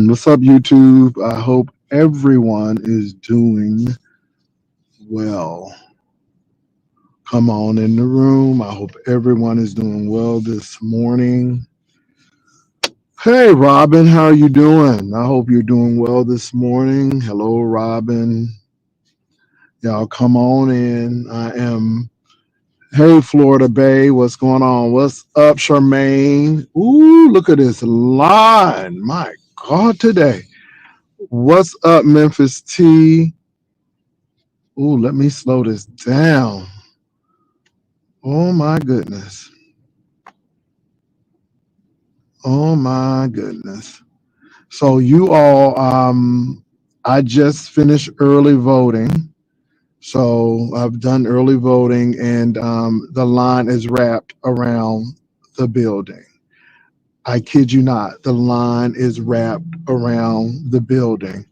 What's up, YouTube? I hope everyone is doing well. Come on in the room. I hope everyone is doing well this morning. Hey, Robin, how are you doing? I hope you're doing well this morning. Hello, Robin. Y'all come on in. Hey, Florida Bay, what's going on? What's up, Charmaine? Ooh, look at this line. My God, today. What's up, Memphis T? Ooh, let me slow this down. Oh my goodness. Oh my goodness. So you all, I just finished early voting. So I've done early voting, and the line is wrapped around the building. I kid you not, the line is wrapped around the building.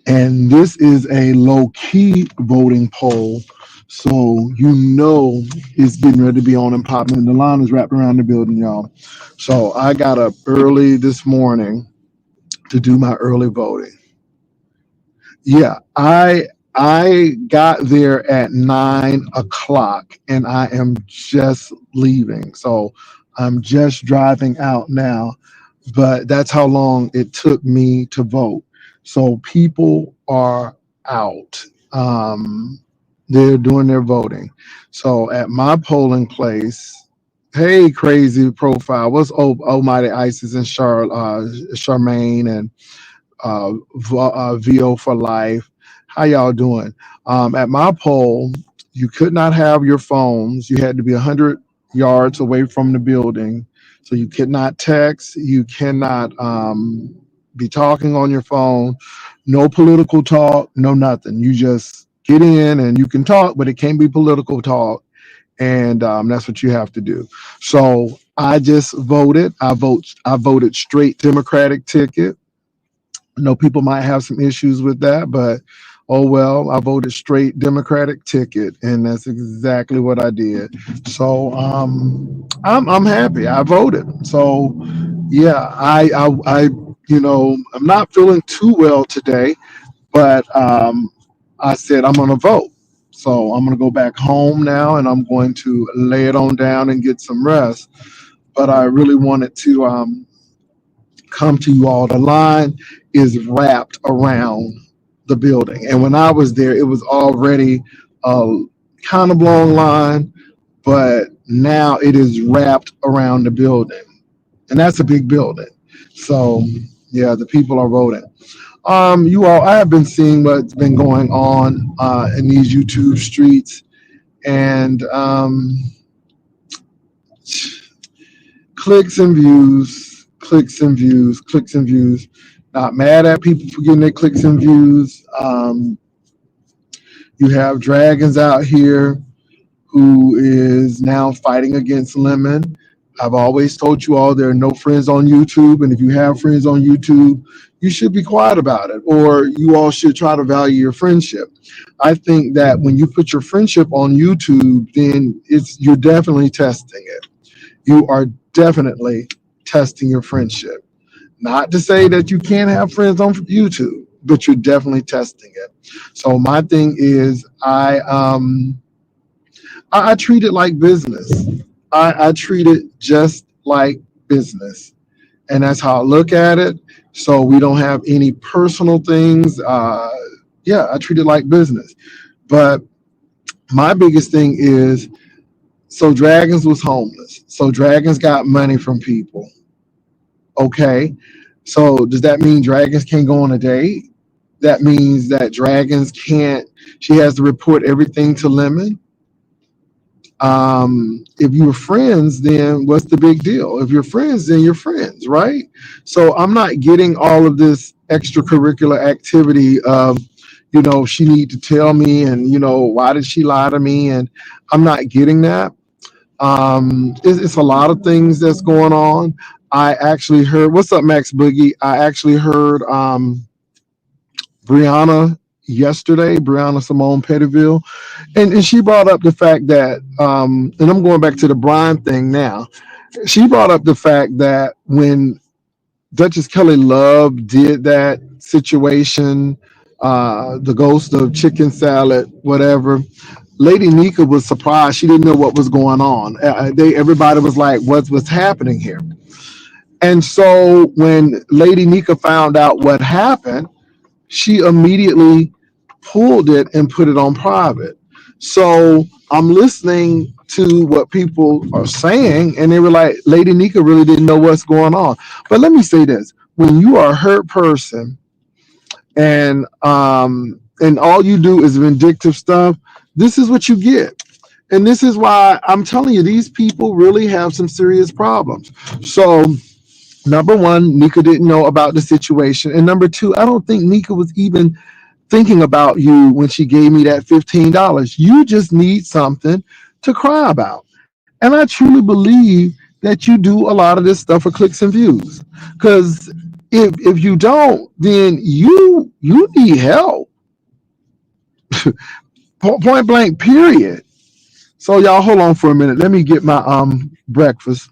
And this is a low key voting poll. So you know it's getting ready to be on and popping. And the line is wrapped around the building, y'all. So I got up early this morning to do my early voting. Yeah, I got there at 9 o'clock and I am just leaving. So I'm just driving out now, but that's how long it took me to vote. So people are out. They're doing their voting. So at my polling place, hey, crazy profile. What's Almighty Isis and Charmaine and VO for life? How y'all doing? At my poll, you could not have your phones. You had to be 100 yards away from the building. So you could not text. You cannot be talking on your phone. No political talk, no nothing. You just get in and you can talk, but it can't be political talk. And that's what you have to do. So I just voted. I voted straight Democratic ticket. I know people might have some issues with that, but oh well, I voted straight Democratic ticket, and that's exactly what I did. So I'm happy. I voted. So yeah, I'm not feeling too well today, but I said I'm gonna vote. So I'm gonna go back home now, and I'm going to lay it on down and get some rest. But I really wanted to come to you all. The line is wrapped around the building. And when I was there, it was already a kind of long line, but now it is wrapped around the building. And that's a big building. So yeah, the people are voting. You all, I have been seeing what's been going on in these YouTube streets, and clicks and views, clicks and views, clicks and views. Not mad at people for getting their clicks and views. You have dragons out here who is now fighting against Lemon. I've always told you all there are no friends on YouTube, and if you have friends on YouTube, you should be quiet about it, or you all should try to value your friendship. I think that when you put your friendship on YouTube, then you're definitely testing it. You are definitely testing your friendship. Not to say that you can't have friends on YouTube, but you're definitely testing it. So my thing is, I treat it like business. I treat it just like business, and that's how I look at it. So we don't have any personal things. Yeah, I treat it like business. But my biggest thing is, so Dragons was homeless. So Dragons got money from people. Okay. So does that mean Dragons can't go on a date? That means that Dragons can't, she has to report everything to Lemon. If you were friends, then what's the big deal? If you're friends, then you're friends, right? So I'm not getting all of this extracurricular activity of, she need to tell me, and why did she lie to me? And I'm not getting that. It's a lot of things that's going on. I actually heard, what's up, Max Boogie? I actually heard Brianna yesterday, Brianna Simone Pettiville, and she brought up the fact that, and I'm going back to the Brian thing now. She brought up the fact that when Duchess Kelly Love did that situation, the ghost of chicken salad, whatever. Lady Nika was surprised. She didn't know what was going on. Everybody was like, what's happening here? And so when Lady Nika found out what happened, she immediately pulled it and put it on private. So I'm listening to what people are saying, and they were like, Lady Nika really didn't know what's going on. But let me say this: when you are a hurt person and all you do is vindictive stuff, this is what you get. And this is why I'm telling you, these people really have some serious problems. So number one, Nika didn't know about the situation. And number two, I don't think Nika was even thinking about you when she gave me that $15. You just need something to cry about. And I truly believe that you do a lot of this stuff for clicks and views. Because if you don't, then you need help. Point blank, period. So y'all hold on for a minute. Let me get my breakfast.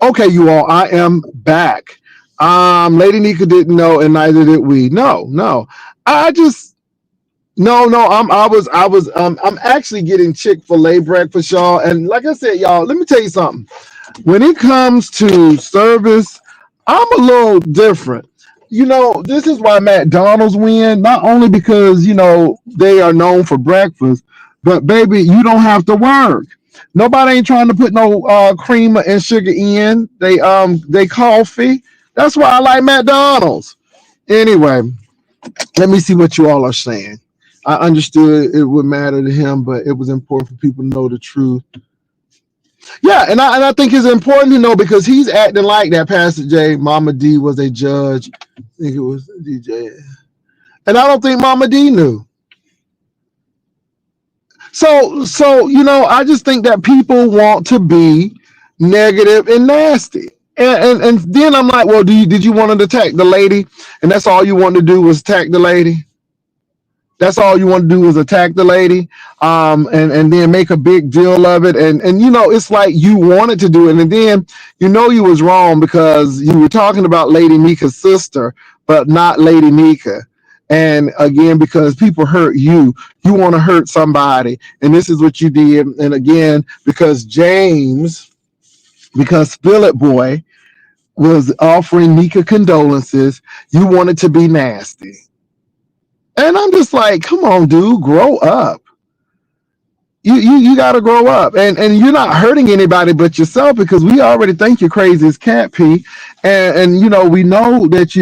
Okay, you all, I am back. Lady Nika didn't know, and neither did we. No, no. I just no. I'm actually getting Chick-fil-A breakfast, y'all. And like I said, y'all, let me tell you something. When it comes to service, I'm a little different. This is why McDonald's win, not only because, they are known for breakfast, but baby, you don't have to work. Nobody ain't trying to put no cream and sugar in they coffee. That's why I like McDonald's. Anyway, let me see what you all are saying. I understood it would matter to him, but it was important for people to know the truth. Yeah, and I think it's important to know because he's acting like that. Pastor J, Mama D was a judge. I think it was DJ, and I don't think Mama D knew. So I just think that people want to be negative and nasty. And then I'm like, well, did you want to attack the lady? And that's all you wanted to do was attack the lady? That's all you want to do is attack the lady, and then make a big deal of it. And it's like you wanted to do it, and then you was wrong because you were talking about Lady Nika's sister, but not Lady Nika. And again, because people hurt you, you want to hurt somebody, and this is what you did. And again, because Spill It Boy was offering Nika condolences, you wanted to be nasty. And I'm just like, come on, dude, grow up. You got to grow up, and you're not hurting anybody but yourself, because we already think you're crazy as cat pee, and we know that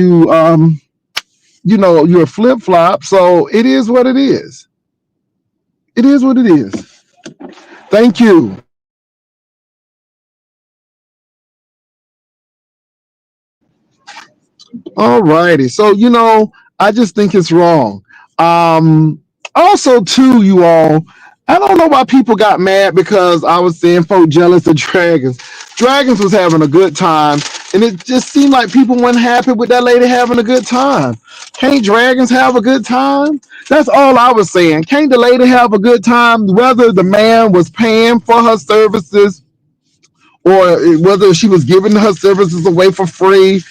you're a flip flop. So it is what it is. It is what it is. Thank you. All righty. So, I just think it's wrong. Also, too, you all, I don't know why people got mad because I was saying folk jealous of dragons. Dragons was having a good time, and it just seemed like people weren't happy with that lady having a good time. Can't dragons have a good time? That's all I was saying. Can't the lady have a good time, whether the man was paying for her services or whether she was giving her services away for free?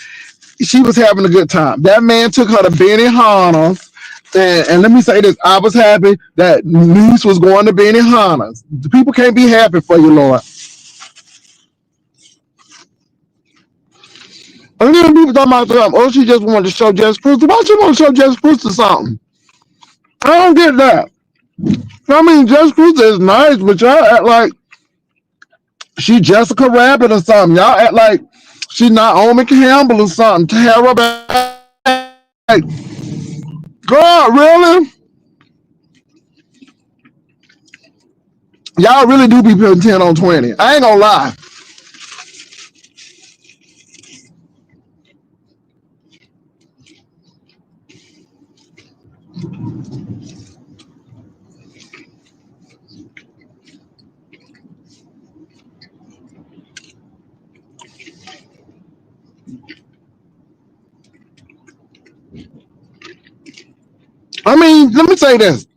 She was having a good time. That man took her to Benihana's. And let me say this, I was happy that niece was going to Benihana's. The people can't be happy for you, Lord. And then people talking about oh, she just wanted to show Jess Cruz. Why she want to show Jess Cruz to something? I don't get that. I mean, Jess Cruz is nice, but y'all act like she Jessica Rabbit or something. Y'all act like she Naomi Campbell or something. Tara Banks. Girl, really? Y'all really do be putting 10 on 20. I ain't gonna lie. I mean, let me say this.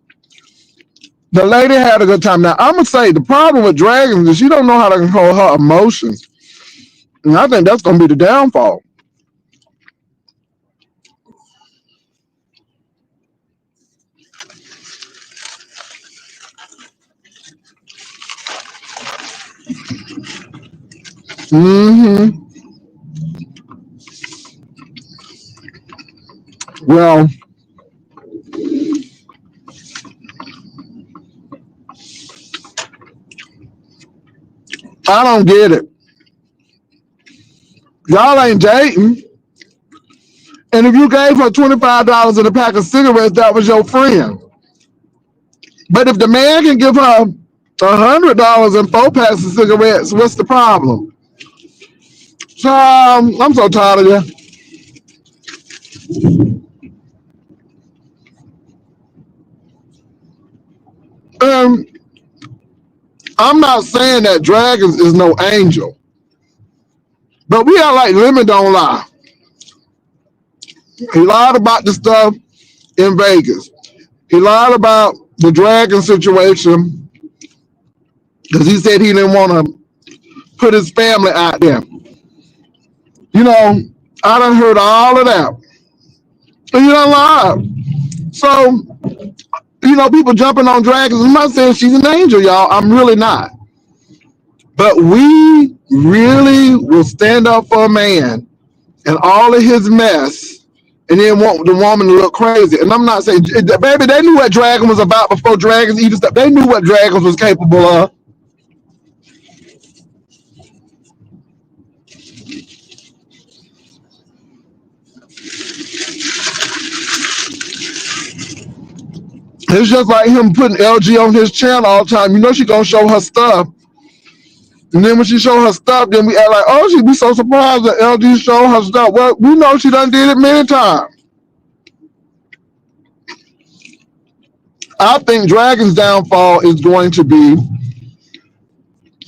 The lady had a good time. Now, I'm gonna say the problem with dragons is she don't know how to control her emotions. And I think that's gonna be the downfall. Hmm. Well, I don't get it. Y'all ain't dating. And if you gave her $25 and a pack of cigarettes, that was your friend. But if the man can give her $100 and 4 packs of cigarettes, what's the problem? So I'm so tired of you. Um, I'm not saying that dragons is no angel, but we are like Lemon don't lie. He lied about the stuff in Vegas. He lied about the dragon situation because he said he didn't want to put his family out there. You know, I done heard all of that. And you done lied. So, people jumping on dragons. I'm not saying she's an angel, y'all. I'm really not. But we really will stand up for a man and all of his mess and then want the woman to look crazy. And I'm not saying, baby, they knew what dragon was about before dragons even stuff. They knew what dragons was capable of. It's just like him putting LG on his channel all the time. You know she gonna show her stuff. And then when she show her stuff, then we act like, oh, she'd be so surprised that LG show her stuff. Well, we know she done did it many times. I think Dragon's downfall is going to be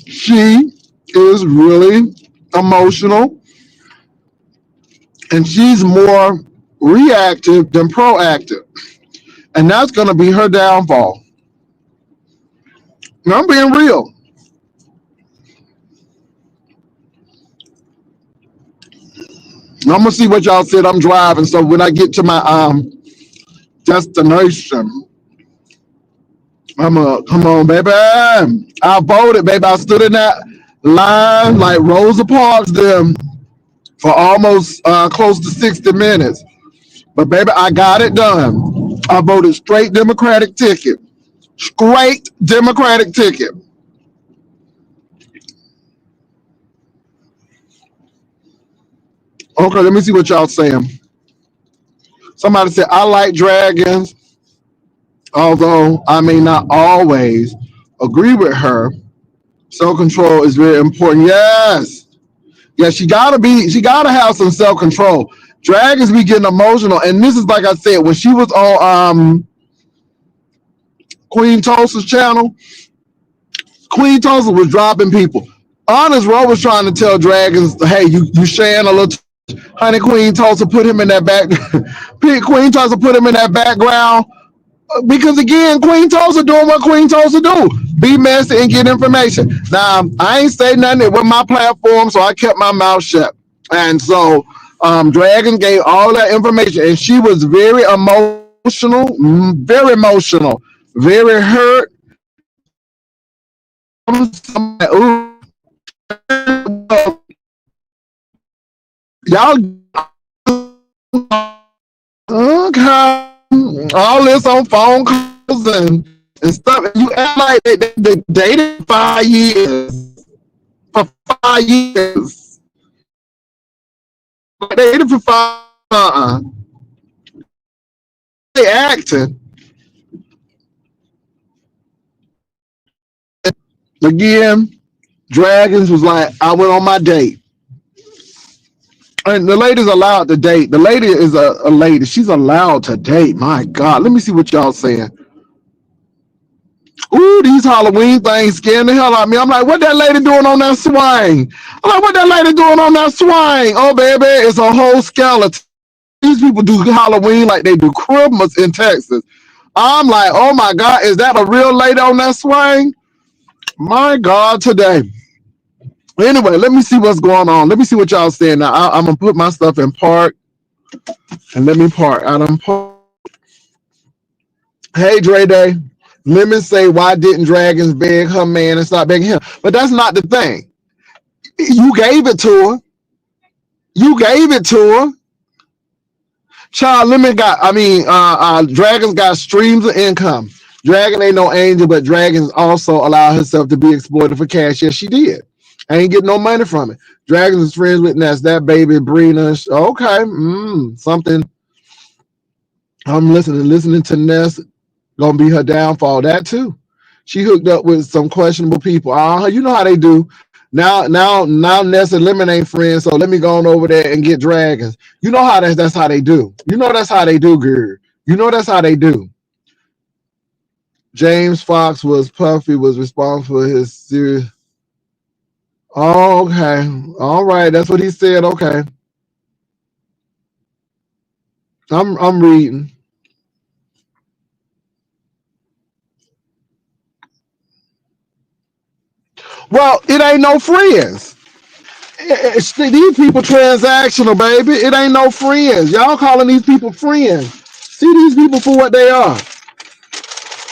she is really emotional and she's more reactive than proactive. And that's going to be her downfall. And I'm being real. I'm going to see what y'all said. I'm driving. So when I get to my destination, I'm going to come on, baby. I voted, baby. I stood in that line like Rosa Parks them for almost close to 60 minutes. But baby, I got it done. I voted straight Democratic ticket. Straight Democratic ticket. Okay, let me see what y'all saying. Somebody said, I like dragons, although I may not always agree with her. Self control is very important. Yes. Yeah, she gotta have some self control. Dragons be getting emotional. And this is like I said, when she was on Queen Tulsa's channel, Queen Tulsa was dropping people. Honest Rowe was trying to tell dragons, hey, you sharing a little. Honey, Queen Tulsa put him in that back. Queen Tulsa put him in that background because again, Queen Tulsa doing what Queen Tulsa do: be messy and get information. Now, I ain't say nothing with my platform, so I kept my mouth shut. And so, Dragon gave all that information, and she was very emotional, very hurt. Y'all okay. All this on phone calls and stuff. And you act like they dated 5 years. For 5 years. They dated for five. They acting. Again, Dragons was like, I went on my date. And the lady's allowed to date. The lady is a lady. She's allowed to date. My God. Let me see what y'all saying. Ooh, these Halloween things scaring the hell out of me. I'm like, what that lady doing on that swing? I'm like, what that lady doing on that swing? Oh, baby, it's a whole skeleton. These people do Halloween like they do Christmas in Texas. I'm like, oh my God, is that a real lady on that swing? My God, today. Anyway, let me see what's going on. Let me see what y'all saying now. I'm gonna put my stuff in park and let me park. I don't park. Hey, Dre Day. Lemon say, why didn't Dragons beg her man and stop begging him? But that's not the thing. You gave it to her. You gave it to her. Child, Lemon got, Dragons got streams of income. Dragon ain't no angel, but Dragons also allow herself to be exploited for cash. Yes, she did. I ain't getting no money from it. Dragons is friends with Ness. That baby Brina. Okay. Something. I'm listening to Ness. Gonna be her downfall. That too. She hooked up with some questionable people. You know how they do. Now Ness and Lemon ain't friends, so let me go on over there and get Dragons. You know how that's how they do. You know that's how they do, girl. You know that's how they do. James Fox was Puffy was responsible for his series. Oh, okay. All right. That's what he said. Okay. I'm reading. Well, it ain't no friends. These people transactional, baby. It ain't no friends. Y'all calling these people friends. See these people for what they are.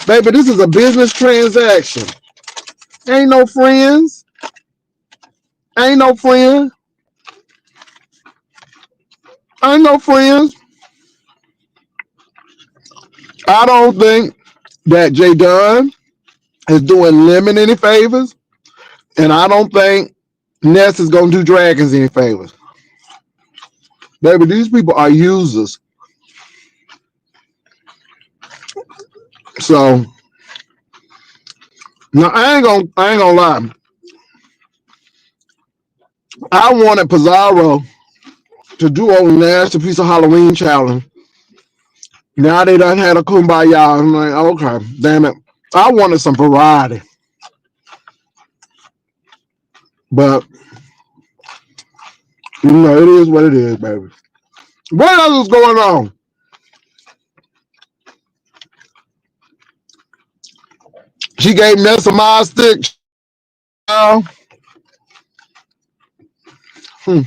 Baby, this is a business transaction. Ain't no friends. Ain't no friends. Ain't no friends. I don't think that J Dunn is doing Lemon any favors. And I don't think Ness is going to do Dragons any favors. Baby, these people are users. So, no, I ain't gonna lie. I wanted Pizarro to do a nasty piece of Halloween challenge. Now they done had a kumbaya. I'm like, okay, damn it. I wanted some variety. But, it is what it is, baby. What else is going on? She gave Ness a mild stick. Uh, hmm,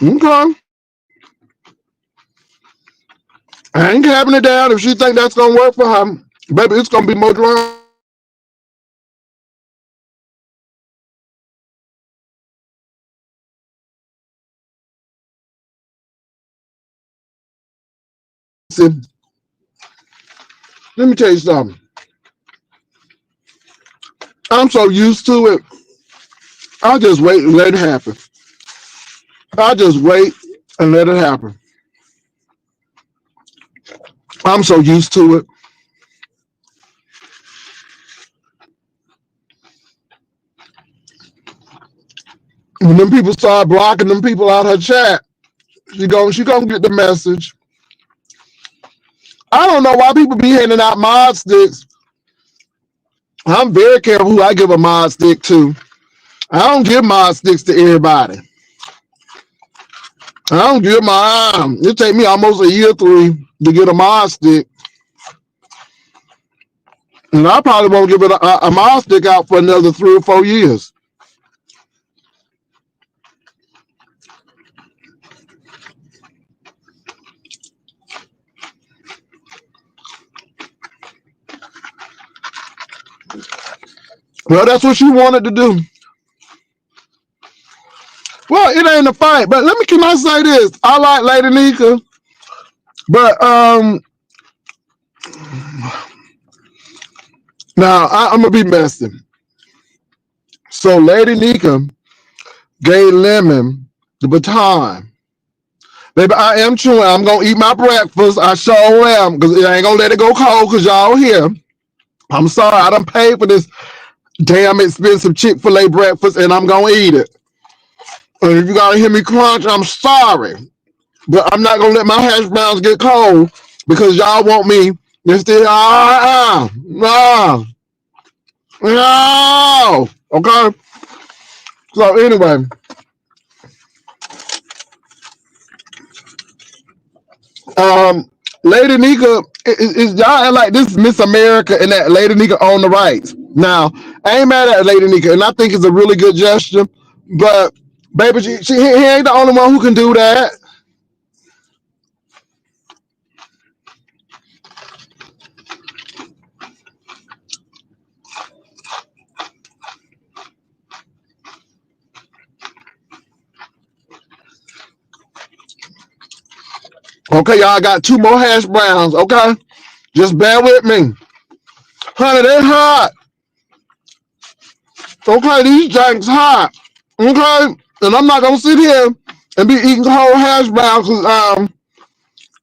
okay. I ain't having it down if she think that's going to work for her. Baby, it's going to be more drama. Let me tell you something. I'm so used to it. I'll just wait and let it happen. I'll just wait and let it happen. I'm so used to it. When them people start blocking them people out her chat, she gonna get the message. I don't know why people be handing out mod sticks. I'm very careful who I give a mod stick to. I don't give mod sticks to everybody. I don't give my. It take me almost a year three to get a mod stick, and I probably won't give it a mod stick out for another 3 or 4 years. Well, that's what she wanted to do. Well, it ain't a fight, but can I say this? I like Lady Nika, but now I'm gonna be messy. So Lady Nika gave Lemon the baton. Baby, I am chewing. I'm gonna eat my breakfast. I sure am, because I ain't gonna let it go cold because y'all here. I'm sorry, I done paid for this damn expensive Chick-fil-A breakfast and I'm gonna eat it. And if you gotta hear me crunch, I'm sorry. But I'm not gonna let my hash browns get cold because y'all want me to still no. No. Okay. So anyway, um Lady Nika is y'all act like this is Miss America and that Lady Nika on the rights. Now, I ain't mad at Lady Nika, and I think it's a really good gesture. But baby, he ain't the only one who can do that. Okay, y'all got 2 more hash browns. Okay, just bear with me, honey. They hot. Okay, these drinks hot. Okay, and I'm not gonna sit here and be eating whole hash browns because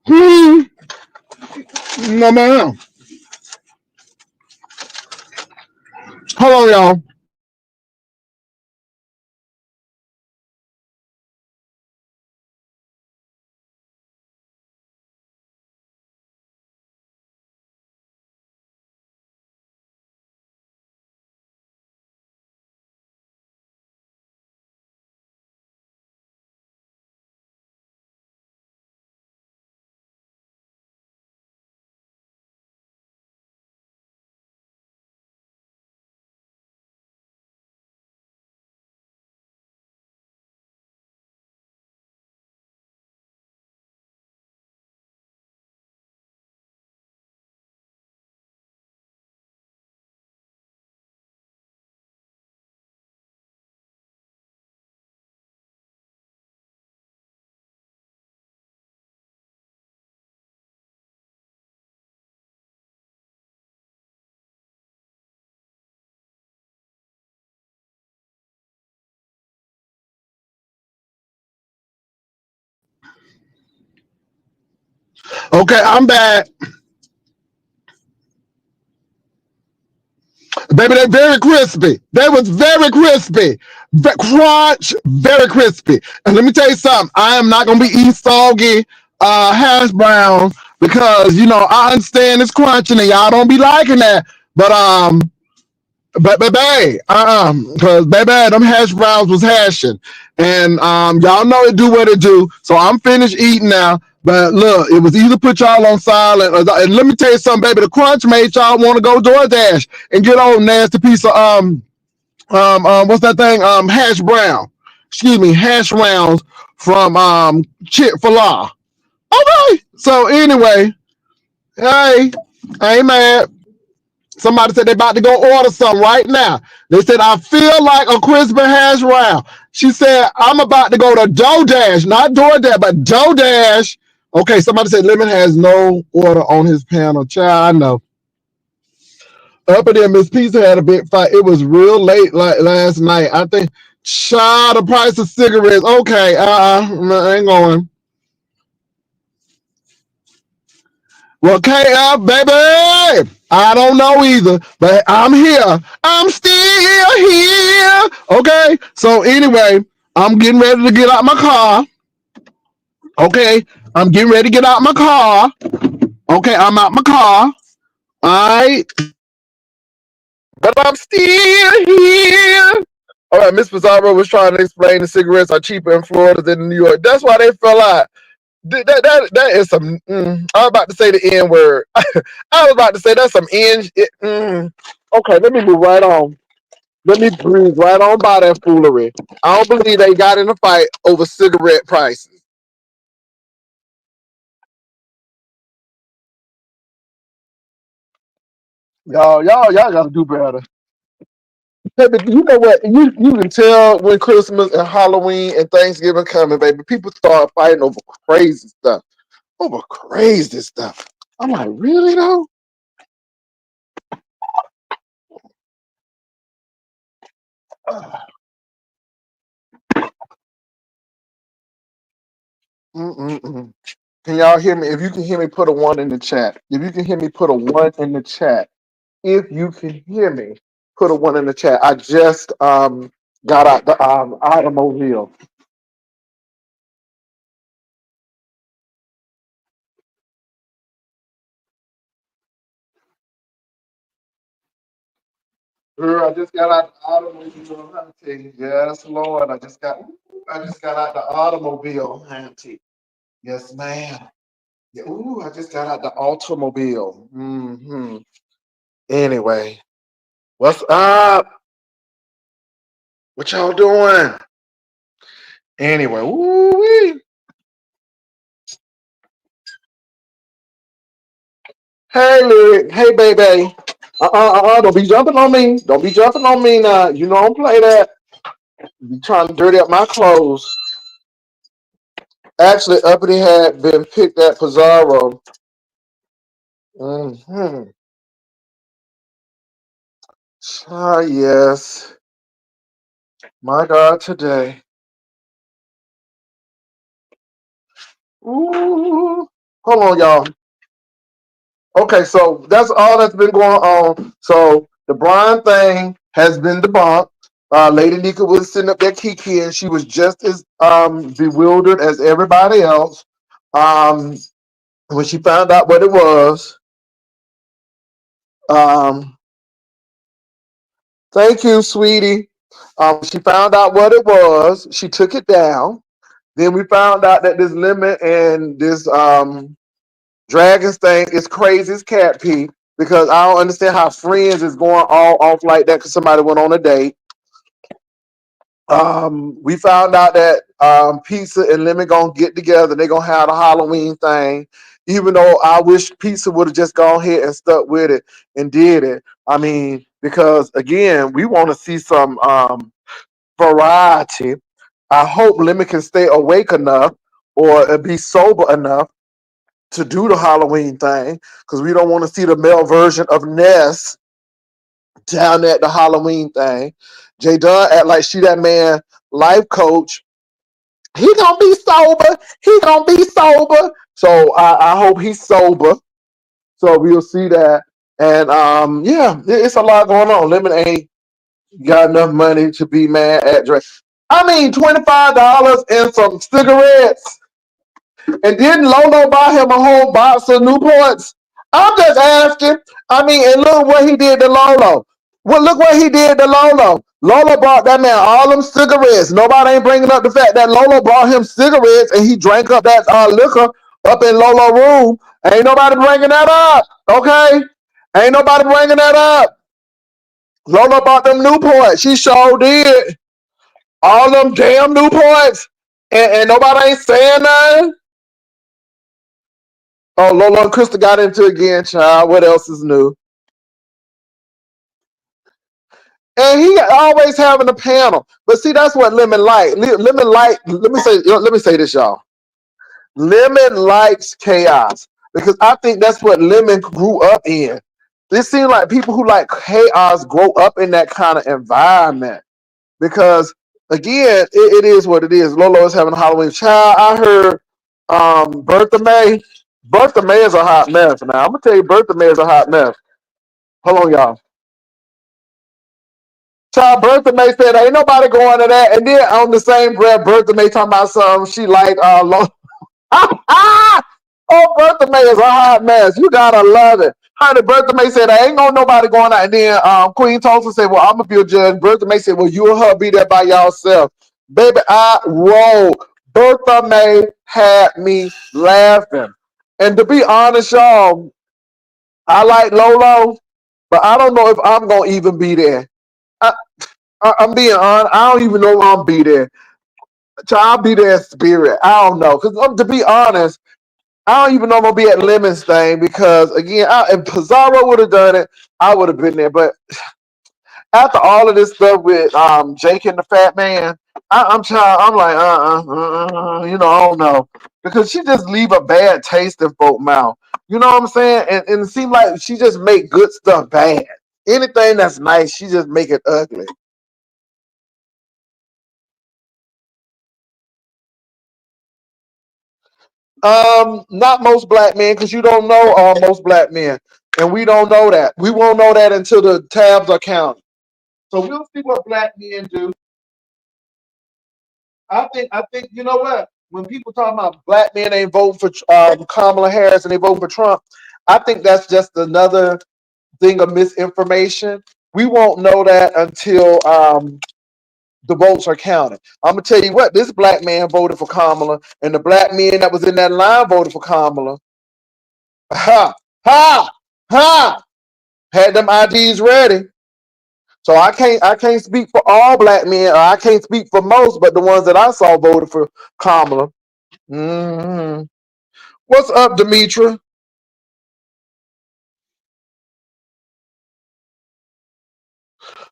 hmm, no man. Hold on, y'all. Okay, I'm back. Baby, they very crispy. They was very crispy. Crunch, very crispy. And let me tell you something. I am not gonna be eating soggy hash browns because I understand it's crunching and y'all don't be liking that. But baby, because baby, them hash browns was hashing, and y'all know it do what it do. So I'm finished eating now. But look, it was either put y'all on silent, and let me tell you something, baby. The crunch made y'all want to go DoorDash and get old nasty piece of what's that thing? Hash brown. Excuse me, hash rounds from Chick-fil-A. Okay. So anyway, hey, I ain't mad. Somebody said they about to go order something right now. They said, I feel like a crispy hash brown. She said, I'm about to go to DoorDash, not DoorDash, but DoorDash. Okay, somebody said Lemon has no order on his panel. Child, I know. Up in there, Miss Pizza had a big fight. It was real late, like last night. I think. Child, the price of cigarettes. Okay, I ain't going. Well, KF, baby, I don't know either, but I'm here. I'm still here. Okay, so anyway, I'm getting ready to get out my car. Okay, I'm getting ready to get out my car. Okay, I'm out my car. All right, but I'm still here. All right, Miss Pizarro was trying to explain the cigarettes are cheaper in Florida than in New York. That's why they fell out. That is some. I was about to say the N word. I was about to say that's some N. Okay, let me move right on. Let me breeze right on by that foolery. I don't believe they got in a fight over cigarette prices. Y'all gotta do better. Hey, but you know what? You can tell when Christmas and Halloween and Thanksgiving coming, baby. People start fighting over crazy stuff. Over crazy stuff. I'm like, really though? Mm-mm-mm. Can y'all hear me? If you can hear me, put a one in the chat. If you can hear me, put a one in the chat. If you can hear me, put a one in the chat. I just got out the automobile. Girl, I just got out the automobile, auntie. Yes, Lord. I just got out the automobile, auntie. Yes, ma'am. Yeah, ooh, I just got out the automobile. Anyway, what's up? What y'all doing? Anyway, woo. Hey, Lyric. Hey, baby. Don't be jumping on me. Don't be jumping on me now. You know I don't play that. You be trying to dirty up my clothes. Actually, Uppity had been picked at Pizarro. Mm-hmm. Ah, yes. My God, today. Ooh. Hold on, y'all. Okay, so that's all that's been going on. So the Brian thing has been debunked. Lady Nika was sitting up there kiki, and she was just as bewildered as everybody else. Um, when she found out what it was. Um, thank you, sweetie. She found out what it was. She took it down. Then we found out that this limit and this dragons thing is crazy as cat pee because I don't understand how friends is going all off like that because somebody went on a date. We found out that Pizza and Lemon gonna get together. They're gonna have the Halloween thing. Even though I wish Pizza would have just gone ahead and stuck with it and did it. I mean, because again, we want to see some variety. I hope Lemon can stay awake enough or be sober enough to do the Halloween thing because we don't want to see the male version of Ness down at the Halloween thing. Jay Dunn act like she that man life coach. He gonna be sober. He gonna be sober. So I hope he's sober. So we'll see that. And yeah, it's a lot going on. Lemon ain't got enough money to be mad at Drake. I mean, $25 and some cigarettes. And didn't Lolo buy him a whole box of Newports? I'm just asking. I mean, and look what he did to Lolo. Well, look what he did to Lolo. Lolo brought that man all them cigarettes. Nobody ain't bringing up the fact that Lolo brought him cigarettes and he drank up that liquor up in Lolo room. Ain't nobody bringing that up, okay? Ain't nobody bringing that up. Lolo bought them Newports. She sure did. All them damn Newports. And nobody ain't saying nothing. Oh, Lola and Krista got into it again, child. What else is new? And he always having a panel. But see, that's what Lemon like. Lemon like. Let me say this, y'all. Lemon likes chaos because I think that's what Lemon grew up in. It seems like people who like chaos grow up in that kind of environment because again, it is what it is. Lolo is having a Halloween child. I heard Bertha May. Bertha May is a hot mess. Now I'm gonna tell you, Bertha May is a hot mess. Hold on, y'all. Child, Bertha May said ain't nobody going to that, and then on the same breath, Bertha May talking about something she like. Oh, Bertha May is a hot mess. You gotta love it. Honey, Bertha May said, I ain't gonna nobody going out. And then Queen Tulsa said, well, I'm gonna be a judge. Bertha May said, well, you and her be there by yourself. Baby, I roll. Bertha May had me laughing. And to be honest, y'all, I like Lolo, but I don't know if I'm gonna even be there. I, I'm being honest. I don't even know if I'm be there. So I'll be there in spirit. I don't know. Because to be honest, I don't even know if I'm gonna be at Lemon's thing because again, if Pizarro would have done it, I would have been there. But after all of this stuff with Jake and the Fat Man, I'm trying. I'm like, I don't know because she just leave a bad taste in folk mouth. You know what I'm saying? And it seems like she just make good stuff bad. Anything that's nice, she just make it ugly. Not most black men, because you don't know most black men, and we don't know that. We won't know that until the tabs are counted. So we'll see what black men do. I think you know what? When people talk about black men ain't voting for Kamala Harris and they vote for Trump, I think that's just another thing of misinformation. We won't know that until the votes are counted. I'm gonna tell you what, this black man voted for Kamala, and the black men that was in that line voted for Kamala. Ha ha ha! Had them IDs ready. So I can't speak for all black men, or I can't speak for most, but the ones that I saw voted for Kamala. Hmm. What's up, Demetra?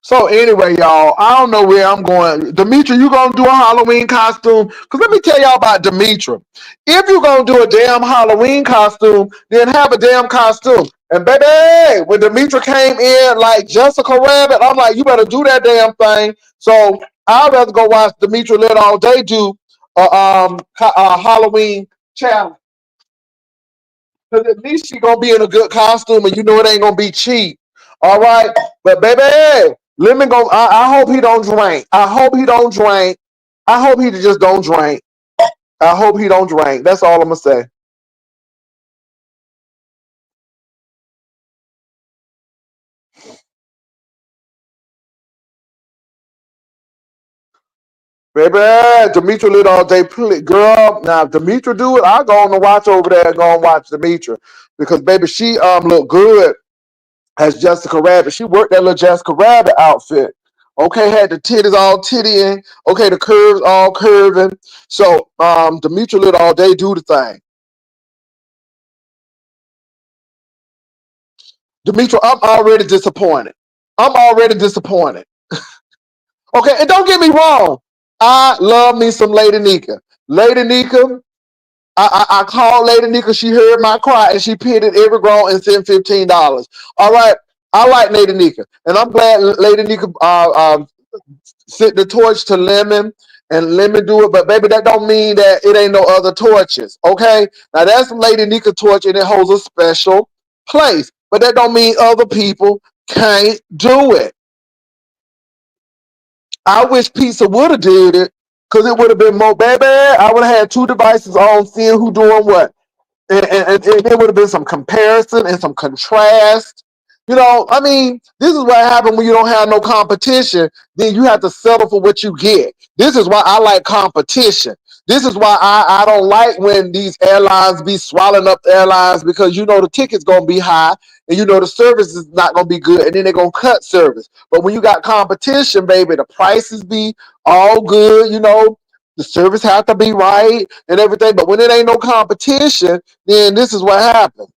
So anyway, y'all, I don't know where I'm going. Demetra, you gonna do a Halloween costume? Cause let me tell y'all about Demetra. If you gonna do a damn Halloween costume, then have a damn costume. And baby, when Demetra came in like Jessica Rabbit, I'm like, you better do that damn thing. So I'd rather go watch Demetra Lit all day do a Halloween challenge. Cause at least she gonna be in a good costume, and you know it ain't gonna be cheap. All right, but baby, let me go. I hope he don't drink. I hope he don't drink. I hope he just don't drink. I hope he don't drink. That's all I'm gonna say. Baby, Demetra lit all day. Girl, now if Demetra do it, I go on and watch over there and go and watch Demetra because baby, she look good as Jessica Rabbit. She worked that little Jessica Rabbit outfit. Okay, had the titties all tittying. Okay, the curves all curving. So Demetra lit all day do the thing. Demetra, I'm already disappointed. I'm already disappointed. Okay, and don't get me wrong. I love me some Lady Nika. Lady Nika, I called Lady Nika. She heard my cry and she pitted every grown and sent $15. All right, I like Lady Nika, and I'm glad Lady Nika sent the torch to Lemon and Lemon do it. But baby, that don't mean that it ain't no other torches. Okay, now that's Lady Nika torch and it holds a special place, but that don't mean other people can't do it. I wish Pizza would have did it because it would have been more baby. I would have had two devices on seeing who doing what. And there would have been some comparison and some contrast. I mean, this is what happens when you don't have no competition. Then you have to settle for what you get. This is why I like competition. This is why I don't like when these airlines be swallowing up airlines because you know the ticket's gonna be high and you know the service is not gonna be good and then they're gonna cut service. But when you got competition, baby, the prices be all good. The service have to be right and everything. But when it ain't no competition, then this is what happens.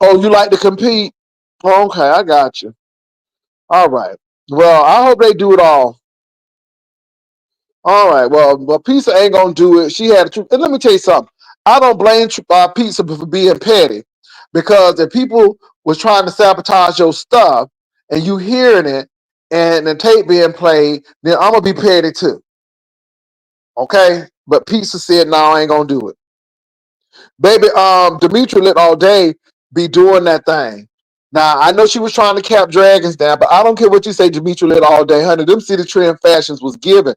Oh, you like to compete? Okay, I got you. All right. Well, I hope they do it all. All right. Well, Pizza ain't gonna do it. She had a truth. And let me tell you something. I don't blame Pizza for being petty. Because if people was trying to sabotage your stuff and you hearing it and the tape being played, then I'm gonna be petty too. Okay? But Pizza said, no, I ain't gonna do it. Baby, Demetra lit all day be doing that thing. Now I know she was trying to cap dragons down, but I don't care what you say, Demetra lit all day, honey. Them city trend fashions was given.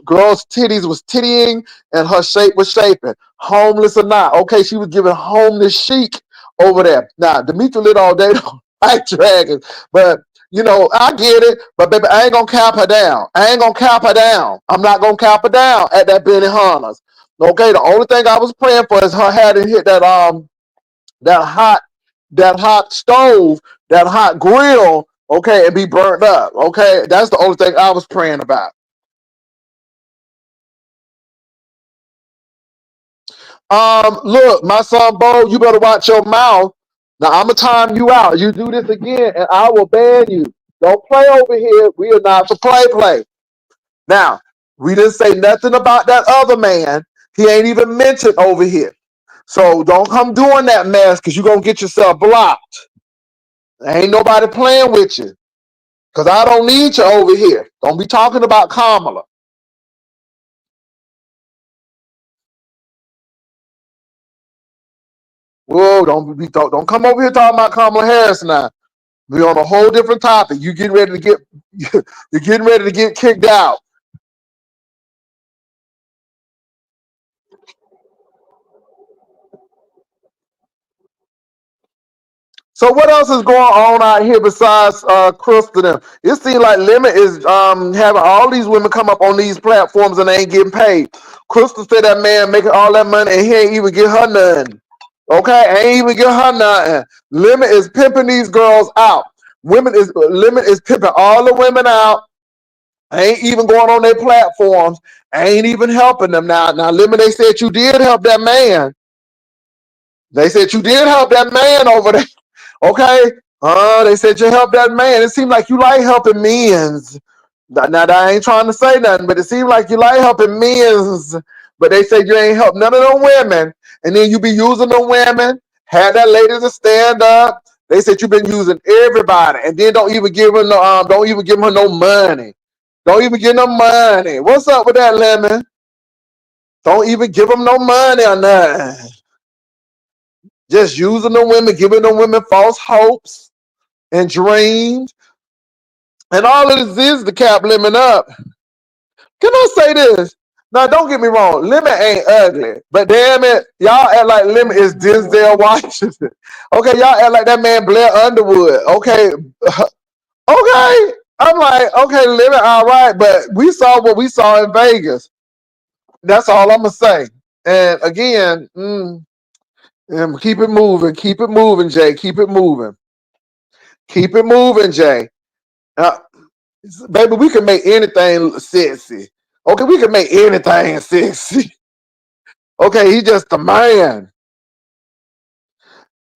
Girls' titties was tittying and her shape was shaping. Homeless or not. Okay, she was giving homeless chic over there. Now, Demetra lit all day don't like dragons. But you know, I get it, but baby, I ain't gonna cap her down. I ain't gonna cap her down. I'm not gonna cap her down at that Benihana's. Okay, the only thing I was praying for is her hadn't hit that hot stove, that hot grill, okay, and be burnt up. Okay, that's the only thing I was praying about. Look, my son Bo, you better watch your mouth. Now I'm gonna time you out. You do this again, and I will ban you. Don't play over here. We are not for play. Now, we didn't say nothing about that other man. He ain't even mentioned over here. So don't come doing that mess because you're going to get yourself blocked. Ain't nobody playing with you because I don't need you over here. Don't be talking about Kamala. Whoa, don't come over here talking about Kamala Harris now. We're on a whole different topic. You getting ready to get you're getting ready to get kicked out. So what else is going on out here besides Crystal? Them? It seems like Lemon is having all these women come up on these platforms and they ain't getting paid. Crystal said that man making all that money and he ain't even get her nothing. Okay, ain't even get her nothing. Lemon is pimping these girls out. Lemon is pimping all the women out. Ain't even going on their platforms. Ain't even helping them. Now, Lemon, they said you did help that man. They said you did help that man over there. Okay. They said you helped that man. It seemed like you like helping men's. Now, I ain't trying to say nothing, but it seemed like you like helping men's. But they said you ain't helped none of them women. And then you be using the women, had that lady to stand up. They said you've been using everybody, and then don't even give her no money. Don't even give them money. What's up with that, Lemon? Don't even give them no money or nothing. Just using the women, giving the women false hopes and dreams. And all of this is to cap Lemon up. Can I say this? Now, don't get me wrong. Lemon ain't ugly. But damn it, y'all act like Lemon is Denzel Washington. Okay, y'all act like that man Blair Underwood. Okay. Okay. I'm like, okay, Lemon, all right. But we saw what we saw in Vegas. That's all I'm going to say. And again, keep it moving. Keep it moving, Jay. Keep it moving. Keep it moving, Jay. Uh, Baby, we can make anything sexy. Okay, we can make anything sexy. Okay, he just a man.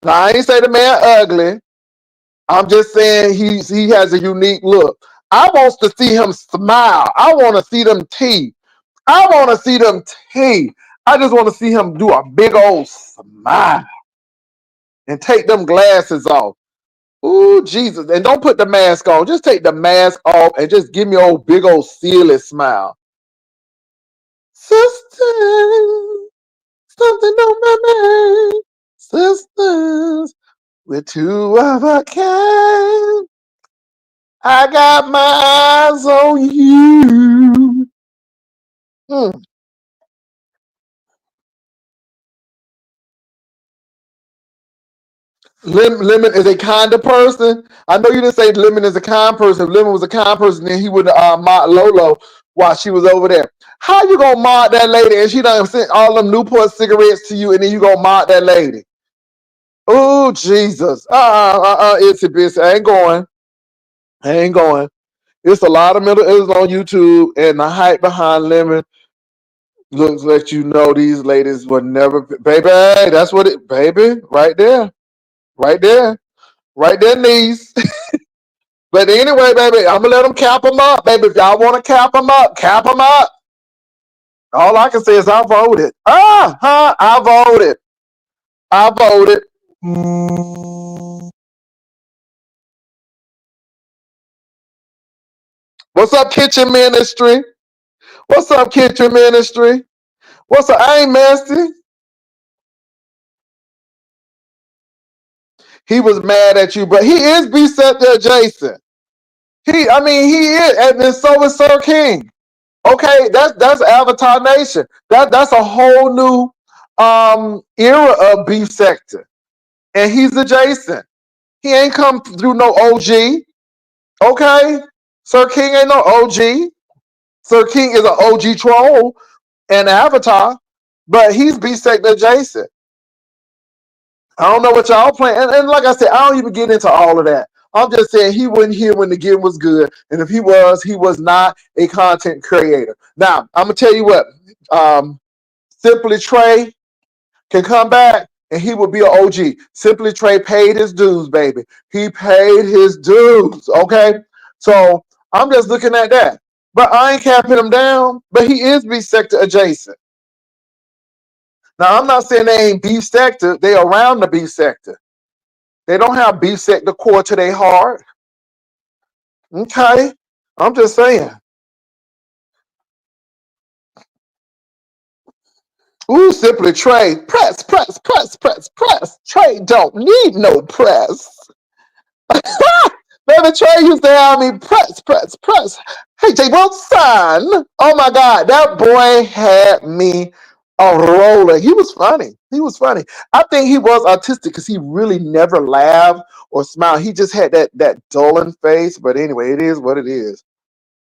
Now, I ain't say the man ugly. I'm just saying he has a unique look. I want to see him smile. I want to see them teeth. I want to see them teeth. I just want to see him do a big old smile and take them glasses off. Ooh, Jesus. And don't put the mask on. Just take the mask off and just give me a big old silly smile. Sisters, something on my mind. Sisters, we're two of a kind. I got my eyes on you. Hmm. Lemon is a kind of person. I know you didn't say Lemon is a kind person. If Lemon was a kind person, then he would mod Lolo while she was over there. How you gonna mod that lady and she done sent all them Newport cigarettes to you and then you gonna mod that lady? Oh, Jesus. Itsy bitsy. I ain't going. I ain't going. It's a lot of mental illness on YouTube, and the hype behind Lemon looks let you know these ladies were never, baby. That's what it, baby, right there, right there, niece. But anyway, baby, I'm gonna let them cap them up, baby. If y'all want to cap them up, cap them up. All I can say is I voted. I voted. I voted. What's up, Kitchen Ministry? What's up, Kitchen Ministry? What's up? I ain't messy. He was mad at you, but he is B-Sector adjacent. He is, and then so is Sir King. Okay, that's Avatar Nation. That's a whole new era of beef sector. And he's adjacent. He ain't come through no OG. Okay? Sir King ain't no OG. Sir King is an OG troll and Avatar, but he's beef sector adjacent. I don't know what y'all playing. And like I said, I don't even get into all of that. I'm just saying he wasn't here when the game was good. And if he was not a content creator. Now, I'm going to tell you what. Simply Trey can come back and he will be an OG. Simply Trey paid his dues, baby. He paid his dues, okay? So I'm just looking at that. But I ain't capping him down, but he is beef sector adjacent. Now, I'm not saying they ain't beef sector. They around the beef sector. They don't have beef sector core to their heart. Okay? I'm just saying. Ooh, Simply Trey. Press, press, press, press, press. Trey don't need no press. Baby Trey used to have me press, press, press. Hey, Jay Wilson. Oh my God. That boy had me a roller. He was funny. He was funny. I think he was autistic because he really never laughed or smiled. He just had that dulling face. But anyway, it is what it is.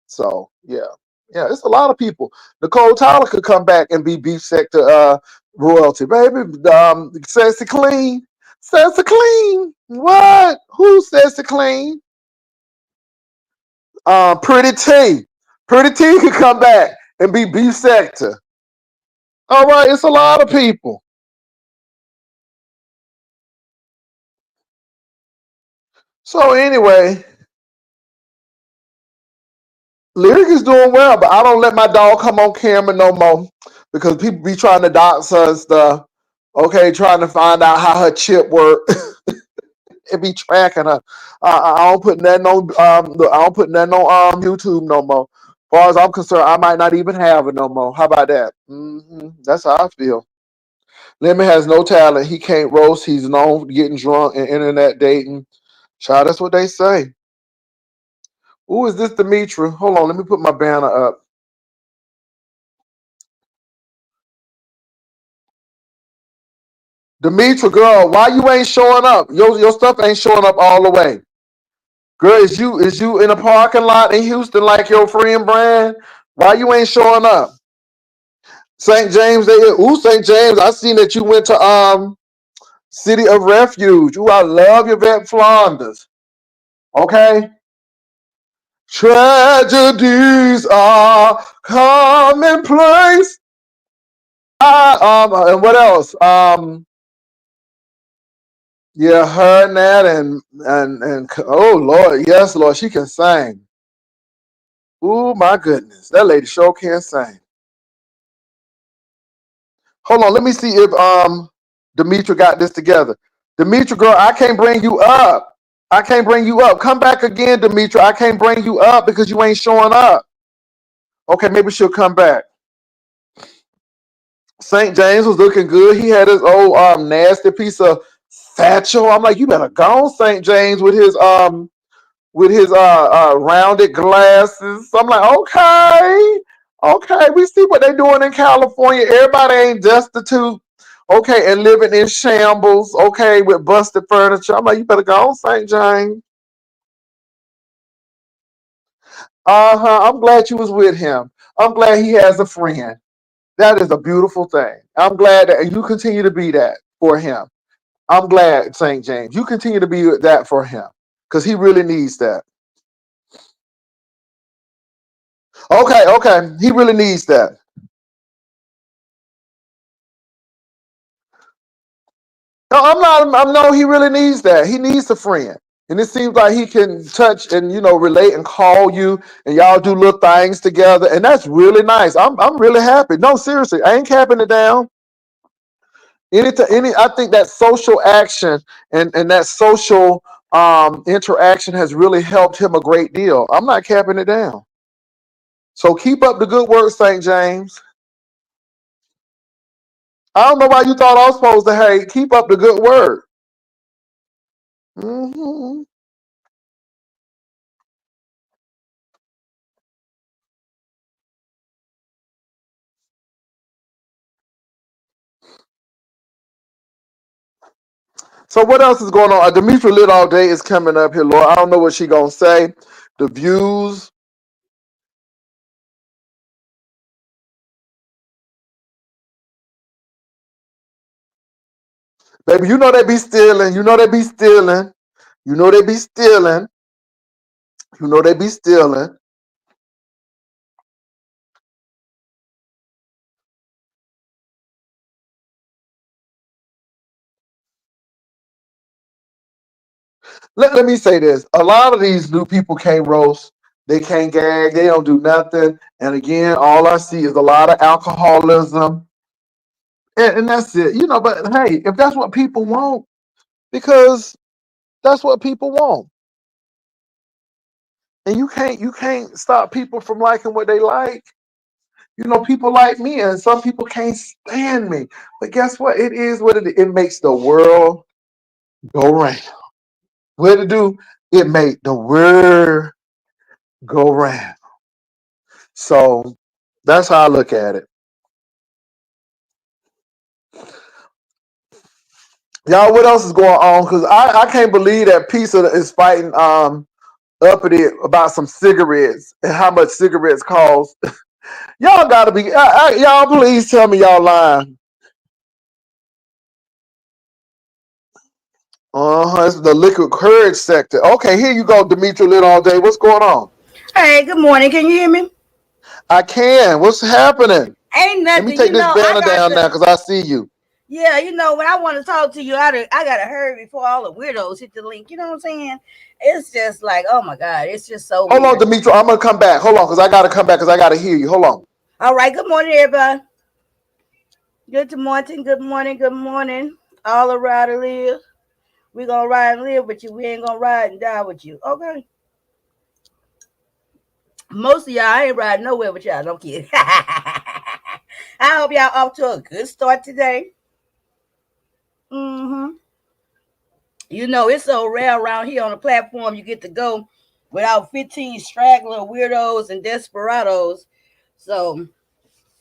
So yeah. Yeah, it's a lot of people. Nicole Tyler could come back and be beef sector royalty, baby. Sassy Clean. Sassy Clean. What? Who Sassy Clean? Pretty T. Pretty T could come back and be beef sector. All right, it's a lot of people. So anyway, Lyric is doing well, but I don't let my dog come on camera no more because people be trying to dox her and stuff. Okay, trying to find out how her chip work. It be tracking her. I don't put nothing on. I don't put nothing on YouTube no more. As far as I'm concerned, I might not even have it no more. How about that? That's how I feel. Lemon has no talent. He can't roast. He's known for getting drunk and internet dating. Child, that's what they say. Who is this, Demetra? Hold on, let me put my banner up. Demetra, girl, why you ain't showing up? Your stuff ain't showing up all the way. Girl, is you in a parking lot in Houston like your friend Brian? Why you ain't showing up? St. James, St. James. I seen that you went to City of Refuge. Ooh, I love your Vet Flanders. Okay. Tragedies are commonplace. And what else? Yeah, her and that and oh Lord, yes, Lord, she can sing. Oh my goodness, that lady sure can sing. Hold on, let me see if Demetra got this together. Demetra, girl, I can't bring you up. I can't bring you up. Come back again, Demetra. I can't bring you up because you ain't showing up. Okay, maybe she'll come back. St. James was looking good. He had his old nasty piece of satchel. I'm like, you better go on St. James with his rounded glasses. I'm like, okay, okay, we see what they're doing in California. Everybody ain't destitute, okay, and living in shambles, okay, with busted furniture. I'm like, you better go on St. James. I'm glad you was with him. I'm glad he has a friend. That is a beautiful thing. I'm glad that you continue to be that for him. I'm glad, St. James. You continue to be that for him because he really needs that. Okay, okay. He really needs that. No, I'm not. I know he really needs that. He needs a friend. And it seems like he can touch and relate and call you and y'all do little things together. And that's really nice. I'm really happy. No, seriously, I ain't capping it down. I think that social action and that social interaction has really helped him a great deal. I'm not capping it down. So keep up the good work, St. James. I don't know why you thought I was supposed to, hey, keep up the good work. Hmm. So what else is going on? Demetra Lit All Day is coming up here, Lord. I don't know what she gonna say. The views. Baby, you know they be stealing. You know they be stealing. You know they be stealing. You know they be stealing. Let me say this. A lot of these new people can't roast. They can't gag. They don't do nothing. And again, all I see is a lot of alcoholism. And that's it. You know, but hey, if that's what people want, because that's what people want. And you can't stop people from liking what they like. You know, people like me, and some people can't stand me. But guess what? It is what it is. It makes the world go round. What to do? It make the world go round. So that's how I look at it. Y'all, what else is going on? Because I can't believe that Pizza is fighting uppity about some cigarettes and how much cigarettes cost. Y'all gotta be y'all please tell me y'all lying. It's the liquid courage sector. Okay, here you go, Demetra Lit All Day. What's going on? Hey, good morning. Can you hear me? I can. What's happening? Ain't Let me nothing. take this I banner got down the now because I see you. yeah. When I want to talk to you, I gotta hurry before all the weirdos hit the link. You know what I'm saying? It's just like, oh my god, it's just so Hold on, weird. Demetra. I'm gonna come back. Hold on, because I gotta come back because I gotta hear you. Hold on. All right. Good morning, everybody. Good morning. Good morning. Good morning. All around to live. We gonna ride and live with you. We ain't gonna ride and die with you. Okay. Most of y'all I ain't riding nowhere with y'all. No kidding. I hope y'all off to a good start today. Mm-hmm. It's so rare around here on the platform you get to go without 15 straggler weirdos and desperados. So,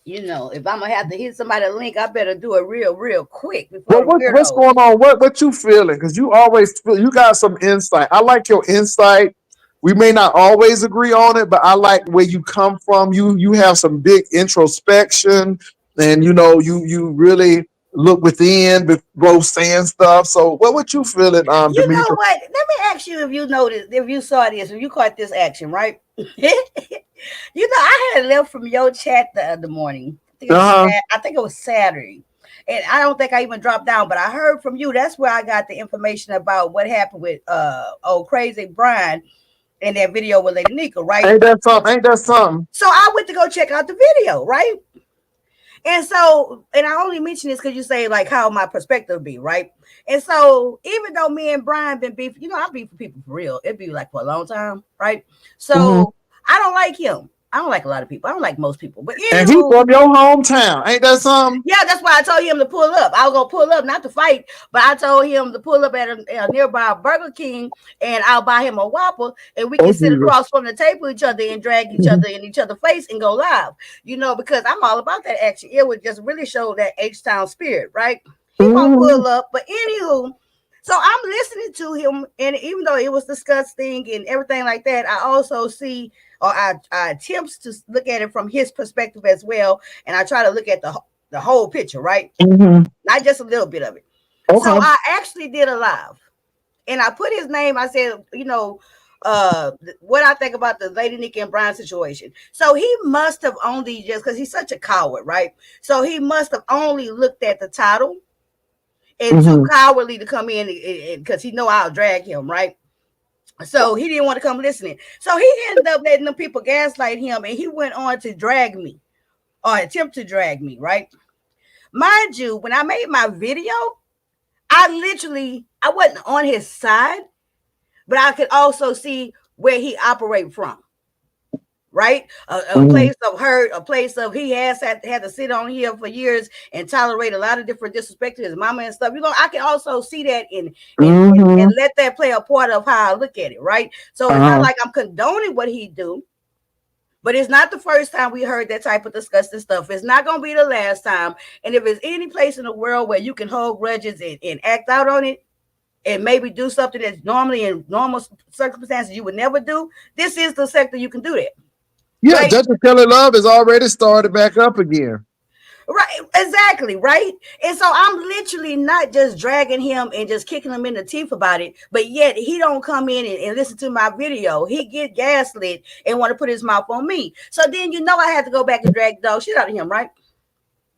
if I'm gonna have to hit somebody a link, I better do it real, real quick before Well, the what's weirdos. going on? What you feeling? Because you always feel you got some insight. I like your insight. We may not always agree on it, but I like where you come from. You have some big introspection, and you really look within before saying stuff. So, what you feeling, You know Demetra? what? Let me ask you if you noticed, if you saw this, if you caught this action, right? I had left from your chat the other morning. Uh huh. I think it was Saturday. And I don't think I even dropped down, but I heard from you. That's where I got the information about what happened with old crazy Brian in that video with Lady Nika, right? Ain't that something? Ain't that something? So I went to go check out the video, right? And I only mention this because you say like how my perspective be, right? And so even though me and Brian been beefing, I beef for people for real. It be like for a long time, right? Mm-hmm. So I don't like him. I don't like a lot of people. I don't like most people. But And he anywho, from your hometown. Ain't that something? yeah, that's why I told him to pull up. I was gonna pull up, not to fight, but I told him to pull up at a nearby Burger King, and I'll buy him a Whopper, and we Oh, can sit Jesus. across from the table each other and drag each Mhm. other in each other's face and go live. Because I'm all about that action. It would just really show that H Town spirit, right? He won't Mhm. pull up, but anywho. So I'm listening to him, and even though it was disgusting and everything like that, I also see, or I attempts to look at it from his perspective as well, and I try to look at the whole picture, right? Mhm. Not just a little bit of it. So Okay. I actually did a live, and I put his name. I said, what I think about the Lady Nick and Brian situation. So he must have only just because he's such a coward, right? So he must have only looked at the title and too Mhm. cowardly to come in because he know I'll drag him, right? So he didn't want to come listening. So he ended up letting them people gaslight him, and he went on to drag me or attempt to drag me, right? Mind you, when I made my video, I wasn't on his side, but I could also see where he operated from. Right, a Mm-hmm. place of hurt, a place of he has had to sit on here for years and tolerate a lot of different disrespect to his mama and stuff. I can also see that and Mm-hmm. let that play a part of how I look at it. Right, so it's not Uh-huh. like I'm condoning what he do, but it's not the first time we heard that type of disgusting stuff. It's not going to be the last time. And if there's any place in the world where you can hold grudges and act out on it, and maybe do something that's normally in normal circumstances you would never do, this is the sector you can do that. Yeah, Right? Judge Kelly Love has already started back up again. Right, exactly, right. And so I'm literally not just dragging him and just kicking him in the teeth about it, but yet he don't come in and listen to my video. He get gaslit and want to put his mouth on me. So then I had to go back and drag the dog shit out of him, right?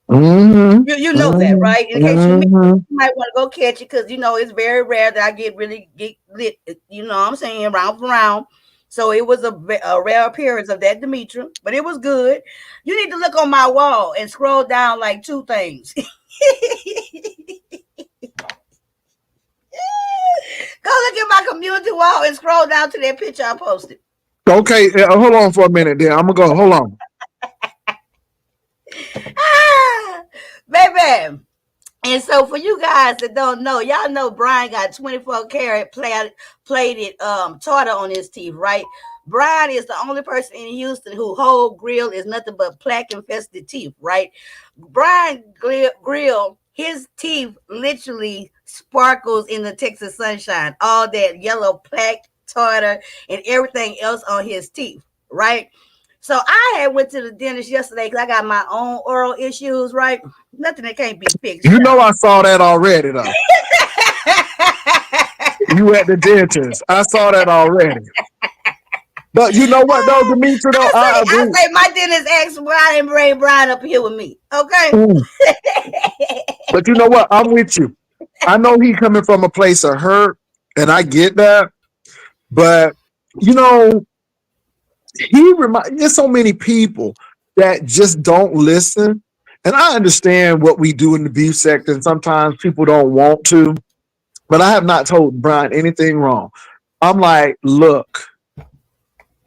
Mm-hmm. You know that, Mm-hmm. right? In case you missed it, Mm-hmm. you might want to go catch it because it's very rare that I get lit. You know what I'm saying? Round for round. So it was a rare appearance of that Demetra, but it was good. You need to look on my wall and scroll down like two things. Go look at my community wall and scroll down to that picture I posted. Okay, hold on for a minute there. I'm gonna go. Hold on. Ah, baby. And so for you guys that don't know, y'all know Brian got 24 karat plated tartar on his teeth, right? Brian is the only person in Houston who whole grill is nothing but plaque infested teeth, right? Brian grill, his teeth literally sparkles in the Texas sunshine. All that yellow plaque, tartar, and everything else on his teeth, right? So I had went to the dentist yesterday because I got my own oral issues, right? Nothing that can't be fixed, You know child. I saw that already though. You at the dentist. I saw that already. But you know what though, Demetra though, I I agree. say my dentist asked why I didn't bring Brian up here with me. Okay. Mm. But you know what? I'm with you. I know he coming from a place of hurt, and I get that. But you know, there's so many people that just don't listen. And I understand what we do in the beef sector, and sometimes people don't want to. But I have not told Brian anything wrong. I'm like, look,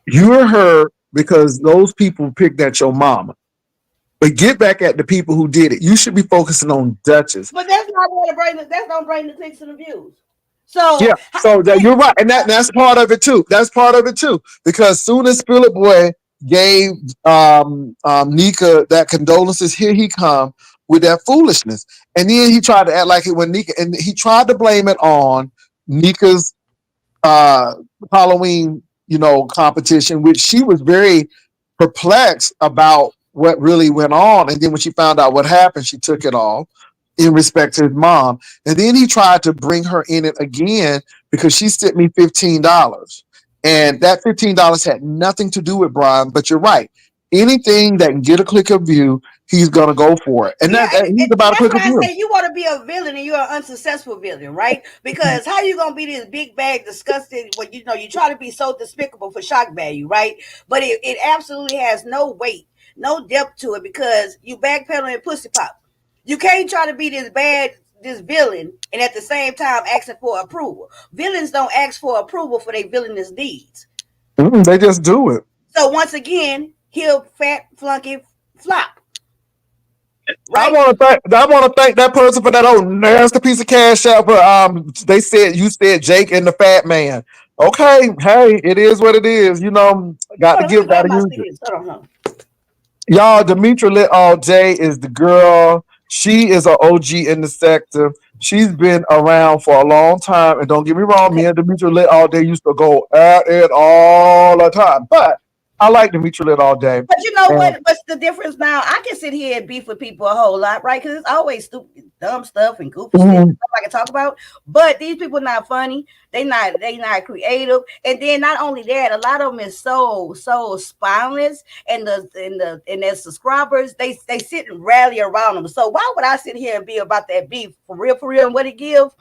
you're hurt because those people picked at your mama. But get back at the people who did it. You should be focusing on Duchess. But that's not going to bring that's don't bring the clicks and the views. So Yeah, so you're right, and that's part of it too. That's part of it too, because soon as Philip Boy gave Nika that condolences, here he come with that foolishness, and then he tried to act like it when Nika, and he tried to blame it on Nika's uh, Halloween, competition, which she was very perplexed about what really went on. And then when she found out what happened, she took it off in respect to his mom. And then he tried to bring her in it again because she sent me $15. And that $15 had nothing to do with Brian, but you're right. Anything that can get a click of view, he's gonna go for it. And yeah, he's about a that's click what of I view. say. You want to be a villain and you're an unsuccessful villain, right? Because how you gonna be this big bag disgusting when you try to be so despicable for shock value, right? But it absolutely has no weight, no depth to it because you backpedaling and pussy pop. You can't try to be this villain, and at the same time asking for approval. Villains don't ask for approval for their villainous deeds. They just do it. So once again, he'll fat flunky flop, I right? want to thank that person for that old nasty piece of cash out. But they said you said Jake and the Fat Man. Okay, hey, it is what it is. Got Hold to on, let me give, got grab to my use it. CDs. Hold on. Y'all, Demetra Lit All Day is the girl. She is an OG in the sector. She's been around for a long time. And don't get me wrong, me Okay. and Demetra Lit All Day used to go at it all the time. But I like Demetra Lit All Day. But you know And what's the difference now? I can sit here and beef with people a whole lot, right? Because it's always stupid, dumb stuff and goofy shit mhm, stuff I can talk about. But these people not funny. They not creative. And then not only that, a lot of them is so spineless, and their subscribers they sit and rally around them. So why would I sit here and be about that beef for real, and what it gives?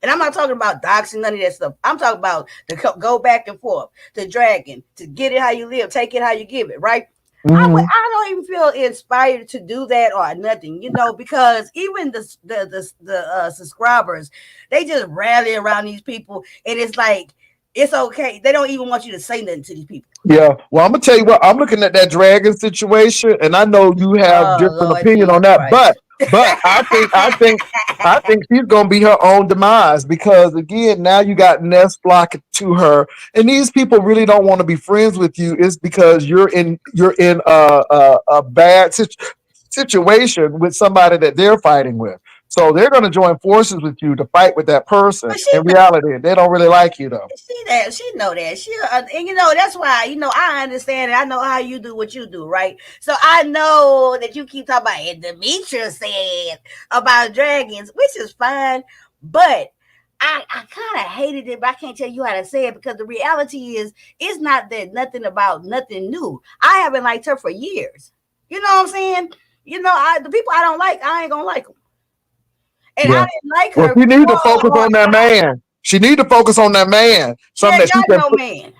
And I'm not talking about doxing, none of that stuff. I'm talking about the go back and forth, the dragging, to get it how you live, take it how you give it, right? Mm-hmm. I don't even feel inspired to do that or nothing, because even the subscribers, they just rally around these people, and it's like it's okay. They don't even want you to say nothing to these people. Yeah. Well, I'm gonna tell you what. I'm looking at that dragon situation, and I know you have Oh different Lord opinion Jesus on that, Christ! but I think she's gonna be her own demise because again, now you got Ness flocking to her, and these people really don't want to be friends with you. Is because you're in a bad situation with somebody that they're fighting with. So they're going to join forces with you to fight with that person. But she In reality, they don't really like you though. she know that and that's why I understand it. I know how you do what you do, right? So I know that you keep talking about it. Demetra said about dragons, which is fine, but I kind of hated it, but I can't tell you how to say it because the reality is it's not that nothing about nothing new. I haven't liked her for years. You know what I'm saying? The people I don't like, I ain't gonna like them, and I Yeah. didn't like Well, her she need to before focus her. on that man. She need to focus on that man. She Something ain't that she got can no put. man.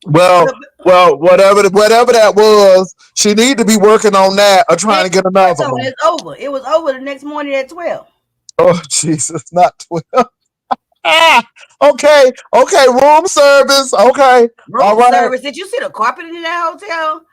Well, The, well, whatever that was, she need to be working on that or trying It to get was another over. one. It's over. It was over the next morning at 12. Oh Jesus, not 12. Ah, okay, okay, room service. Okay, all Room right. service. Did you see the carpet in that hotel?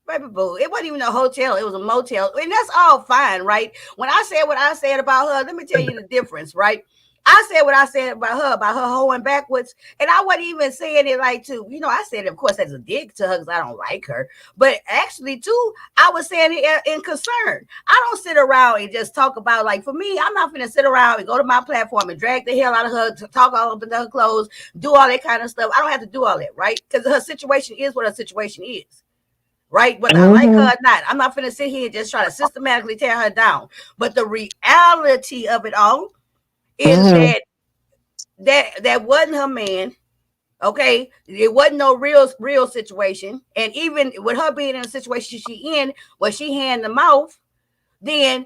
Baby boo. It wasn't even a hotel. It was a motel. And that's all fine, right? When I said what I said about her, let me tell you the difference, right? I said what I said about her hoeing backwards. And I wasn't even saying it like to, I said, of course, as a dig to her because I don't like her. But actually, too, I was saying it in concern. I don't sit around and just talk about, like, for me, I'm not going to sit around and go to my platform and drag the hell out of her, to talk all up in her clothes, do all that kind of stuff. I don't have to do all that, right? Because her situation is what her situation is, right? Whether I like her Mm-hmm. or not, I'm not going to sit here and just try to systematically tear her down. But the reality of it all is Mm-hmm. that wasn't her man. Okay, it wasn't no real situation, and even with her being in a situation she in where she hand the mouth, then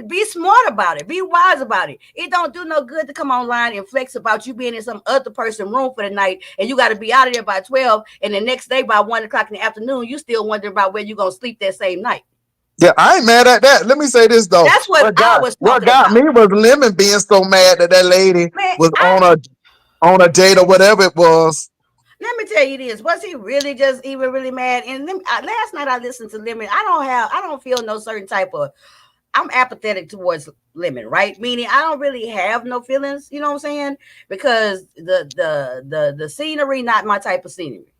be smart about it, be wise about it. It don't do no good to come online and flex about you being in some other person's room for the night, and you got to be out of there by 12, and the next day by 1 o'clock in the afternoon, you still wondering about where you gonna sleep that same night. Yeah, I ain't mad at that. Let me say this though. That's what What I got was what talking got about, me was Lemon being so mad that that lady man. was I on a date or whatever it was. Let me tell you this: was he really just even really mad? And last night I listened to Lemon. I don't feel no certain type of. I'm apathetic towards Lemon, right? Meaning I don't really have no feelings. You know what I'm saying? Because the scenery not my type of scenery.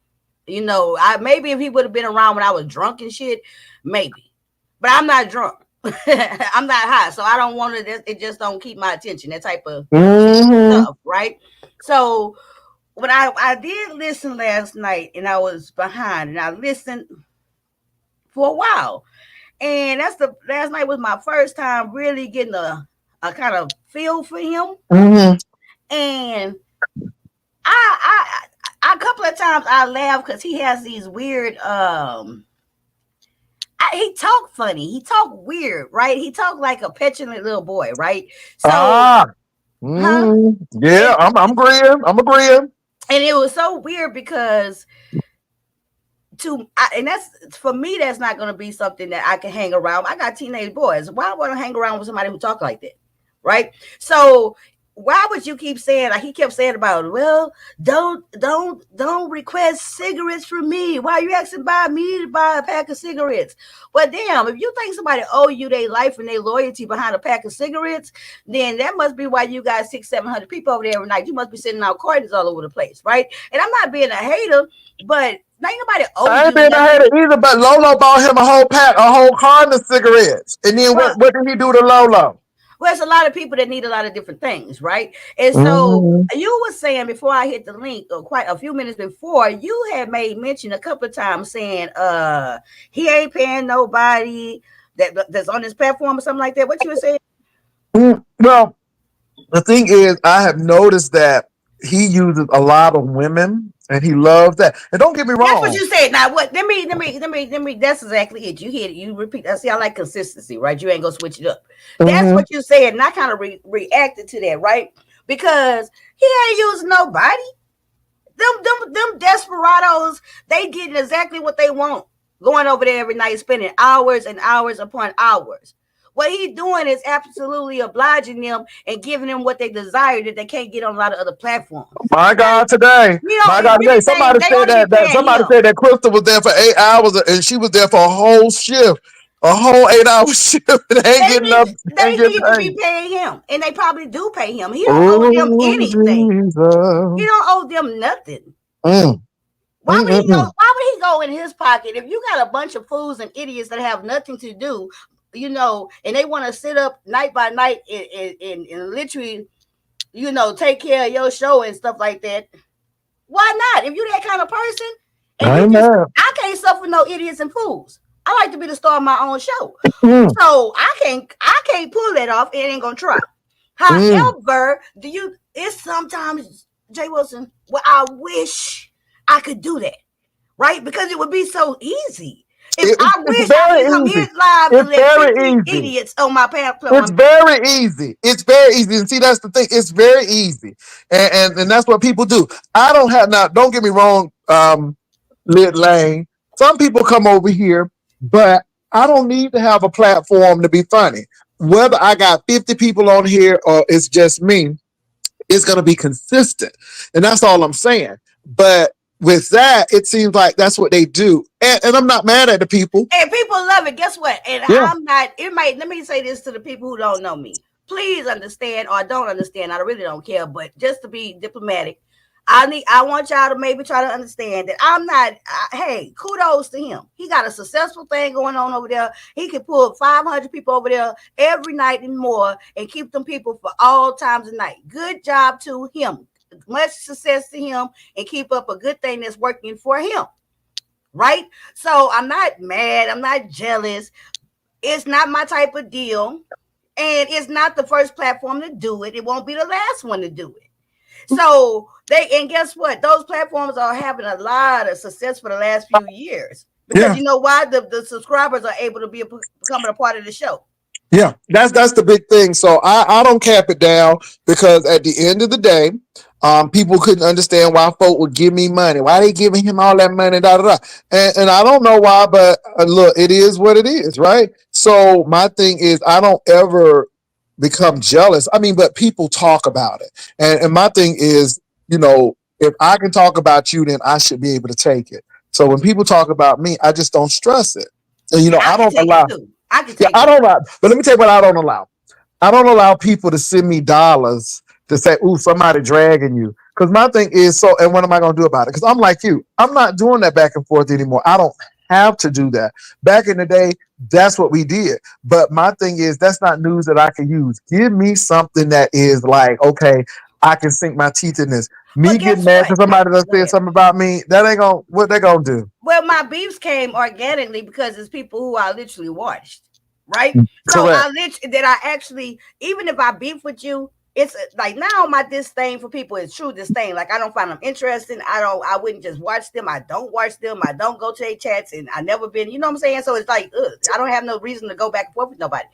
I maybe if he would have been around when I was drunk and shit, maybe. But I'm not drunk. I'm not high, so I don't want to. It just don't keep my attention. That type of Mm-hmm. stuff, right? So when I did listen last night, and I was behind, and I listened for a while, and that's the last night was my first time really getting a kind of feel for him, Mm-hmm. and I a couple of times I laughed because he has these weird he talk funny, he talk weird, right? He talk like a petulant little boy, right? So, Ah. huh? Mm-hmm. Yeah, And I'm agreeing. I'm agreeing. and it was so weird because and that's for me, that's not going to be something that I can hang around. I got teenage boys. Why would I hang around with somebody who talk like that, right? So why would you keep saying, like he kept saying about, well, don't request cigarettes from me, why are you asking by me to buy a pack of cigarettes? Well, damn, if you think somebody owe you their life and their loyalty behind a pack of cigarettes, then that must be why you got 600-700 people over there every night. You must be sending out cartons all over the place, right? And I'm not being a hater, but ain't nobody owe I ain't you been a nothing. hater either, but Lolo bought him a whole carton of cigarettes. And then Well, what did he do to Lolo? well, it's a lot of people that need a lot of different things, right? And so Mm-hmm. you were saying before I hit the link, or quite a few minutes before, you had made mention a couple of times saying he ain't paying nobody that's on this platform or something like that. What you were saying? Well, the thing is, I have noticed that he uses a lot of women and he loves that. And don't get me That's what wrong. you said. Now what let me that's exactly it. You hit it, you repeat. I see, I like consistency, right? You ain't gonna switch it up. That's Mm-hmm. what you said, and I kind of reacted to that, right? Because he ain't using nobody. Them desperados, they getting exactly what they want. going over there every night, spending hours and hours upon hours. What he's doing is absolutely obliging them and giving them what they desire that they can't get on a lot of other platforms. My Right? God, today, You know, my if God, today, anything, somebody they said ought to be that paying somebody him. said that Crystal was there for 8 hours and she was there for a whole shift, a whole 8 hour shift, and ain't getting up, ain't They getting need to be paid. paying him, and they probably do pay him. He don't owe them Oh, anything. He Jesus. don't owe them nothing. Mm, Why mm, would mm, he go? mm. Why would he go in his pocket if you got a bunch of fools and idiots that have nothing to do, and they want to sit up night by night and literally, take care of your show and stuff like that? Why not? If you that kind of person, and I you ain't just, mad. I can't suffer no idiots and fools. I like to be the star of my own show, Mm, so I can't pull that off. It ain't gonna try. mm. However, it's sometimes Jay Wilson. Well, I wish I could do that, right? Because it would be so easy. If I It's wish I very can come easy. here live and It's let very 50 easy. idiots on my It's platform. very easy. It's very easy. And see, that's the thing. It's very easy. And that's what people do. I don't have now, don't get me wrong, Lit Lane. Some people come over here, but I don't need to have a platform to be funny. Whether I got 50 people on here or it's just me, it's gonna be consistent. And that's all I'm saying. But with that, it seems like that's what they do. And I'm not mad at the people. And people love it. Guess what? And Yeah. I'm not, let me say this to the people who don't know me. Please understand or don't understand. I really don't care, but just to be diplomatic, I want y'all to maybe try to understand that I'm not, hey, kudos to him. He got a successful thing going on over there. He can pull 500 people over there every night and more and keep them people for all times of night. Good job to him. Much success to him and keep up a good thing that's working for him. Right? So I'm not mad. I'm not jealous. It's not my type of deal. And it's not the first platform to do it. It won't be the last one to do it. So and guess what? Those platforms are having a lot of success for the last few years. Because Yeah. you know why? The subscribers are able to becoming a part of the show. Yeah, that's the big thing. So I don't cap it down because at the end of the day, people couldn't understand why folk would give me money. Why they giving him all that money? Da da da. And I don't know why, but look, it is what it is, right? So my thing is, I don't ever become jealous. I mean, but people talk about it, and my thing is, if I can talk about you, then I should be able to take it. So when people talk about me, I just don't stress it. And And I I can don't take it allow. too. I can Yeah, take I it. don't allow. But let me tell you what I don't allow. I don't allow people to send me dollars to say, "Ooh, somebody dragging you." Because my thing is, so, and what am I going to do about it? Because I'm like you. I'm not doing that back and forth anymore. I don't have to do that. Back in the day, that's what we did. But my thing is, that's not news that I can use. Give me something that is like, okay, I can sink my teeth in this. Me But getting guess mad what? because somebody done Go said ahead. something about me, that ain't gonna, what they gonna do? Well, my beefs came organically because it's people who I literally watched, right? So Correct. I actually, even if I beef with you, it's like now my disdain for people is true disdain. Like I don't find them interesting. I wouldn't just watch them. I don't watch them. I don't go to their chats, and I never been. You know what I'm saying? So it's like, ugh, I don't have no reason to go back and forth with nobody.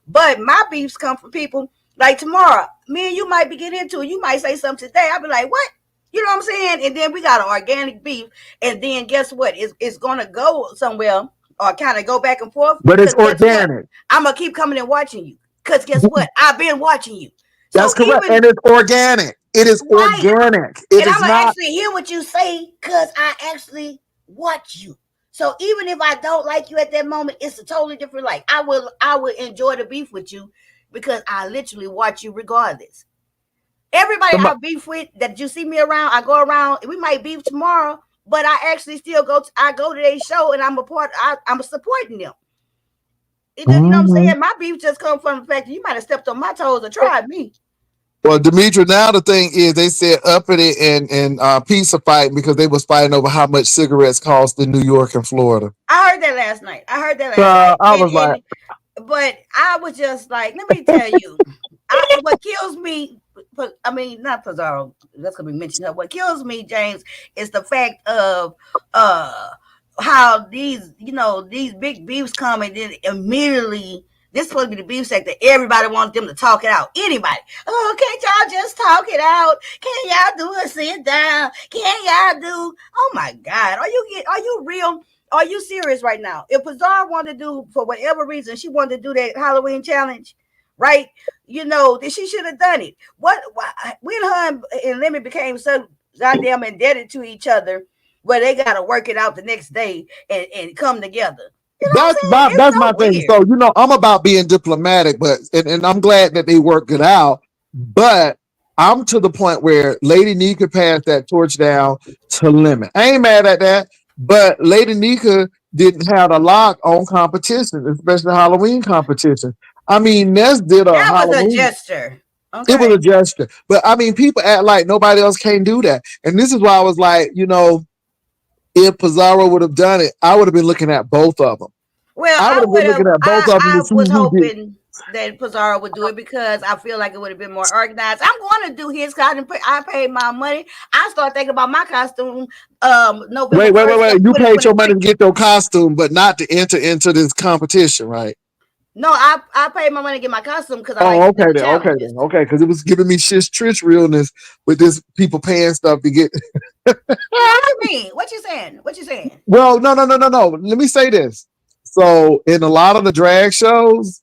But my beefs come from people like tomorrow. Me and you might be getting into it. You might say something today. I'll be like, what? You know what I'm saying? And then we got an organic beef. And then guess what? It's going to go somewhere or kind of go back and forth. But it's Because guess what? organic. I'm going to keep coming and watching you. Because guess what? I've been watching you. That's So correct. even, And it's organic. It is right. organic. It And I'm is going to not. actually hear what you say because I actually watch you. So even if I don't like you at that moment, it's a totally different like. I will enjoy the beef with you because I literally watch you regardless. Everybody I beef with that you see me around, I go around. We might beef tomorrow, but I actually still go. I go to their show and I'm a part. I'm supporting them. You know what I'm Mhm. saying? My beef just comes from the fact that you might have stepped on my toes or tried me. Well, Demetra, now the thing is, they said uppity and pizza fighting because they was fighting over how much cigarettes cost in New York and Florida. I heard that last night. I was like, But I was just like, let me tell you, what kills me. I mean, not Pizarro. That's gonna be mentioned. What kills me, James, is the fact of uh how these big beefs come and then immediately. This is supposed to be the beef sector. Everybody wants them to talk it out. Anybody. Oh, can't y'all just talk it out? Can y'all do a sit down? Can y'all do? Oh my God. Are you real? Are you serious right now? If Pazar wanted to do, for whatever reason, she wanted to do that Halloween challenge, right? Then she should have done it. When her and Lemmy became so goddamn indebted to each other, where they got to work it out the next day and come together. You know what I'm saying? It's That's so my thing. weird. So I'm about being diplomatic, but and I'm glad that they worked it out. But I'm to the point where Lady Nika passed that torch down to Lemon. I ain't mad at that, but Lady Nika didn't have a lock on competition, especially Halloween competition. I mean, Ness did a That was a Halloween. gesture. It was a Okay. gesture, but I mean, people act like nobody else can do that, and this is why I was like, if Pizarro would have done it, I would have been looking at both of them. Well, I would I have been would looking have. at both of them to I see was who did. hoping that Pizarro would do it because I feel like it would have been more organized. I'm going to do his costume. I paid my money. I start thinking about my costume. November first of You paid your 2023. money to get your costume, but not to enter into this competition, right? No, I paid my money to get my costume because I like Oh, to do the challenges. okay, because it was giving me shish trish realness with this people paying stuff to get. What you mean? What you saying? What you saying? Well, no. Let me say this. So, in a lot of the drag shows,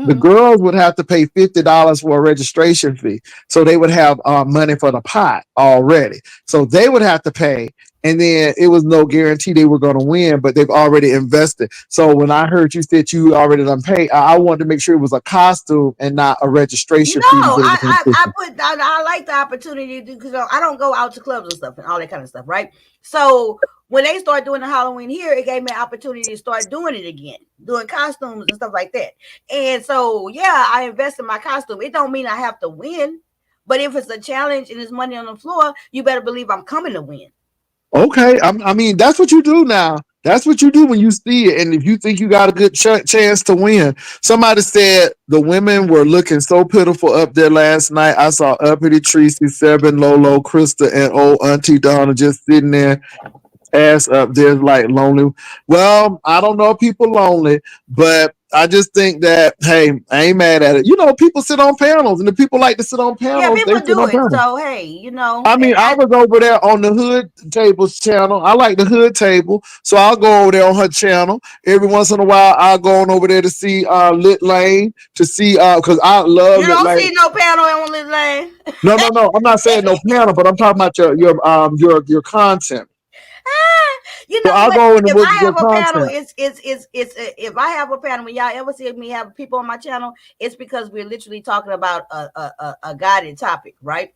the Mm-hmm. girls would have to pay $50 for a registration fee. So they would have money for the pot already. So they would have to pay. And then it was no guarantee they were going to win, but they've already invested. So when I heard you said you already done paid, I wanted to make sure it was a costume and not a registration No, fee to get in the I competition. put I like the opportunity to because I don't go out to clubs and stuff and all that kind of stuff, right? So when they start doing the Halloween here, it gave me an opportunity to start doing it again, doing costumes and stuff like that. And so yeah, I invest in my costume. It don't mean I have to win, but if it's a challenge and there's money on the floor, you better believe I'm coming to win. Okay, I mean that's what you do now. That's what you do when you see it, and if you think you got a good chance to win. Somebody said the women were looking so pitiful up there last night. I saw Uppity, Tracy, Seven, Lolo, Krista, and old Auntie Donna just sitting there ass up there like lonely. Well, I don't know if people lonely, but I just think that hey, I ain't mad at it. People sit on panels, and the people like to sit on Yeah, panels, they people sit do on it. panels. So hey, I mean, and I was over there on the Hood Tables channel. I like the Hood Table, so I'll go over there on her channel. Every once in a while, I'll go on over there to see Lit Lane to see because I love you Lit don't Lane. see no panel on this lane. No. I'm not saying no panel, but I'm talking about your content. So I'll What? go in and If look I at your have a panel, content. it's if I have a panel, when y'all ever see me have people on my channel, it's because we're literally talking about a guided topic, right?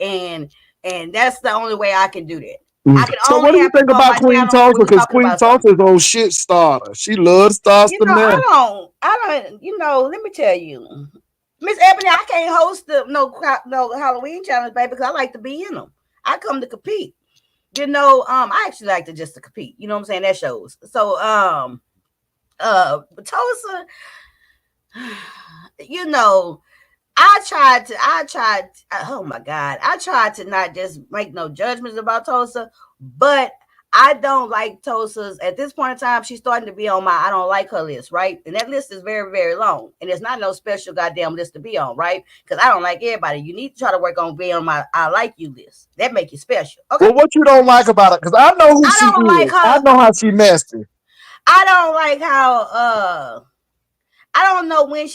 And and that's the only way I can do that. I can So what only do you have think people on about my Queen channel Tulsa? when we're Because talking Queen about something. Tulsa is old shit starter. She loves stars to mess. I don't. Let me tell you, Miss Ebony, I can't host no Halloween challenge, baby, because I like to be in them. I come to compete. I actually like to just to compete. You know what I'm saying? That shows. So, Tulsa, you know, I tried, oh my God, I tried to not just make no judgments about Tulsa, but I don't like Tulsa's at this point in time. She's starting to be on my I don't like her list, right? And that list is very, very long. And it's not no special goddamn list to be on, right? Because I don't like everybody. You need to try to work on being on my I like you list. That make you special. Okay. Well, what you don't like about it? Because I know who I she don't like is. I her. know how she messy. I don't like how I don't know when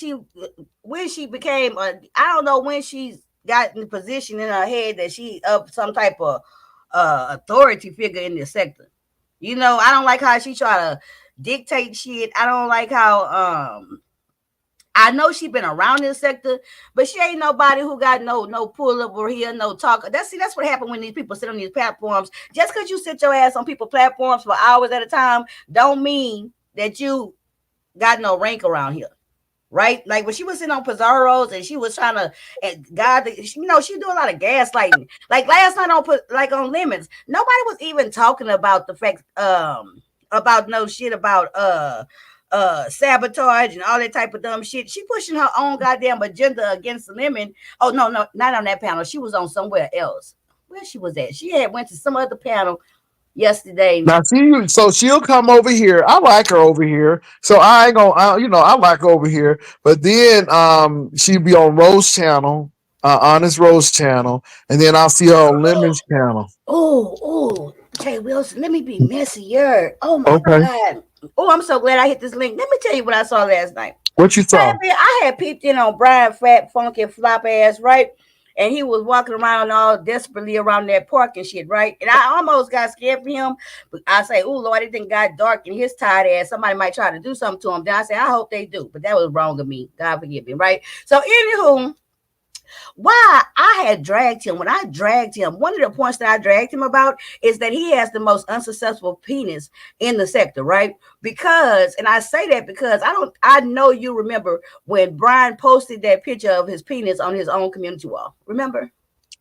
she became a I don't know when she's got in the position in her head that she up some type of authority figure in this sector. I don't like how she try to dictate shit. I don't like how I know she been around this sector, but she ain't nobody who got no pull up or here, no talk. That's what happened when these people sit on these platforms. Just because you sit your ass on people platforms for hours at a time, don't mean that you got no rank around here, right? Like when she was sitting on Pizarro's and she was trying to, and God, she do a lot of gaslighting. Like last night on Lemons, nobody was even talking about the fact, about no shit about sabotage and all that type of dumb shit. She pushing her own goddamn agenda against the Lemon. Oh no, not on that panel. She was on somewhere else. Where she was at? She had went to some other panel yesterday. Now so she'll come over here. I like her over here. So I ain't gonna, I like her over here. But then she'll be on Rose channel, Honest Rose channel, and then I'll see her on Lemon's channel. Oh, Jay Wilson, let me be messier. Oh my Okay. God. Oh, I'm so glad I hit this link. Let me tell you what I saw last night. What you saw? Baby, I had peeped in on Brian Fat, Funky, Flop Ass, right? And he was walking around all desperately around that park and shit, right? And I almost got scared for him. But I say, oh Lord, it didn't got dark and his tired ass. Somebody might try to do something to him. Then I say, I hope they do. But that was wrong of me. God forgive me, right? So anywho, why I had dragged him. When I dragged him, one of the points that I dragged him about is that he has the most unsuccessful penis in the sector, right? Because, and I say that because I know you remember when Brian posted that picture of his penis on his own community wall. Remember?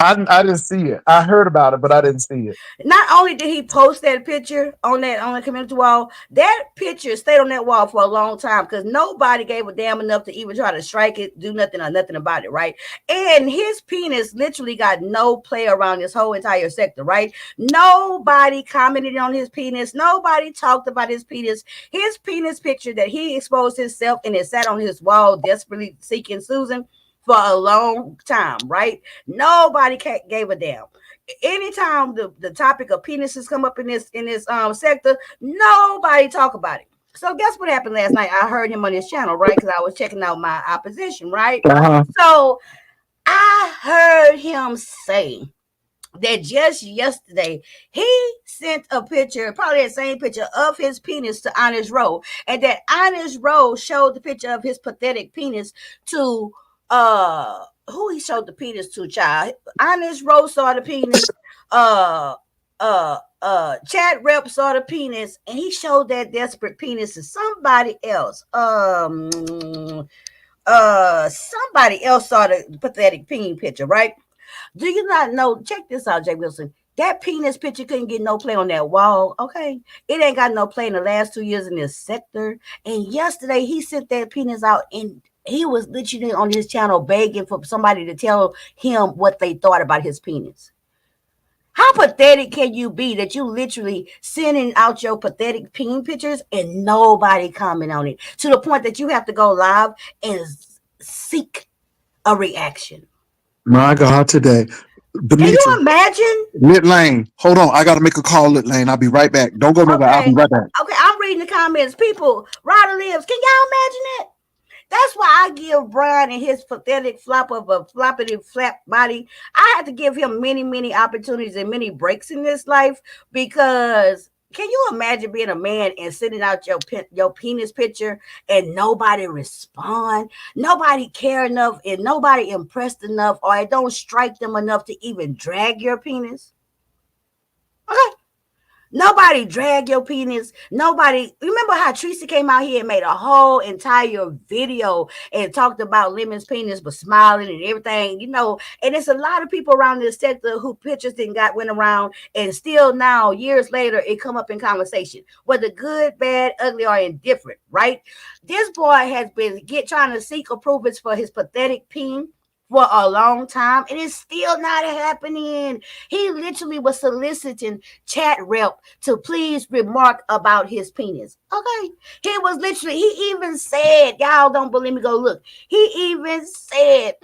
I didn't see it. I heard about it, but I didn't see it. Not only did he post that picture on the community wall, that picture stayed on that wall for a long time because nobody gave a damn enough to even try to strike it, do nothing or nothing about it, right? And his penis literally got no play around this whole entire sector, right? Nobody commented on his penis. Nobody talked about his penis. His penis picture that he exposed himself and it sat on his wall, desperately seeking Susan for a long time, right? Nobody gave a damn. Anytime the topic of penises come up in this sector, nobody talk about it. So guess what happened last night? I heard him on his channel, right? Because I was checking out my opposition, right? Uh-huh. So I heard him say that just yesterday he sent a picture, probably the same picture of his penis to Honest Rowe, and that Honest Rowe showed the picture of his pathetic penis to who he showed the penis to, child. Honest Rowe saw the penis, uh Chat Rep saw the penis, and he showed that desperate penis to somebody else. Somebody else saw the pathetic penis picture, right? Do you not know? Check this out, Jay Wilson. That penis picture couldn't get no play on that wall. Okay. It ain't got no play in the last 2 years in this sector. And yesterday he sent that penis out and he was literally on his channel begging for somebody to tell him what they thought about his penis. How pathetic can you be that you literally sending out your pathetic peen pictures and nobody comment on it to the point that you have to go live and seek a reaction? My God, today. Can you Demetra, imagine? Lit Lane. Hold on. I got to make a call, Lit Lane. I'll be right back. Don't go nowhere. I'll be Okay. right back. Okay, I'm reading the comments. People, Ryder lives. Can y'all imagine that? That's why I give Brian and his pathetic flop of a floppity flap body. I had to give him many, many opportunities and many breaks in this life because can you imagine being a man and sending out your penis picture and nobody respond, nobody care enough, and nobody impressed enough, or it don't strike them enough to even drag your penis? Okay. Nobody drag your penis. Nobody. Remember how Tracy came out here and made a whole entire video and talked about Lemon's penis, but smiling and everything, And it's a lot of people around this sector who pictures didn't got went around, and still now, years later, it come up in conversation, whether good, bad, ugly, or indifferent. Right? This boy has been trying to seek approvals for his pathetic peen for a long time, and it's still not happening. He literally was soliciting Chat Rep to please remark about his penis. Okay. He was literally, he even said, y'all don't believe me, go look. He even said,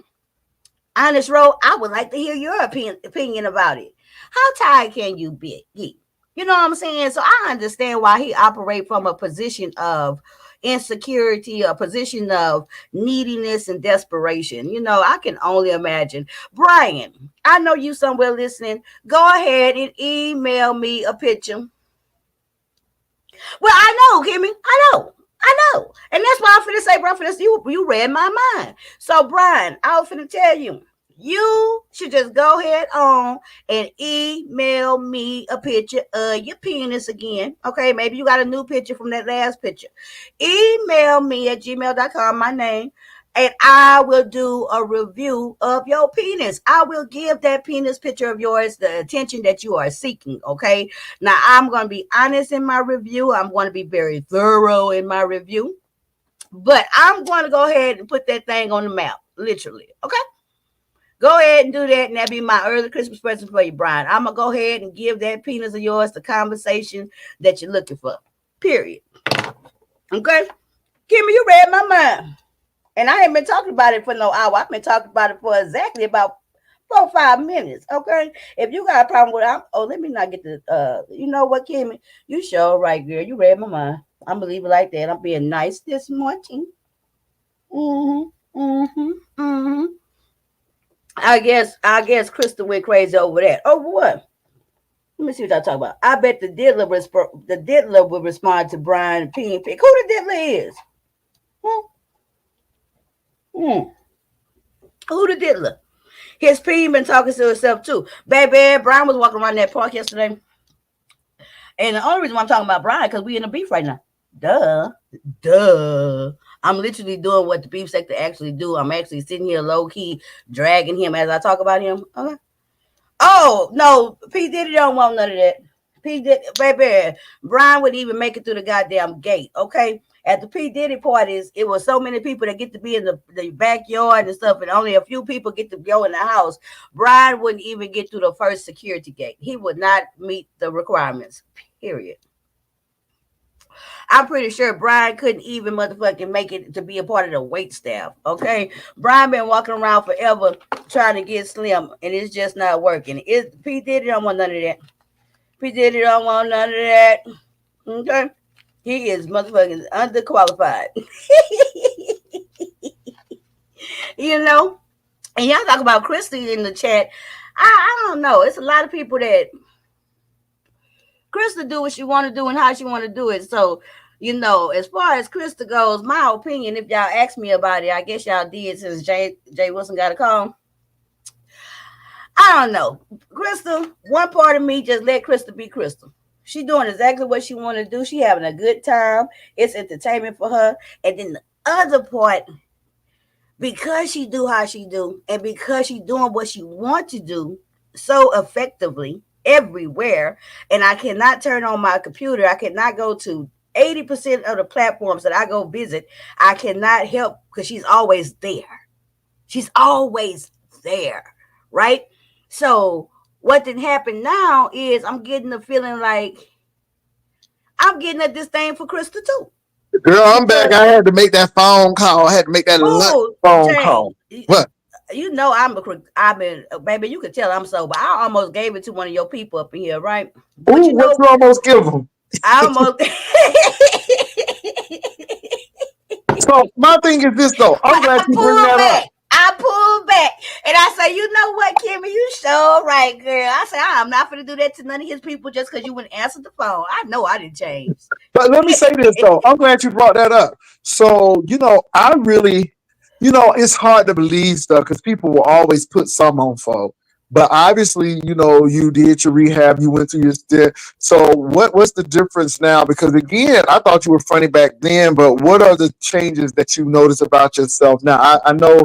Honest Row, I would like to hear your opinion about it. How tired can you be? You know what I'm saying? So I understand why he operate from a position of insecurity, a position of neediness and desperation. I can only imagine. Brian, I know you somewhere listening. Go ahead and email me a picture. Well, I know, Kimmy. I know. And that's why I'm finna say, bro, you read my mind. So, Brian, I was finna tell you, you should just go ahead on and email me a picture of your penis again. Okay, maybe you got a new picture from that last picture. Email me at gmail.com, my name, and I will do a review of your penis. I will give that penis picture of yours the attention that you are seeking, okay? Now, I'm going to be honest in my review. I'm going to be very thorough in my review. But I'm going to go ahead and put that thing on the map, literally, okay? Go ahead and do that, and that'll be my early Christmas present for you, Brian. I'm going to go ahead and give that penis of yours the conversation that you're looking for, period. Okay? Kimmy, you read my mind. And I ain't been talking about it for no hour. I've been talking about it for exactly about 4 5 minutes. Okay. If you got a problem with it, let me not get the you know what, Kimmy? You sure right, girl. You read my mind. I'm gonna leave it like that. I'm being nice this morning. Mm-hmm. Mm-hmm. Mm-hmm. I guess Krista went crazy over that. Over what? Let me see what y'all talking about. I bet the diddler will respond to Brian Ping Pick. Who the diddler is? Hmm? Hmm. Who the diddler? His P been talking to himself too. Baby, Brian was walking around that park yesterday. And the only reason why I'm talking about Brian, because we in a beef right now. Duh. Duh. I'm literally doing what the beef sector actually do. I'm actually sitting here low key dragging him as I talk about him. Okay. Oh no, P Diddy don't want none of that. P Diddy, baby, Brian would even make it through the goddamn gate. Okay, at the P Diddy parties, it was so many people that get to be in the backyard and stuff, and only a few people get to go in the house. Brian wouldn't even get through the first security gate. He would not meet the requirements. Period. I'm pretty sure Brian couldn't even motherfucking make it to be a part of the wait staff. Okay, Brian been walking around forever trying to get slim, and it's just not working. P Diddy don't want none of that. P Diddy don't want none of that. Okay, he is motherfucking underqualified. you know, and y'all talk about Christy in the chat. I don't know. It's a lot of people that Krista do what she want to do and how she want to do it. So, as far as Krista goes, my opinion, if y'all ask me about it, I guess y'all did since Jay Wilson got a call. I don't know. Krista, one part of me just let Krista be Krista. She doing exactly what she want to do. She having a good time. It's entertainment for her. And then the other part, because she do how she do, and because she doing what she want to do so effectively everywhere, and I cannot turn on my computer. I cannot go to 80% of the platforms that I go visit. I cannot help because she's always there. She's always there, right? So what did happen now is I'm getting the feeling like I'm getting at this thing for Krista too. Girl, I'm back. Because I had to make that phone call. I had to make that lunch oh, phone Jay, call. What? I've been, baby. You could tell I'm sober. I almost gave it to one of your people up in here, right? But Ooh, what you almost give them? I almost. So my thing is this though. I'm But glad I you bring pulled that up. back. I pulled back, and I say, you know what, Kimmy, you sure right, girl. I say I'm not gonna do that to none of his people just because you wouldn't answer the phone. I know I didn't change. But let me say this though. I'm glad you brought that up. So, I really, it's hard to believe stuff because people will always put some on folk. But obviously, you did your rehab, you went through your stint. So what's the difference now? Because again, I thought you were funny back then, but what are the changes that you notice about yourself now? I know,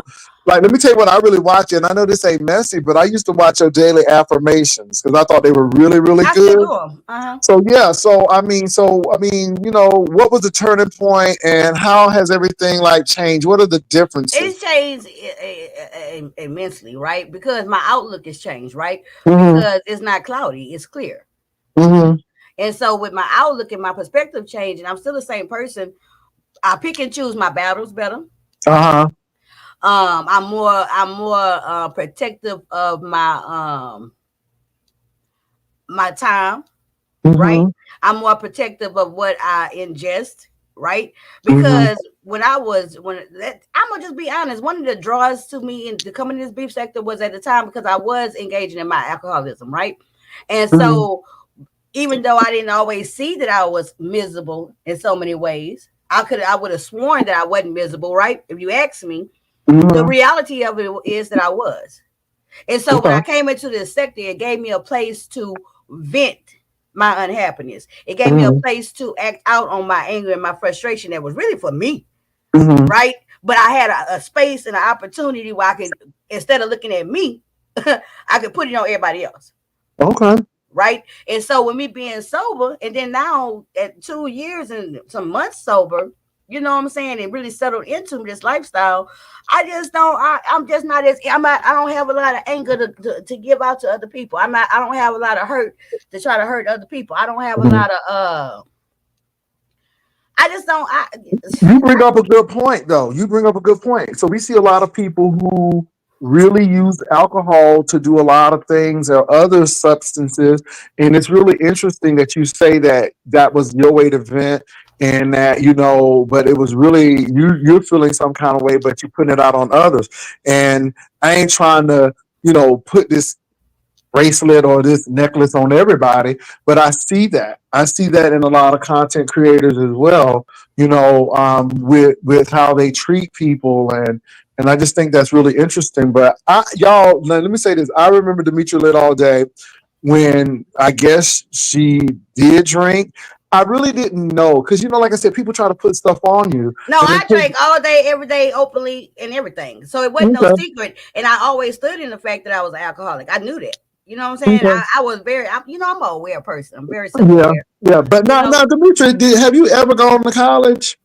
like, let me tell you what I really watch, and I know this ain't messy, but I used to watch your daily affirmations because I thought they were really, really I still do good. them. Uh-huh. So yeah, what was the turning point, and how has everything like changed? What are the It's differences? changed immensely, right? Because my outlook has changed, right? Mm-hmm. Because it's not cloudy, it's clear. Mm-hmm. And so with my outlook and my perspective changing, I'm still the same person. I pick and choose my battles better. Uh-huh. I'm more protective of my time, right? Mm-hmm. I'm more protective of what I ingest, right? Mm-hmm. Because I'm gonna just be honest, one of the draws to me into coming to this beef sector was at the time because I was engaging in my alcoholism, right? And Mm-hmm. so even though I didn't always see that I was miserable in so many ways, I would have sworn that I wasn't miserable, right? If you ask me, the Mm-hmm. reality of it is that I was. And so when I Okay. came into this sector, it gave me a place to vent my unhappiness. It gave me a Mm-hmm. place to act out on my anger and my frustration that was really for me, Mm-hmm. right? But I had a space and an opportunity where I could, instead of looking at me, I could put it on everybody else, Okay. right? And so with me being sober, and then now at 2 years and some months sober, you know what I'm saying, and really settled into this lifestyle, I just don't. I'm just not as. I don't have a lot of anger to give out to other people. I'm not. I don't have a lot of hurt to try to hurt other people. I don't have a Mhm. lot of. I just don't. You bring up a good point, though. You bring up a good point. So we see a lot of people who, really use alcohol to do a lot of things or other substances. And it's really interesting that you say that that was your way to vent and that, but it was really you're feeling some kind of way, but you're putting it out on others. And I ain't trying to, put this bracelet or this necklace on everybody, but I see that. I see that in a lot of content creators as well, with how they treat people and I just think that's really interesting. But y'all, let me say this. I remember Demetra Lit all day when I guess she did drink. I really didn't know because like I said, people try to put stuff on you, No, and I drank all day, every day, openly, and everything. So it wasn't no okay, secret. And I always stood in the fact that I was an alcoholic. I knew that. You know what I'm saying? okay, I was very, I'm an aware person. I'm very self yeah, aware. yeah. But You now, know, Demetra, have you ever gone to college?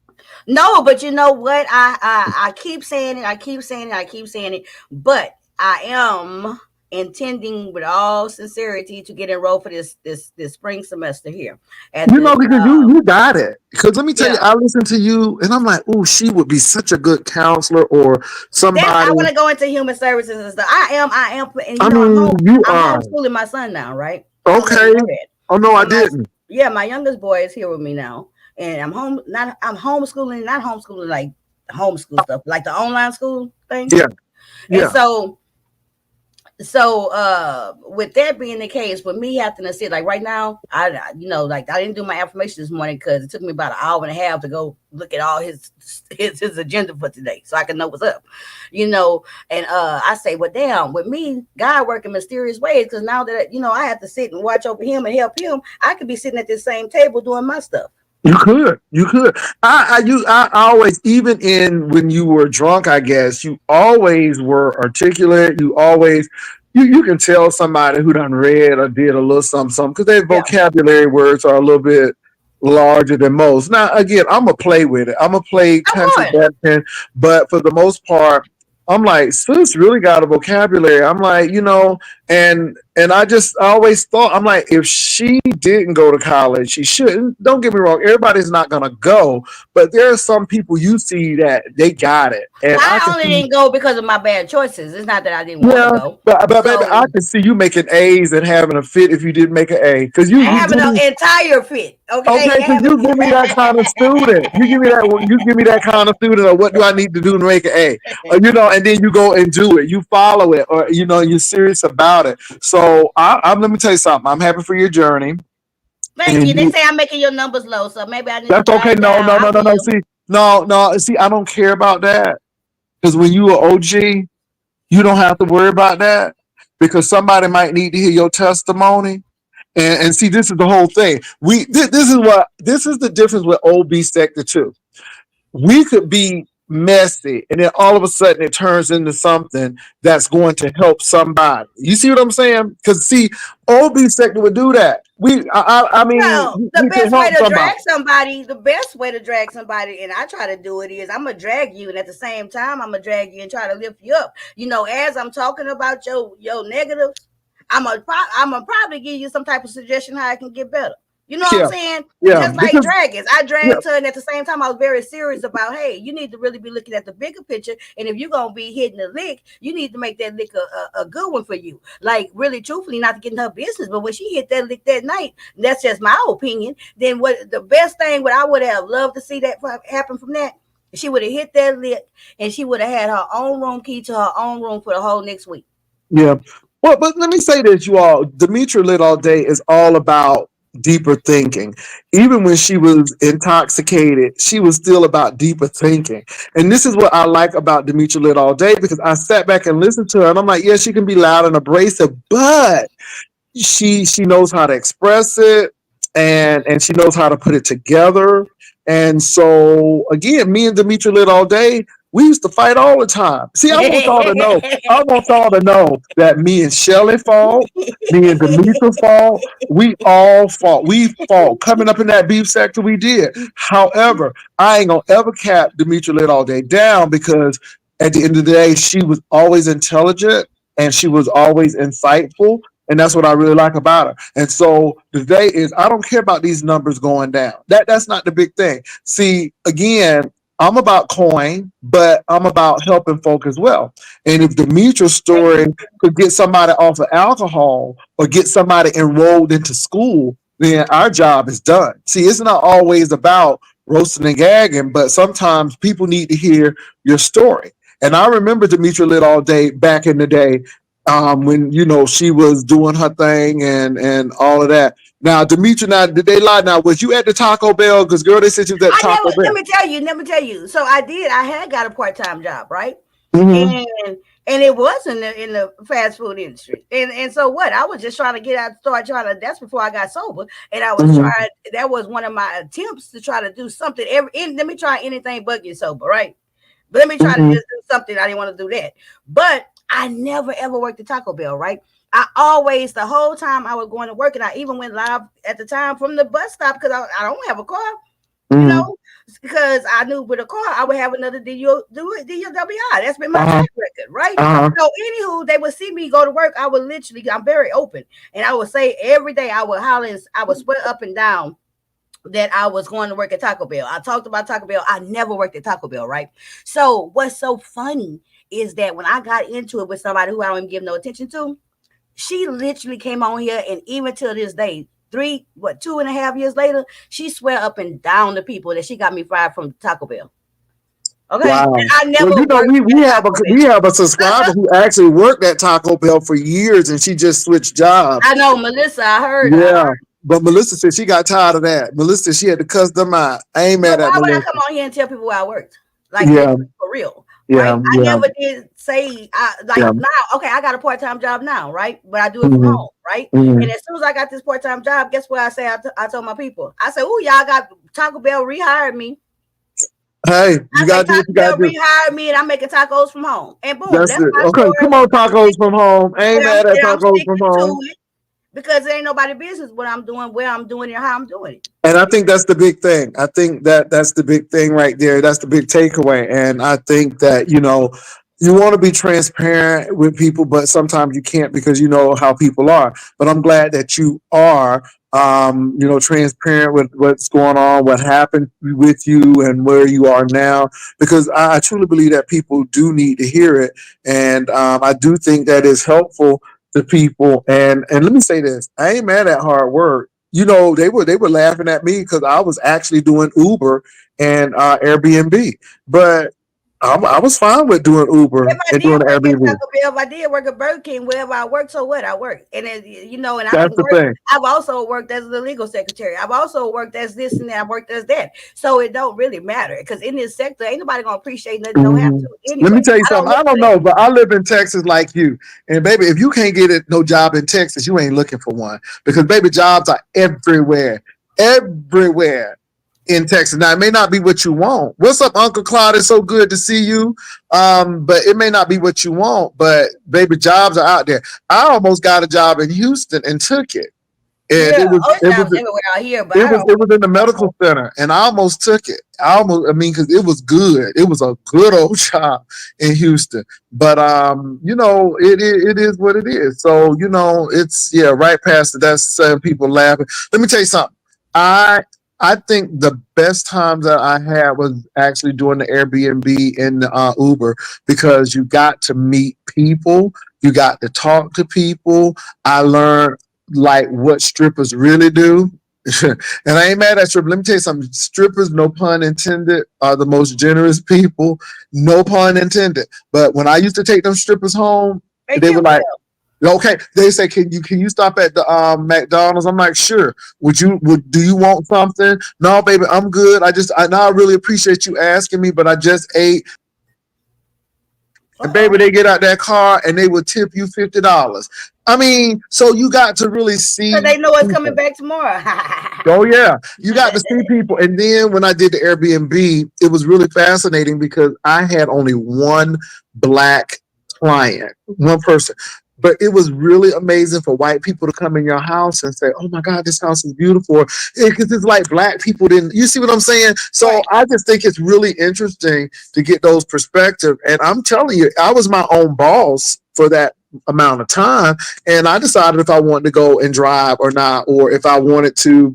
no, but you know what? I keep saying it. I keep saying it. I keep saying it. But I am intending, with all sincerity, to get enrolled for this spring semester here at this. Because you got it. Because let me tell you, Yeah, I listen to you, and I'm like, oh, she would be such a good counselor or that's I somebody. want to go into human services and stuff. I am, and I I'm mean, home. you I'm are homeschooling my son now, right? I don't know if okay. you know that. Oh no, I So didn't. yeah, my youngest boy is here with me now, and I'm homeschooling, not homeschooling like homeschool stuff, like the online school thing. Yeah, And yeah. so with that being the case, with me having to sit like right now, like I didn't do my affirmation this morning because it took me about an hour and a half to go look at all his agenda for today so I can know what's up, and I say, well, damn, with me, God working mysterious ways, because now that I have to sit and watch over him and help him, I could be sitting at this same table doing my stuff. You could. I always, even in when you were drunk, I guess you always were articulate. You always, you can tell somebody who done read or did a little something, something because their Yeah, vocabulary words are a little bit larger than most. Now, again, I'm gonna play with it. I'm gonna play of country course. western, but for the most part, I'm like, sis really got a vocabulary. I'm like, and I always thought, I'm like, if she didn't go to college, she shouldn't. Don't get me wrong, everybody's not gonna go, but there are some people you see that they got it, and Well, I I can only see, didn't go because of my bad choices. It's not that I didn't want to yeah, go. but baby, I So can see you making A's and having a fit if you didn't make an A, because you having give an me. entire fit, Okay, okay? because you give me that kind of student. You give me that kind of student. Or what do I need to do to make an A? And then you go and do it. You follow it, or you're serious about it. So I'm. Let me tell you something. I'm happy for your journey, Thank and you. They say I'm making your numbers low, so maybe I need to that's okay. drive No, down. no, I no, no, no. will. See, no, no. See, I don't care about that because when you are OG, you don't have to worry about that because somebody might need to hear your testimony. And see, this is the whole thing. This is the difference with OB sector two. We could be messy and then all of a sudden it turns into something that's going to help somebody. You see what I'm saying? Because see, OB sector would do that. I mean, Well, the we could best way help to somebody. drag somebody, the best way to drag somebody, and I try to do it is I'm gonna drag you, and at the same time I'm gonna drag you and try to lift you up. As I'm talking about your negatives, I'm gonna probably give you some type of suggestion how I can get better. You know what I'm Yeah, saying? yeah, Just like because dragons, I yeah, dragged her, and at the same time I was very serious about, hey, you need to really be looking at the bigger picture, and if you're gonna be hitting a lick, you need to make that lick a good one for you. Like really, truthfully, not to get in her business, but when she hit that lick that night, that's just my opinion. Then what the best thing, what I would have loved to see that happen from that, she would have hit that lick, and she would have had her own room key to her own room for the whole next week. yeah. Well, but let me say this, you all. Demetra Lit all day is all about deeper thinking. Even when she was intoxicated, she was still about deeper thinking. And this is what I like about Demetra Lit all day because I sat back and listened to her, and I'm like, yeah, she can be loud and abrasive, but she knows how to express it and she knows how to put it together. And so again, me and Demetra Lit all day, we used to fight all the time. See, I want y'all to know, I want y'all to know that me and Shelly fought, me and Demetra fought, we all fought. We fought. Coming up in that beef sector, we did. However, I ain't gonna ever cap Demetra Lit all day down because at the end of the day, she was always intelligent and she was always insightful, and that's what I really like about her. And so today is I don't care about these numbers going down. That's not the big thing. See, again, I'm about coin, but I'm about helping folk as well. And if Demetra's story could get somebody off of alcohol or get somebody enrolled into school, then our job is done. See, it's not always about roasting and gagging, but sometimes people need to hear your story. And I remember Demetra Lit all day back in the day, when she was doing her thing and all of that. Now, Demetra, now did they lie? Now, was you at the Taco Bell? Because girl, they said you was at the I Taco never. Bell. Let me tell you. So I did. I had got a part-time job, right? Mm-hmm. And it was in the fast food industry. And so what? I was just trying to get out, start trying to. That's before I got sober, and I was Mm-hmm. trying. That was one of my attempts to try to do something. Let me try anything but get sober, right? But let me try to Mm-hmm. just do something. I didn't want to do that. But I never ever worked at Taco Bell, right? I always, the whole time I was going to work, and I even went live at the time from the bus stop because I don't have a car, you Mm-hmm. know, because I knew with a car I would have another DUWI. That's been my Uh-huh. track record, right? Uh-huh. So, anywho, they would see me go to work. I would literally, I'm very open, and I would say every day I would holler, I would swear up and down that I was going to work at Taco Bell. I talked about Taco Bell. I never worked at Taco Bell, right? So what's so funny is that when I got into it with somebody who I don't even give no attention to, she literally came on here, and even till this day, 2.5 years later, she swear up and down to people that she got me fired from Taco Bell. Okay, and Wow. I Well, never we worked we at have a Taco we Bell. have a subscriber who actually worked at Taco Bell for years, and she just switched jobs. I know, Melissa. I heard. Yeah. But Melissa said she got tired of that. Melissa said she had to cuss them out. I ain't But mad why at would I Melissa. come on here and tell people where I worked? Like Yeah. literally for real, right? Yeah. I Yeah. never did say like Yeah. now. Okay, I got a part-time job now, right? But I do it from Mm-hmm. home, right? Mm-hmm. And as soon as I got this part-time job, guess what I say? I told my people, I said, "Oh, y'all got Taco Bell rehired me." Hey, you I say gotta do what Taco you Bell gotta do. rehired me, and I'm making tacos from home. And boom, That's that's it. my Okay, story. come on, tacos from home. I ain't mad at And I'm tacos from sticking to home. it because it ain't nobody business what I'm doing, where I'm doing it, how I'm doing it. And I think that's the big thing. I think that's the big thing right there. That's the big takeaway. And I think that, you want to be transparent with people, but sometimes you can't because you know how people are. But I'm glad that you are, transparent with what's going on, what happened with you, and where you are now. Because I truly believe that people do need to hear it, and I do think that is helpful to people. And let me say this: I ain't mad at hard work. They were laughing at me because I was actually doing Uber and Airbnb, but I was fine with doing If Uber I and did doing work at Airbnb. Taco Bell, if I did work at Burger King, wherever I work, so what? I work, and then, and I can That's the work. thing. I've also worked as the legal secretary. I've also worked as this and that. I've worked as that. So it don't really matter because in this sector, ain't nobody gonna appreciate nothing. Don't have Mhm. to Let me anyway. tell you I don't something. look I for don't that. know, but I live in Texas like you. And baby, if you can't get no job in Texas, you ain't looking for one because baby, jobs are everywhere, everywhere in Texas. Now it may not be what you want. What's up, Uncle Claude? It's so good to see you. But it may not be what you want. But baby, jobs are out there. I almost got a job in Houston and took it, and Yeah. it was Oh, it it was jobs everywhere out here, but it I was don't it want was in the to medical center, and I almost took it. I mean, because it was good. It was a good old job in Houston. But it is what it is. So it's right past it. That's people laughing. Let me tell you something. I I think the best times that I had was actually doing the Airbnb and the Uber because you got to meet people, you got to talk to people. I learned like what strippers really do. And I ain't mad at strippers. Let me tell you something. Strippers, no pun intended, are the most generous people. No pun intended. But when I used to take them strippers home, they they were get like, well. okay. They say, can you stop at the McDonald's? I'm like, sure. Do you want something? No, baby, I'm good. I really appreciate you asking me, but I just ate. And baby, Uh-oh. they get out that car and they would tip you $50. I mean, so you got to really So see they know it's coming people. back tomorrow. Oh yeah, you got to see people. And then when I did the Airbnb, it was really fascinating because I had only one black client, one person. But it was really amazing for white people to come in your house and say, "Oh my God, this house is beautiful," because it's like black people didn't. You see what I'm saying? So Right. I just think it's really interesting to get those perspectives. And I'm telling you, I was my own boss for that amount of time, and I decided if I wanted to go and drive or not, or if I wanted to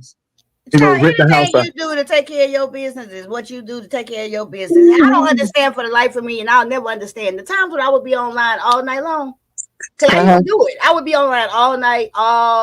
rent the house Anything out. you do to take care of your business is what you do to take care of your business. I don't understand for the life of me, and I'll never understand the times when I would be online all night long. Cause I used Uh-huh. to do it. I would be online all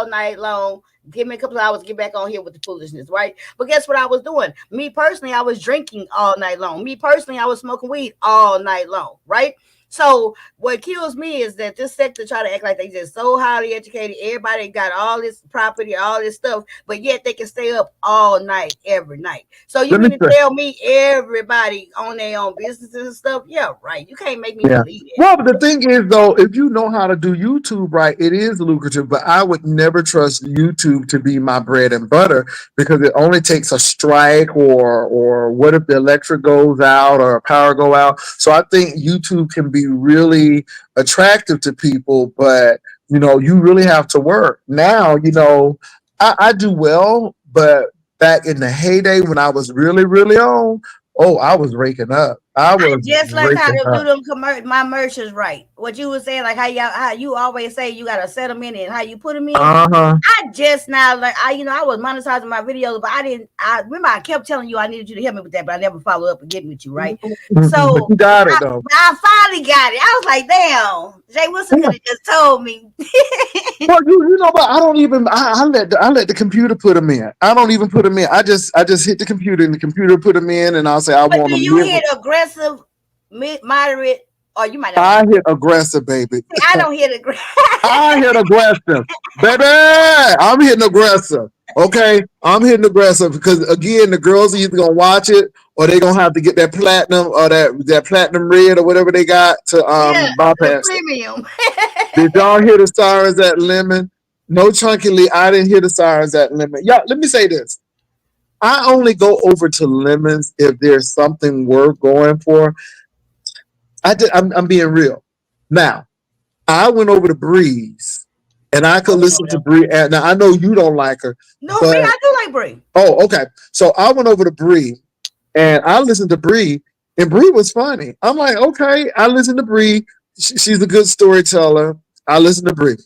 night long. Give me a couple of hours, get back on here with the foolishness, right? But guess what I was doing? Me personally, I was drinking all night long. Me personally, I was smoking weed all night long, right? So what kills me is that this sector try to act like they just so highly educated. Everybody got all this property, all this stuff, but yet they can stay up all night, every night. So you Let me mean to say. tell me everybody on their own businesses and stuff? Yeah, right. You can't make me Yeah. believe it. Well, but the thing is, though, if you know how to do YouTube right, it is lucrative. But I would never trust YouTube to be my bread and butter because it only takes a strike or what if the electric goes out or power go out. So I think YouTube can be really attractive to people, but you really have to work. Now, I do well, but back in the heyday when I was really, really on, oh, I was raking up. I I was just learned how raking to do up. them my merchants right. What you were saying, like how you always say you gotta set them in and how you put them in. Uh-huh. I just now like I was monetizing my videos, but I didn't. I remember I kept telling you I needed you to help me with that, but I never followed up and get with you, right? But So you got it though. I finally got it. I was like, damn, Jay Wilson Yeah. could have just told me. Well, you know what? I don't even. I let the computer put them in. I don't even put them in. I just hit the computer and the computer put them in, and I'll say I But want do them you mid. hit aggressive, moderate, or you might not want I to? hit aggressive, baby. See, I don't hit aggressive. I hit aggressive, baby. I'm hitting aggressive. Okay, I'm hitting aggressive because again, the girls are either gonna watch it or they gonna have to get that platinum or that platinum red or whatever they got to Yeah, the bypass it. premium. Did y'all hear the stars at lemon? No chunky Lee, I didn't hear the stars at lemon. Y'all, let me say this. I only go over to lemons if there's something worth going for. I'm being real. Now, I went over to Breeze, and I I could went over listen to there. Breeze. And now I know you don't like her, No, me, but I do like Brie. oh, okay. So I went over to Bree, and I listened to Bree, and Bree was funny. I'm like, okay, I listened to Bree. She's a good storyteller. I listened to Bree.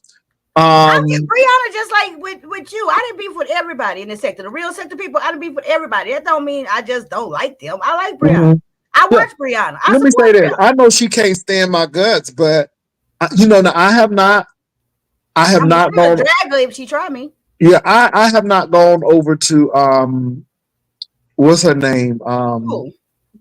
I get Um, Brianna just like with you. I didn't beef with everybody in the sector. The real sector people, I didn't beef with everybody. That don't mean I just don't like them. I like Brianna. mhm. I Yeah. watch Brianna. I Let me support say this. Brianna. I know she can't stand my guts, but now I have not. I have I'm not gonna gone. drag her if she try me. Yeah, I have not gone over to what's her name? Cool.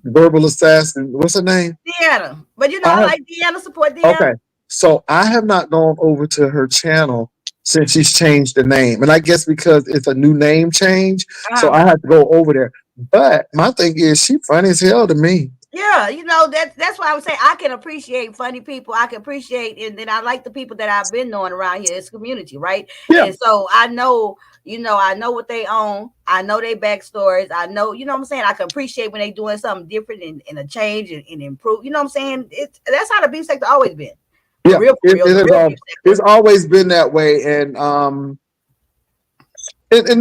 Verbal assassin. What's her name? Deanna. But you know, I I have like Deanna, support Deanna. okay. So I have not gone over to her channel since she's changed the name, and I guess because it's a new name change, so Uh-huh. I have to go over there. But my thing is, she funny as hell to me. Yeah, you know that's why I would say I can appreciate funny people. I can appreciate, and then I like the people that I've been knowing around here. It's community, right? Yeah, And so I know, I know what they own. I know their backstories. I know, what I'm saying. I can appreciate when they doing something different and a change and improve. You know what I'm saying? That's how the beef sector always been. yeah. For real, It the has real all. beef It's sector. always been that way, and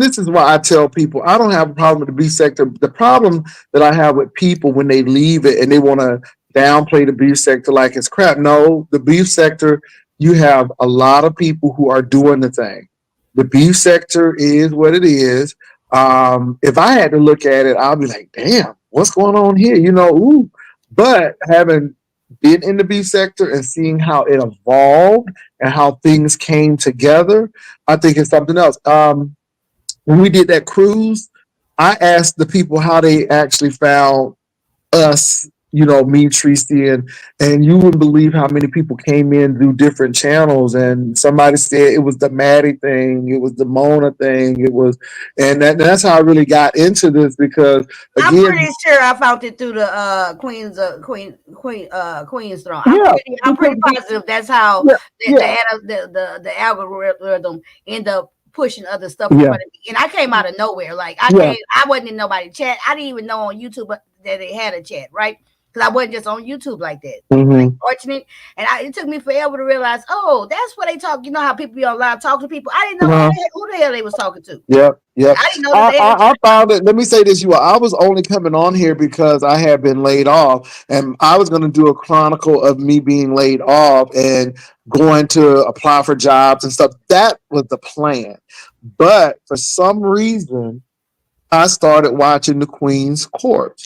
this is why I tell people I don't have a problem with the beef sector. The problem that I have with people when they leave it and they want to downplay the beef sector like it's crap. No, the beef sector, you have a lot of people who are doing the thing. The beef sector is what it is. If I had to look at it, I'll be like, damn, what's going on here? Ooh. But having been in the beef sector and seeing how it evolved and how things came together, I think it's something else. When we did that cruise, I asked the people how they actually found us, me, Tracy, and you wouldn't believe how many people came in through different channels. And somebody said it was the Maddie thing, it was the Mona thing, and that's how I really got into this because I'm again, pretty sure I found it through the Queen's throne. yeah, I'm pretty because positive that's how yeah, yeah, the algorithm end up pushing other stuff in yeah, front of me. And I came out of nowhere. Like yeah, I wasn't in nobody's chat. I didn't even know on YouTube that they had a chat, right? Because I wasn't just on YouTube like that. Like hmm, watching it. And it took me forever to realize, oh, that's what they talk. You know how people be on live talking to people. I didn't know uh-huh. who the hell they was talking to. Yep, yep. I didn't know that I, they had a I, I chat. found it. Let me say this: I was only coming on here because I had been laid off, and I was going to do a chronicle of me being laid off and going to apply for jobs and stuff. That was the plan, but for some reason, I started watching the Queen's Court.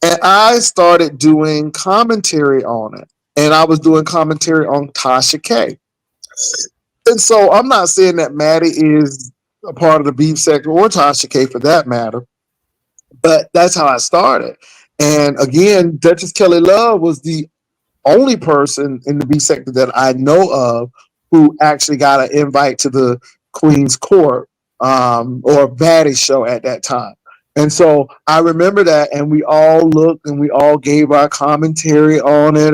And I started doing commentary on it. And I was doing commentary on Tasha K. And so I'm not saying that Maddie is a part of the beef sector or Tasha K for that matter, but that's how I started. And again, Duchess Kelly Love was the only person in the B sector that I know of who actually got an invite to the Queen's Court or Baddie show at that time. And so I remember that, and we all looked and we all gave our commentary on it,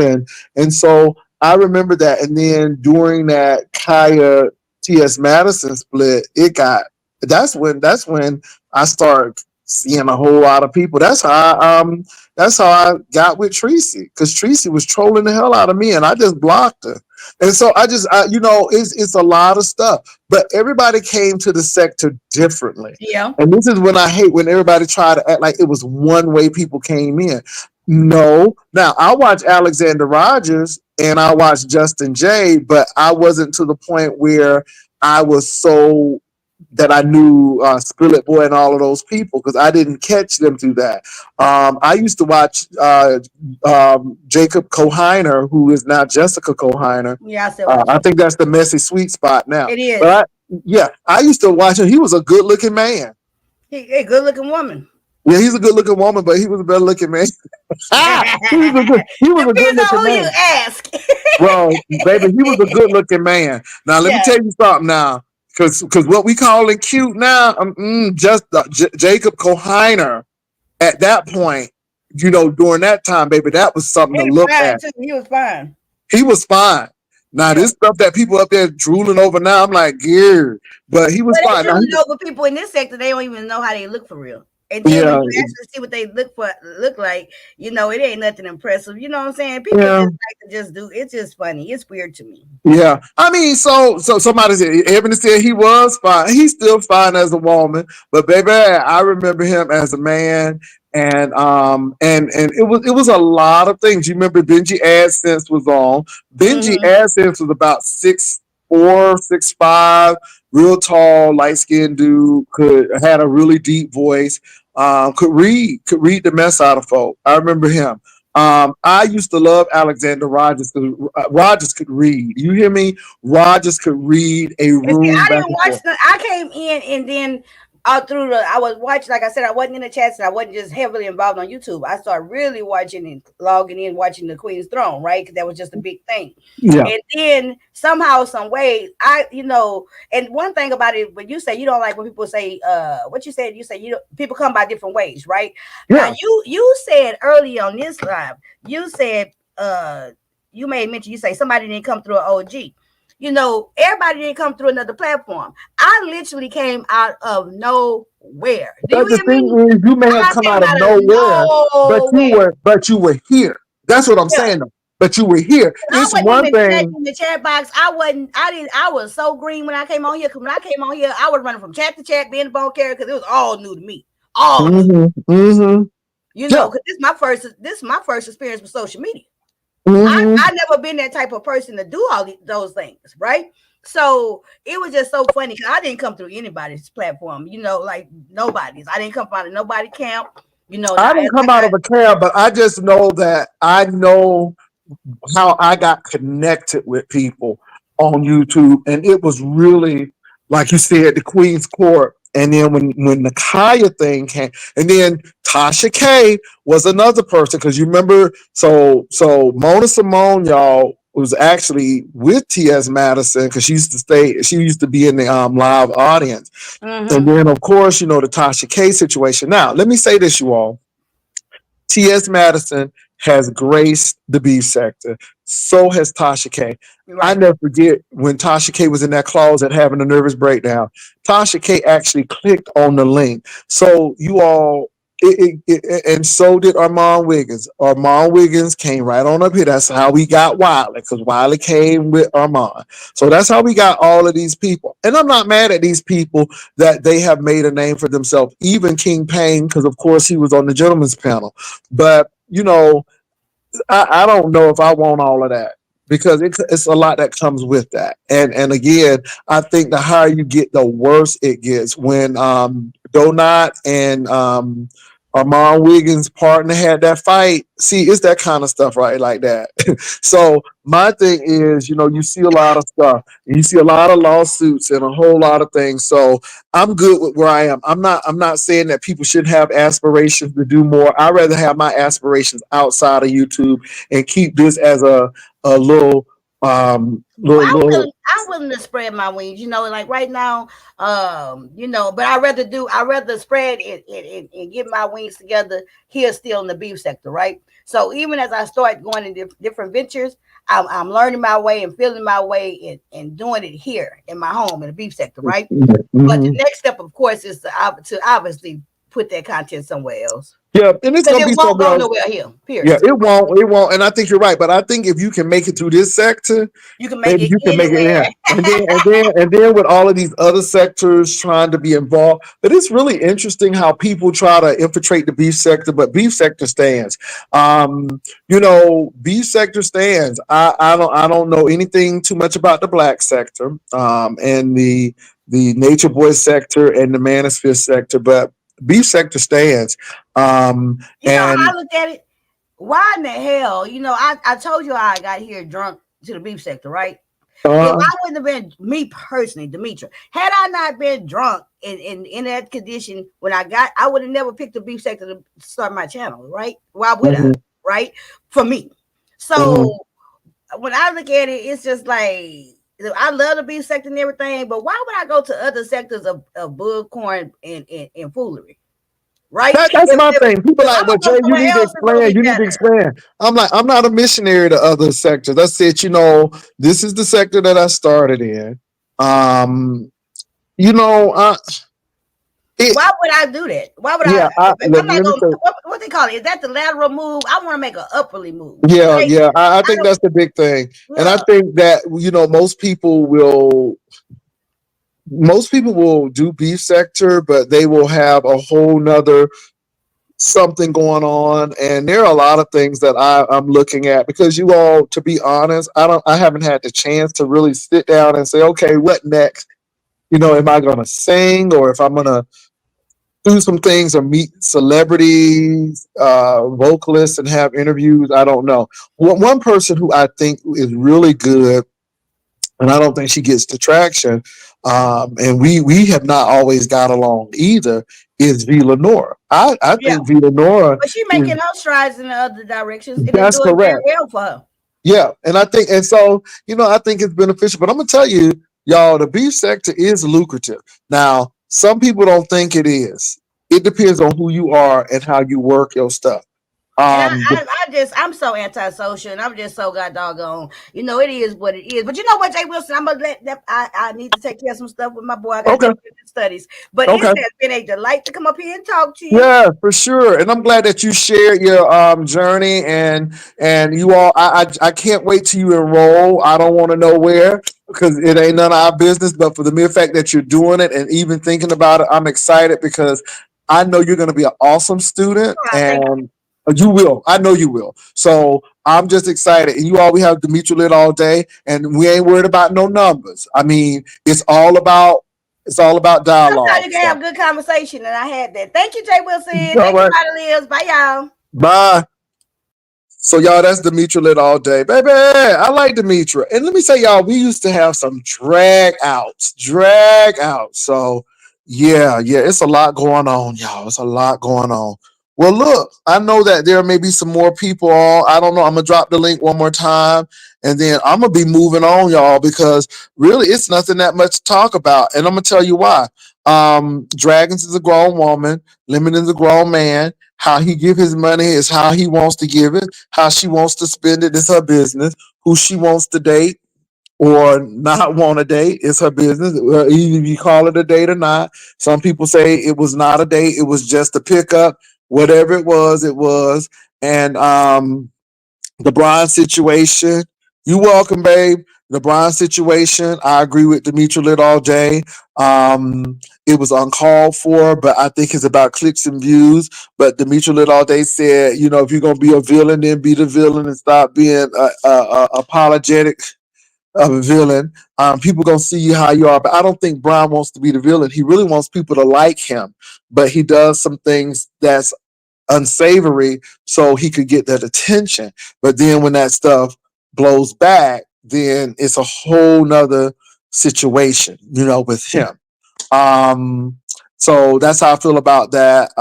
and so I remember that. And then during that Kaya T.S. Madison split, it got that's when I started seeing a whole lot of people. That's how I got with Tracy because Tracy was trolling the hell out of me, and I just blocked her. And so it's a lot of stuff, but everybody came to the sector differently. Yeah. And this is when I hate when everybody tried to act like it was one way people came in. No, now I watch Alexander Rogers and I watch Justin Jay, but I wasn't to the point where I was so that I knew Spill It Boy and all of those people because I didn't catch them through that. I used to watch Jacob Kohiner, who is now Jessica Kohiner. Yeah, I still watch I it. think that's the messy sweet spot now. It is. But I used to watch him. He was a good looking man. He a good looking woman. Yeah, he's a good looking woman, but he was a better looking man. He was a good Depends on looking who you man. ask. Well, baby, he was a good looking man. Now let me Yeah. tell you something now. Because what we calling cute now, Jacob Kohiner at that point, during that time, baby, that was something He to was look fine at. too. He was fine. He was fine. Now Yeah. this stuff that people up there drooling over now, I'm like, yeah, but he was But fine. they Now, truly know, but people in this sector, they don't even know how they look for real. And then when yeah, you actually see what they look like, it ain't nothing impressive. You know what I'm saying? People just yeah. like to just do. It's just funny. It's weird to me. Yeah, I mean, so somebody said Ebony said he was fine. He's still fine as a woman, but baby, I remember him as a man, and it was a lot of things. You remember Benji AdSense was on. Benji Hmm. AdSense was about 6'4", 6'5", real tall, light skinned dude. Had a really deep voice. Could read the mess out of folk. I remember him. I used to love Alexander Rogers because Rogers could read. You hear me? Rogers could read a And see, room I back didn't and watch forth. the. I came in and then out through the. I was watching, like I said, I wasn't in the chats and I wasn't just heavily involved on YouTube. I started really watching and logging in, watching the Queen's Throne, right? Because that was just a big thing. Yeah, And then somehow, some way, and one thing about it, when you say you don't like when people say, what you said, people come by different ways, right? Now, yeah. you said early on this live, you said, you made mention, you say somebody didn't come through an OG. Everybody didn't come through another platform. I literally came out of nowhere. Do you But the hear me? thing is, you may have I come came out of out of nowhere, but you nowhere. were but you were here. That's what I'm Yeah. saying. Though. But you were here. I It's wasn't one even thing. checking the chat box. I wasn't. I didn't. I was so green when I came on here. Because when I came on here, I was running from chat to chat, being a bone carrier, because it was all new to me. All new. Hmm. Hmm. Yeah. Because this is my first experience with social media. Hmm. I never been that type of person to do those things, right? So it was just so funny because I didn't come through anybody's platform, like nobody's. I didn't come out of nobody camp, I Now didn't I come out got. of a cab, but I just know that I know how I got connected with people on YouTube, and it was really like you said, the Queen's Court. And then when the Kaya thing came, and then Tasha K was another person because you remember, so Mona Simone, y'all was actually with T.S. Madison because she used to be in the live audience, and Mm-hmm. then of course the Tasha K situation. Now let me say this, you all. T.S. Madison has graced the beef sector. So has Tasha K. I Right. never forget when Tasha K was in that closet having a nervous breakdown. Tasha K actually clicked on the link. So you all, and so did Armand Wiggins. Armand Wiggins came right on up here. That's how we got Wiley, because Wiley came with Armand. So that's how we got all of these people. And I'm not mad at these people that they have made a name for themselves. Even King Payne, because of course he was on the gentleman's panel. But I don't know if I want all of that. because it's a lot that comes with that. And again, I think the higher you get, the worse it gets. When Donut and Armand Wiggins' partner had that fight, see, it's that kind of stuff, right? Like that. So my thing is, you see a lot of stuff, and you see a lot of lawsuits and a whole lot of things. So I'm good with where I am. I'm not saying that people shouldn't have aspirations to do more. I'd rather have my aspirations outside of YouTube and keep this as a little Well, little. I'm willing to spread my wings, like right now, but I rather spread it and get my wings together here still in the beef sector, right? So even as I start going in different ventures, I'm learning my way and feeling my way and doing it here in my home in the beef sector, right? But the Mhm. next step, of course, is to obviously put that content somewhere else Yeah, and it's because gonna it be won't somewhere go else. nowhere here. Yeah, Period. it won't, and I think you're right. But I think if you can make it through this sector, You can make maybe it you can make it. Yeah, anywhere. and then with all of these other sectors trying to be involved, but it's really interesting how people try to infiltrate the beef sector, but beef sector stands. Beef sector stands. I don't know anything too much about the black sector, and the nature boy sector and the manosphere sector, but beef sector stands. How And I look at it? Why in the hell? I told you how I got here drunk to the beef sector, right? If uh, I wouldn't have been me personally, Demetra, had I not been drunk in that condition when I would have never picked the beef sector to start my channel, right? Why would I? mhm, Right? For me. mhm. So when I look at it, it's just like I love the beef sector and everything, but why would I go to other sectors of bullcorn and foolery? Right? That's my thing. People If like, I'm well, gonna go Jay, you somewhere need to else, it's gonna expand. be You need to better. expand. I'm like, I'm not a missionary to other sectors. I said, this is the sector that I started in. Um, you know, uh, it, Why would I do that? Why would I? yeah. If Let, I'm not let me going, say, what they call it? Is that the lateral move? I want to make an upwardly move, yeah, right? yeah. I I think don't. that's the big thing, and I Yeah, think that most people will. Most people will do beef sector, but they will have a whole nother something going on, and there are a lot of things that I'm looking at, because you all, to be honest, I haven't had the chance to really sit down and say, okay, what next? Am I gonna sing, or if I'm gonna do some things or meet celebrities, vocalists, and have interviews? I don't know. One person who I think is really good, and I don't think she gets the traction, and we have not always got along either, is V Lenora. I yeah. think V Lenora But she is. making her strides in the other directions, and it's That's doing very correct. well for her. Yeah, and I think, and so I think it's beneficial. But I'm gonna tell you, y'all, the beef sector is lucrative. Now, some people don't think it is. It depends on who you are and how you work your stuff. And I, Um, I, I just, I'm so antisocial, and I'm just so god doggone. It is what it is. But you know what, Jay Wilson, I'm gonna let that. I need to take care of some stuff with my boy. I gotta okay, take care of his studies. But it okay. has been a delight to come up here and talk to you. Yeah, for sure. And I'm glad that you shared your journey, and you all. I can't wait till you enroll. I don't want to know where, because it ain't none of our business. But for the mere fact that you're doing it and even thinking about it, I'm excited, because I know you're going to be an awesome student, All right, thank you. and you will. I know you will. So I'm just excited. And you all, we have Demetra lit all day, and we ain't worried about no numbers. I mean, it's all about Sometimes dialogue. you can So have good conversation, and I had that. Thank you, Jay Wilson. all Thank you, right. Lottie Lives. Bye, y'all. Bye. So y'all, that's Demetra lit all day, baby. I like Demetra, and let me say, y'all, we used to have some drag outs. So yeah, yeah, it's a lot going on, y'all. It's a lot going on. Well, look, I know that there may be some more people on. I don't know. I'm gonna drop the link one more time, and then I'm gonna be moving on, y'all, because really, it's nothing that much to talk about, and I'm gonna tell you why. Dragons is a grown woman. Lemon is a grown man. How he give his money is how he wants to give it. How she wants to spend it is her business. Who she wants to date or not want to date is her business. Either you call it a date or not. Some people say it was not a date; it was just a pickup. Whatever it was, it was. And the Brian situation. You welcome, babe. The Brian situation, I agree with Demetra Lit all day. It was uncalled for, but I think it's about clicks and views. But Demetra Lit all day said, you know, if you're gonna be a villain, then be the villain and stop being apologetic of a villain. People gonna see you how you are, but I don't think Brian wants to be the villain. He really wants people to like him, but he does some things that's unsavory so he could get that attention. But then when that stuff blows back, then it's a whole nother situation, you know, with him. Um, so that's how I feel about that.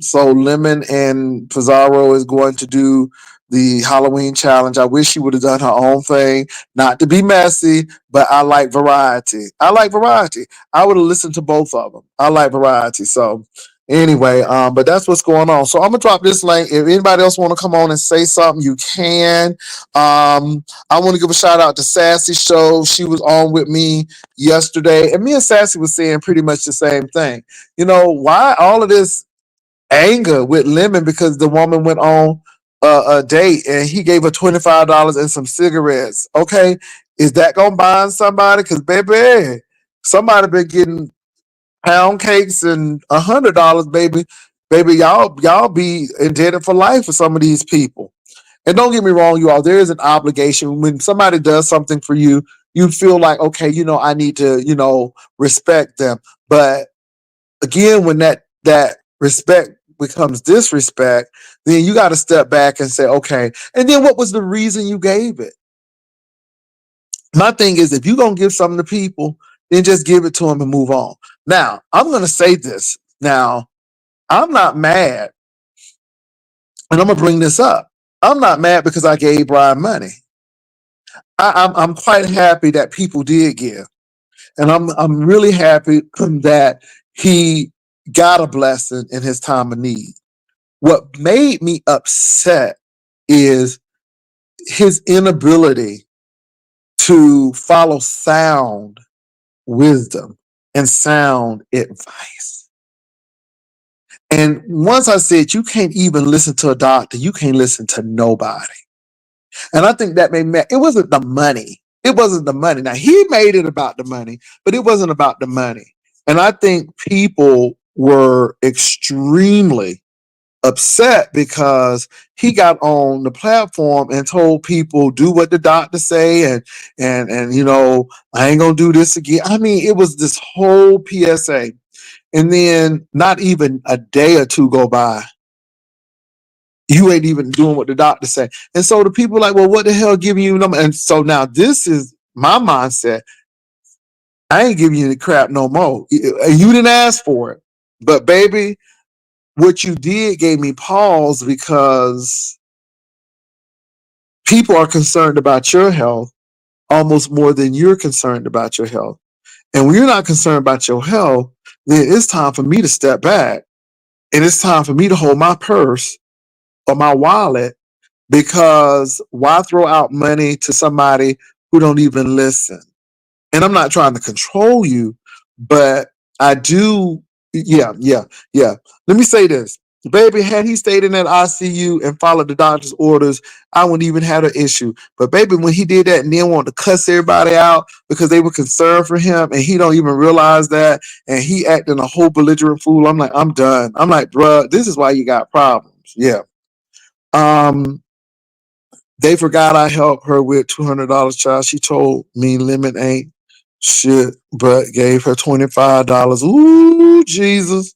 So Lemon and Pizarro is going to do the Halloween challenge. I wish she would have done her own thing, not to be messy, but I like variety. I like variety. I would have listened to both of them. I like variety. So anyway, but that's what's going on. So I'm gonna drop this link. If anybody else want to come on and say something, you can. I want to give a shout out to Sassy Show. She was on with me yesterday, and me and Sassy was saying pretty much the same thing. You know, why all of this anger with Lemon because the woman went on a date and he gave her $25 and some cigarettes. Okay, is that gonna bind somebody? Because baby, somebody been getting pound cakes and $100, baby. Baby, y'all be indebted for life for some of these people. And don't get me wrong, you all, there is an obligation. When somebody does something for you, you feel like, okay, you know, I need to, you know, respect them. But again, when that respect becomes disrespect, then you got to step back and say, okay, and then what was the reason you gave it? My thing is, if you're gonna give something to people, then just give it to them and move on. Now, I'm gonna say this. Now, I'm not mad, and I'm gonna bring this up. I'm not mad because I gave Brian money. I'm quite happy that people did give, and I'm really happy that he got a blessing in his time of need. What made me upset is his inability to follow sound wisdom and sound advice. And once I said, you can't even listen to a doctor, you can't listen to nobody. And I think that made me, it wasn't the money. It wasn't the money. Now, he made it about the money, but it wasn't about the money. And I think people were extremely upset because he got on the platform and told people do what the doctor say and you know, I ain't gonna do this again. I mean, it was this whole PSA. And then not even a day or two go by, you ain't even doing what the doctor say. And so the people are like, well, what the hell giving you number? And so now this is my mindset. I ain't giving you the crap no more. You didn't ask for it. But baby, what you did gave me pause because people are concerned about your health almost more than you're concerned about your health. And when you're not concerned about your health, then it's time for me to step back. And it's time for me to hold my purse or my wallet because why throw out money to somebody who don't even listen? And I'm not trying to control you, but I do. Yeah. Let me say this. Baby, had he stayed in that ICU and followed the doctor's orders, I wouldn't even have an issue. But baby, when he did that and then wanted to cuss everybody out because they were concerned for him and he don't even realize that and he acting a whole belligerent fool, I'm like, I'm done. I'm like, bruh, this is why you got problems. Yeah. Um, they forgot I helped her with $200, child. She told me Lemon ain't shit, but gave her $25. Ooh, Jesus.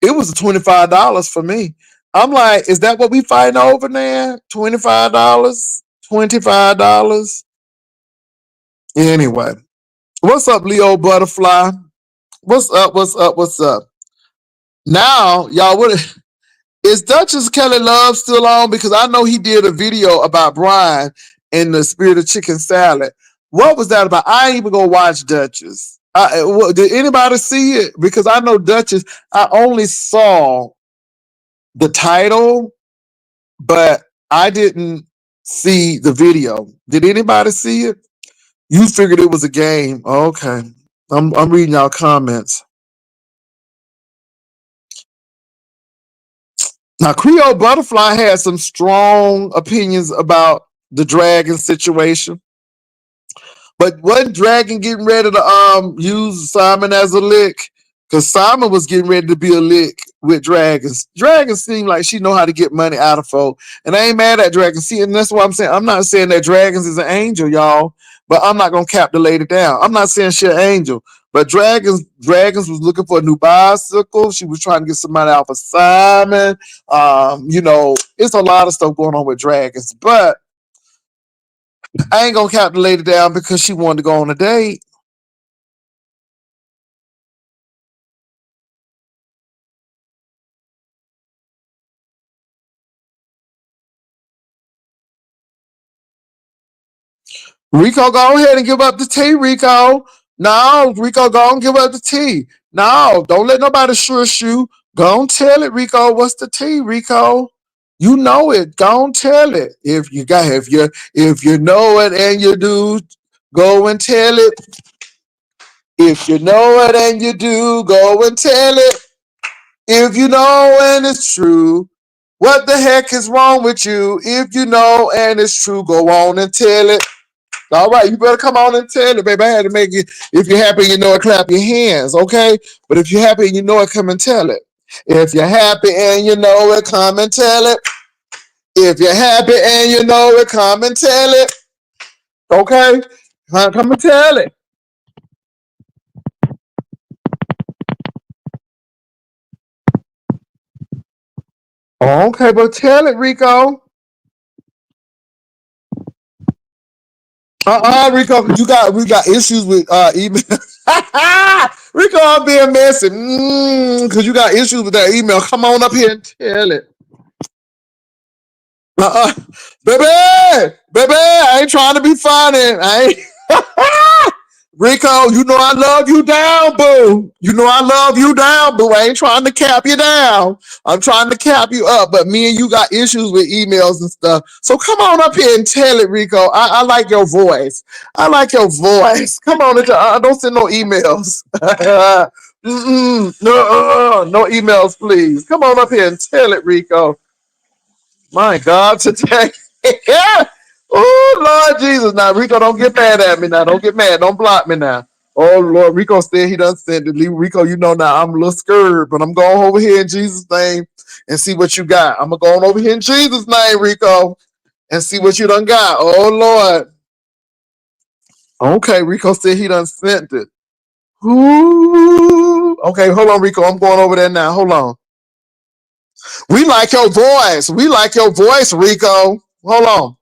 It was $25 for me. I'm like, is that what we fighting over now? $25? $25? Anyway. What's up, Leo Butterfly? What's up? What's up? What's up? Now, y'all, what is Duchess Kelly Love still on? Because I know he did a video about Brian and the spirit of chicken salad. What was that about? I ain't even gonna watch Duchess. Did anybody see it? Because I know Duchess. I only saw the title, but I didn't see the video. Did anybody see it? You figured it was a game. Okay. I'm reading y'all comments. Now, Creole Butterfly had some strong opinions about the dragon situation. But wasn't Dragon getting ready to use Simon as a lick? Because Simon was getting ready to be a lick with Dragons. Dragon seemed like she know how to get money out of folk. And I ain't mad at Dragon. See, and that's what I'm saying. I'm not saying that Dragons is an angel, y'all. But I'm not gonna cap the lady down. I'm not saying she an angel. But Dragons was looking for a new bicycle. She was trying to get somebody off of Simon. It's a lot of stuff going on with Dragons. But I ain't gonna cap the lady down because she wanted to go on a date. Rico, go ahead and give up the tea, Rico. No, Rico, go and give up the tea. No, don't let nobody shush you. Go and tell it, Rico. What's the tea, Rico? You know it. Go and tell it. If you know it and you do, go and tell it. If you know it and you do, go and tell it. If you know and it's true, what the heck is wrong with you? If you know and it's true, go on and tell it. All right, you better come on and tell it, baby. I had to make it. If you're happy, you know it, clap your hands, okay? But if you're happy and you know it, come and tell it. If you're happy and you know it, come and tell it. If you're happy and you know it, come and tell it. Okay? Come and tell it. Okay, but tell it, Rico. Rico, we got issues with email. Rico, I'm being messy. Cause you got issues with that email. Come on up here and tell it. Uh-uh. Baby, I ain't trying to be funny. I ain't. Rico, you know I love you down, boo. You know I love you down, boo. I ain't trying to cap you down. I'm trying to cap you up, but me and you got issues with emails and stuff. So come on up here and tell it, Rico. I like your voice. I like your voice. Come on, don't send no emails. No emails, please. Come on up here and tell it, Rico. My God, today. Oh, Lord Jesus. Now, Rico, don't get mad at me now. Don't get mad. Don't block me now. Oh, Lord. Rico said he done sent it. Rico, you know now I'm a little scared, but I'm going over here in Jesus' name and see what you got. I'm going to go over here in Jesus' name, Rico, and see what you done got. Oh, Lord. Okay, Rico said he done sent it. Ooh. Okay, hold on, Rico. I'm going over there now. Hold on. We like your voice. We like your voice, Rico. Hold on.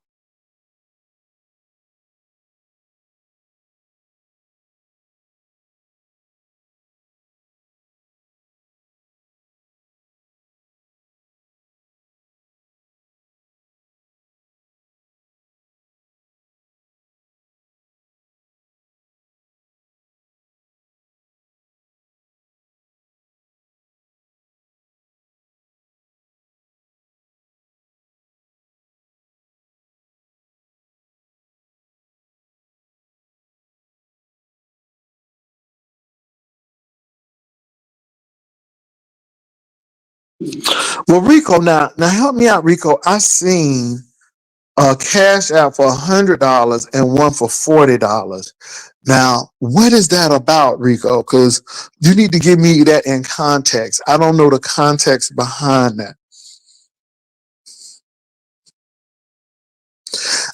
Well, Rico, now help me out, Rico. I seen a cash out for $100 and one for $40. Now, what is that about, Rico? Because you need to give me that in context. I don't know the context behind that.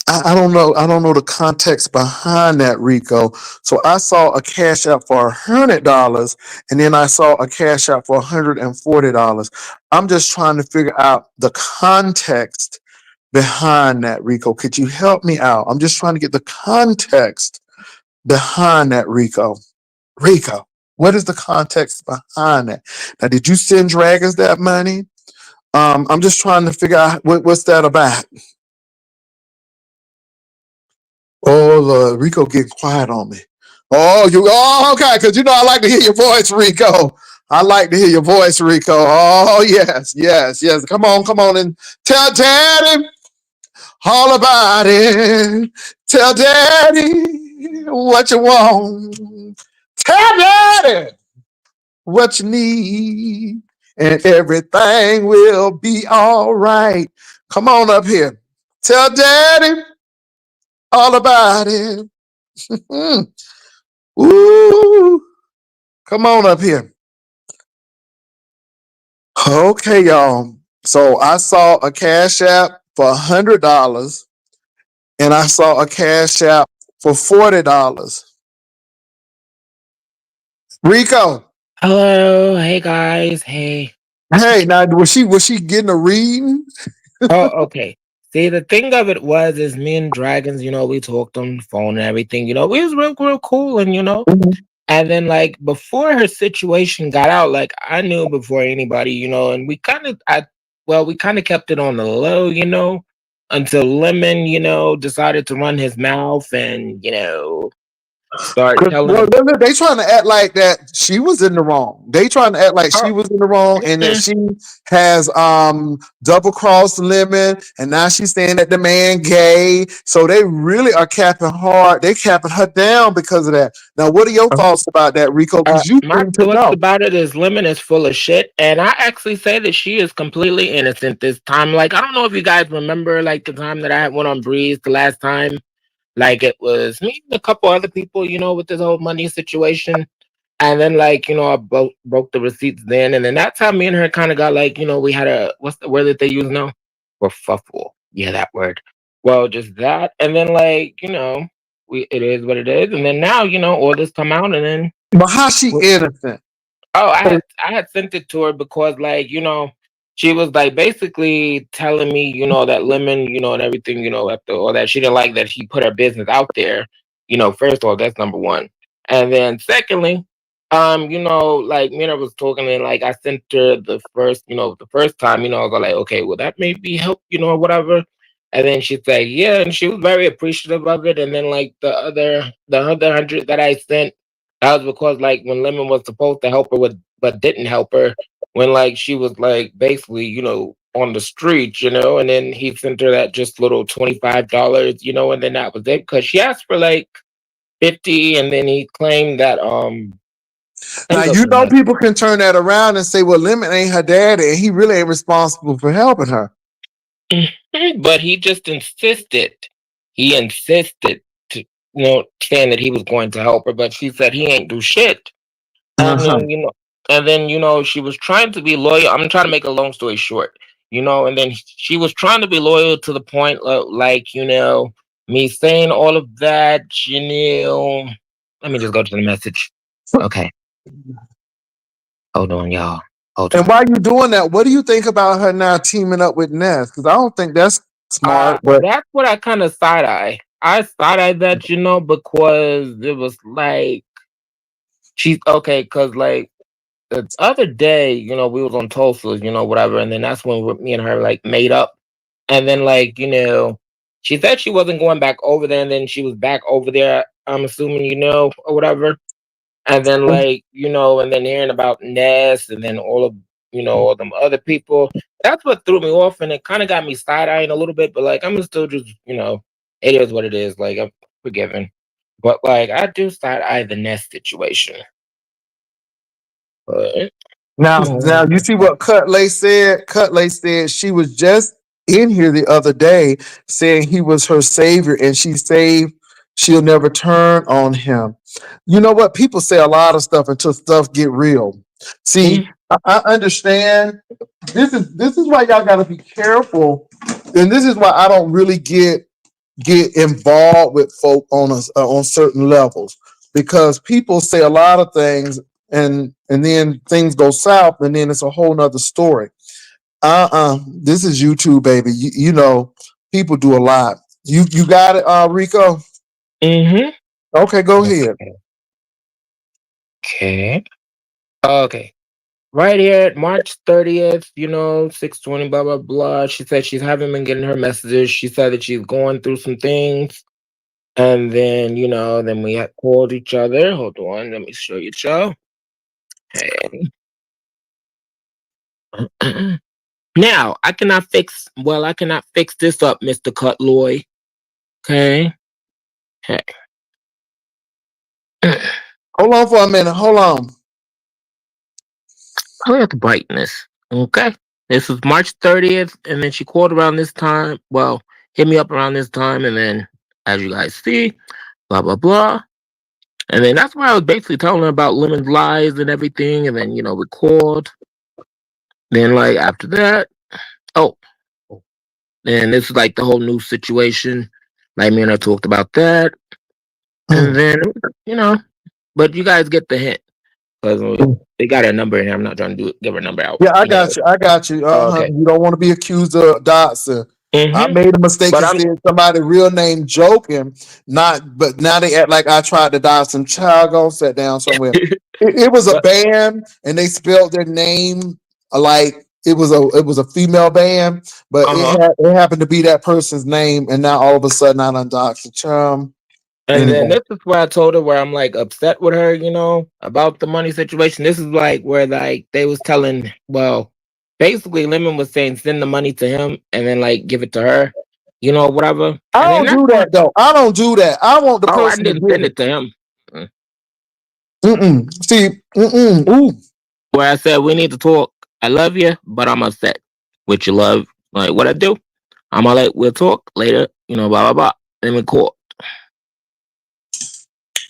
I don't know. I don't know the context behind that, Rico. So I saw a cash out for $100, and then I saw a cash out for $140. I'm just trying to figure out the context behind that, Rico. Could you help me out? I'm just trying to get the context behind that, Rico. Rico, what is the context behind that? Now, did you send Dragons that money? I'm just trying to figure out what's that about. Oh, Lord, Rico getting quiet on me. Okay, because you know I like to hear your voice, Rico. I like to hear your voice, Rico. Oh, yes. Come on, and tell Daddy all about it. Tell Daddy what you want. Tell Daddy what you need, and everything will be all right. Come on up here. Tell Daddy all about it. Mm. Ooh, come on up here. Okay, y'all. So I saw a cash app for $100, and I saw a cash app for $40. Rico, Hello, hey guys, hey. hey, now was she getting a reading? Oh, okay. See, the thing of it was, is me and Dragons, we talked on the phone and everything. We was real cool, and then like before her situation got out, like I knew before anybody, and we kind of kept it on the low, until Lemon, decided to run his mouth and start telling Well, him. they trying to act like that she was in the wrong. They trying to act like Oh, she was in the wrong and that mm-mm. she has double crossed Lemon, and now she's saying that the man gay. So they really are capping hard. They capping her down because of that. Now, what are your thoughts about that, Rico? Because you My seem to thoughts know. about it is Lemon is full of shit, and I actually say that she is completely innocent this time. Like, I don't know if you guys remember, like, the time that I had went on Breeze the last time. Like, it was me and a couple other people, with this whole money situation. And then, like, I broke the receipts then. And then that's how me and her kind of got, like, we had what's the word that they use now? Kerfuffle. Yeah, that word. Well, just that. And then, like, it is what it is. And then now, all this come out, and then But how she innocent? oh, I had sent it to her because like, she was like basically telling me, that Lemon, and everything, after all that, she didn't like that she put her business out there. First of all, that's number one. And then secondly, like me and her was talking and like I sent her the first time, I was like, okay, well that made me help, or whatever. And then she said, yeah, and she was very appreciative of it. And then like the other 100 that I sent, that was because like when Lemon was supposed to help her with but didn't help her when like she was like basically, on the street, and then he sent her that just little $25, and then that was it. Because she asked for like 50 and then he claimed that Now, it you doesn't know matter. people can turn that around and say, well, Lemon ain't her daddy, and he really ain't responsible for helping her. But he just insisted. He insisted to saying that he was going to help her, but she said he ain't do shit. And Uh-huh. then, she was trying to be loyal. I'm trying to make a long story short, and then she was trying to be loyal to the point of, like, me saying all of that, Let me just go to the message. Okay. Hold on, y'all. Hold And on. while you're doing that, what do you think about her now teaming up with Ness? Because I don't think that's smart. But That's what I kind of side eye. I side eye that, because it was like, she's okay, because, like, the other day, we was on Tulsa, whatever, and then that's when me and her like made up. And then like, she said she wasn't going back over there, and then she was back over there, I'm assuming, or whatever. And then like, and then hearing about Ness and then all of all them other people, that's what threw me off and it kind of got me side eyeing a little bit, but like I'm still just, it is what it is. Like I'm forgiven. But like I do side eye the Ness situation. But now you see what Cutlay said? Cutlay said she was just in here the other day saying he was her savior and she saved, she'll never turn on him. You know what? People say a lot of stuff until stuff get real. See, I understand. This is why y'all gotta be careful. And this is why I don't really get involved with folk on certain levels because people say a lot of things and then things go south and then it's a whole nother story. This is YouTube, baby. You know people do a lot. You got it, Rico. mm-hmm. Okay, go ahead. Okay. Okay. Right here at March 30th, 6:20, blah, blah, blah. She said she's haven't been getting her messages. She said that she's going through some things. And then, then we had called each other. Hold on, let me show you, Joe. Hey. Now, I cannot fix this up, Mr. Cutloy. Okay. Hey. Hold on for a minute. Hold on. Clear the brightness. Okay. This was March 30th, and then she called around this time. Well, hit me up around this time, and then, as you guys see, blah blah blah. And then that's why I was basically telling her about Lemon's lies and everything, and then we called. Then like after that, oh, and this is like the whole new situation. Like me and her talked about that, and Mm. then you know, but you guys get the hint because Mm. they got her number, and I'm not trying to give her number out. Yeah, I got you. I got you. Oh, Uh-huh. okay. You don't want to be accused of doxing. I hmm made a mistake But and I'm said somebody real name joking, not. But now they act like I tried to dox some child. Go sit down somewhere. It was a but band, and they spelled their name like it was a female band, but uh-huh. it happened to be that person's name, and now all of a sudden I done doxed the child. And then Anyway, this is where I told her where I'm like upset with her, about the money situation. This is like where like they was telling, well, basically Lemon was saying send the money to him and then like give it to her, whatever. I And then don't that's do when that though. I don't do that. I want the I person to didn't give send it. it to him. Mm. Mm-mm. See, mm-mm. Ooh. Where I said we need to talk. I love you, but I'm upset with your love. Like what I do, I'm all like we'll talk later, blah blah blah. Then we call.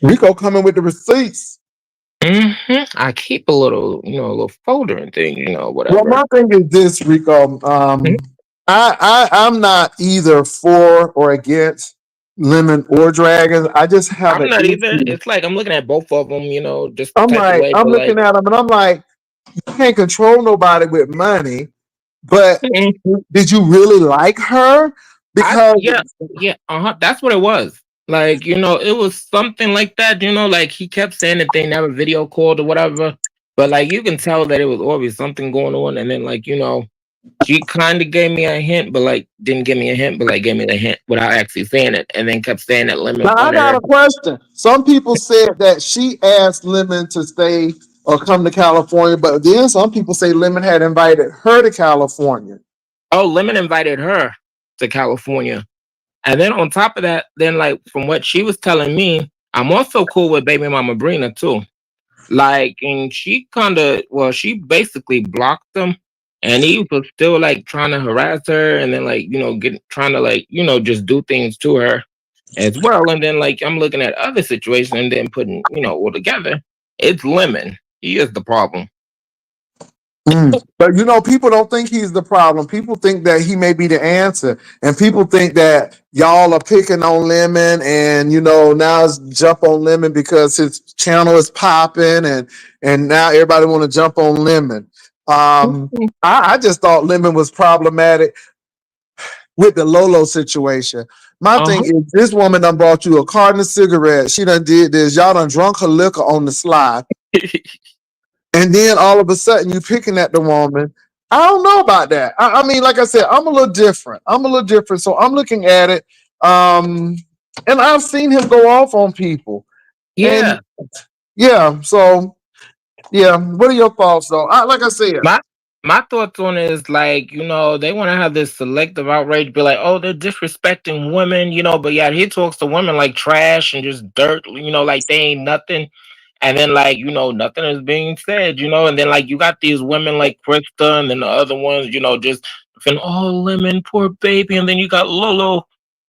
Rico coming with the receipts. I keep a little, a little folder and thing, Well, whatever. my thing is this, Rico. Mhm. I'm not either for or against lemon or dragons. I just have I'm an not either. issue. It's like I'm looking at both of them, just I'm type of like, way. I'm But like, looking at them and I'm like, you can't control nobody with money, but mm, did you really like her? Because yeah, yeah, that's what it was. Like, it was something like that. Like he kept saying that they never video called or whatever. But like, you can tell that it was always something going on. And then like, she kind of gave me a hint, but like didn't give me a hint, but like gave me the hint without actually saying it, and then kept saying that Lemon now I wanted got her. a question. Some people said that she asked Lemon to stay or come to California, but then some people say Lemon had invited her to California. Oh, Lemon invited her to California. And then on top of that, then like from what she was telling me, I'm also cool with baby mama Brina too. Like, and she kind of, well, she basically blocked him, and he was still like trying to harass her, and then like trying to like just do things to her as well. And then like I'm looking at other situations, and then putting all together, it's Lemon. He is the problem. Mm. But people don't think he's the problem. People think that he may be the answer, and people think that y'all are picking on Lemon, and now it's jump on Lemon because his channel is popping, and now everybody want to jump on Lemon. I just thought Lemon was problematic with the Lolo situation. My Uh thing huh. is, this woman done brought you a carton of cigarettes. She done did this. Y'all done drunk her liquor on the sly. And then all of a sudden you picking at the woman. I don't know about that. I mean, like I said, I'm a little different. So I'm looking at it. And I've seen him go off on people. And Yeah. yeah, so yeah. What are your thoughts though? Like I said, My my thoughts on it is like, they want to have this selective outrage, be like, oh, they're disrespecting women, but yeah, he talks to women like trash and just dirt, like they ain't nothing. And then like, nothing is being said, and then like you got these women like Krista and then the other ones, just feeling, oh, Lemon, poor baby. And then you got Lolo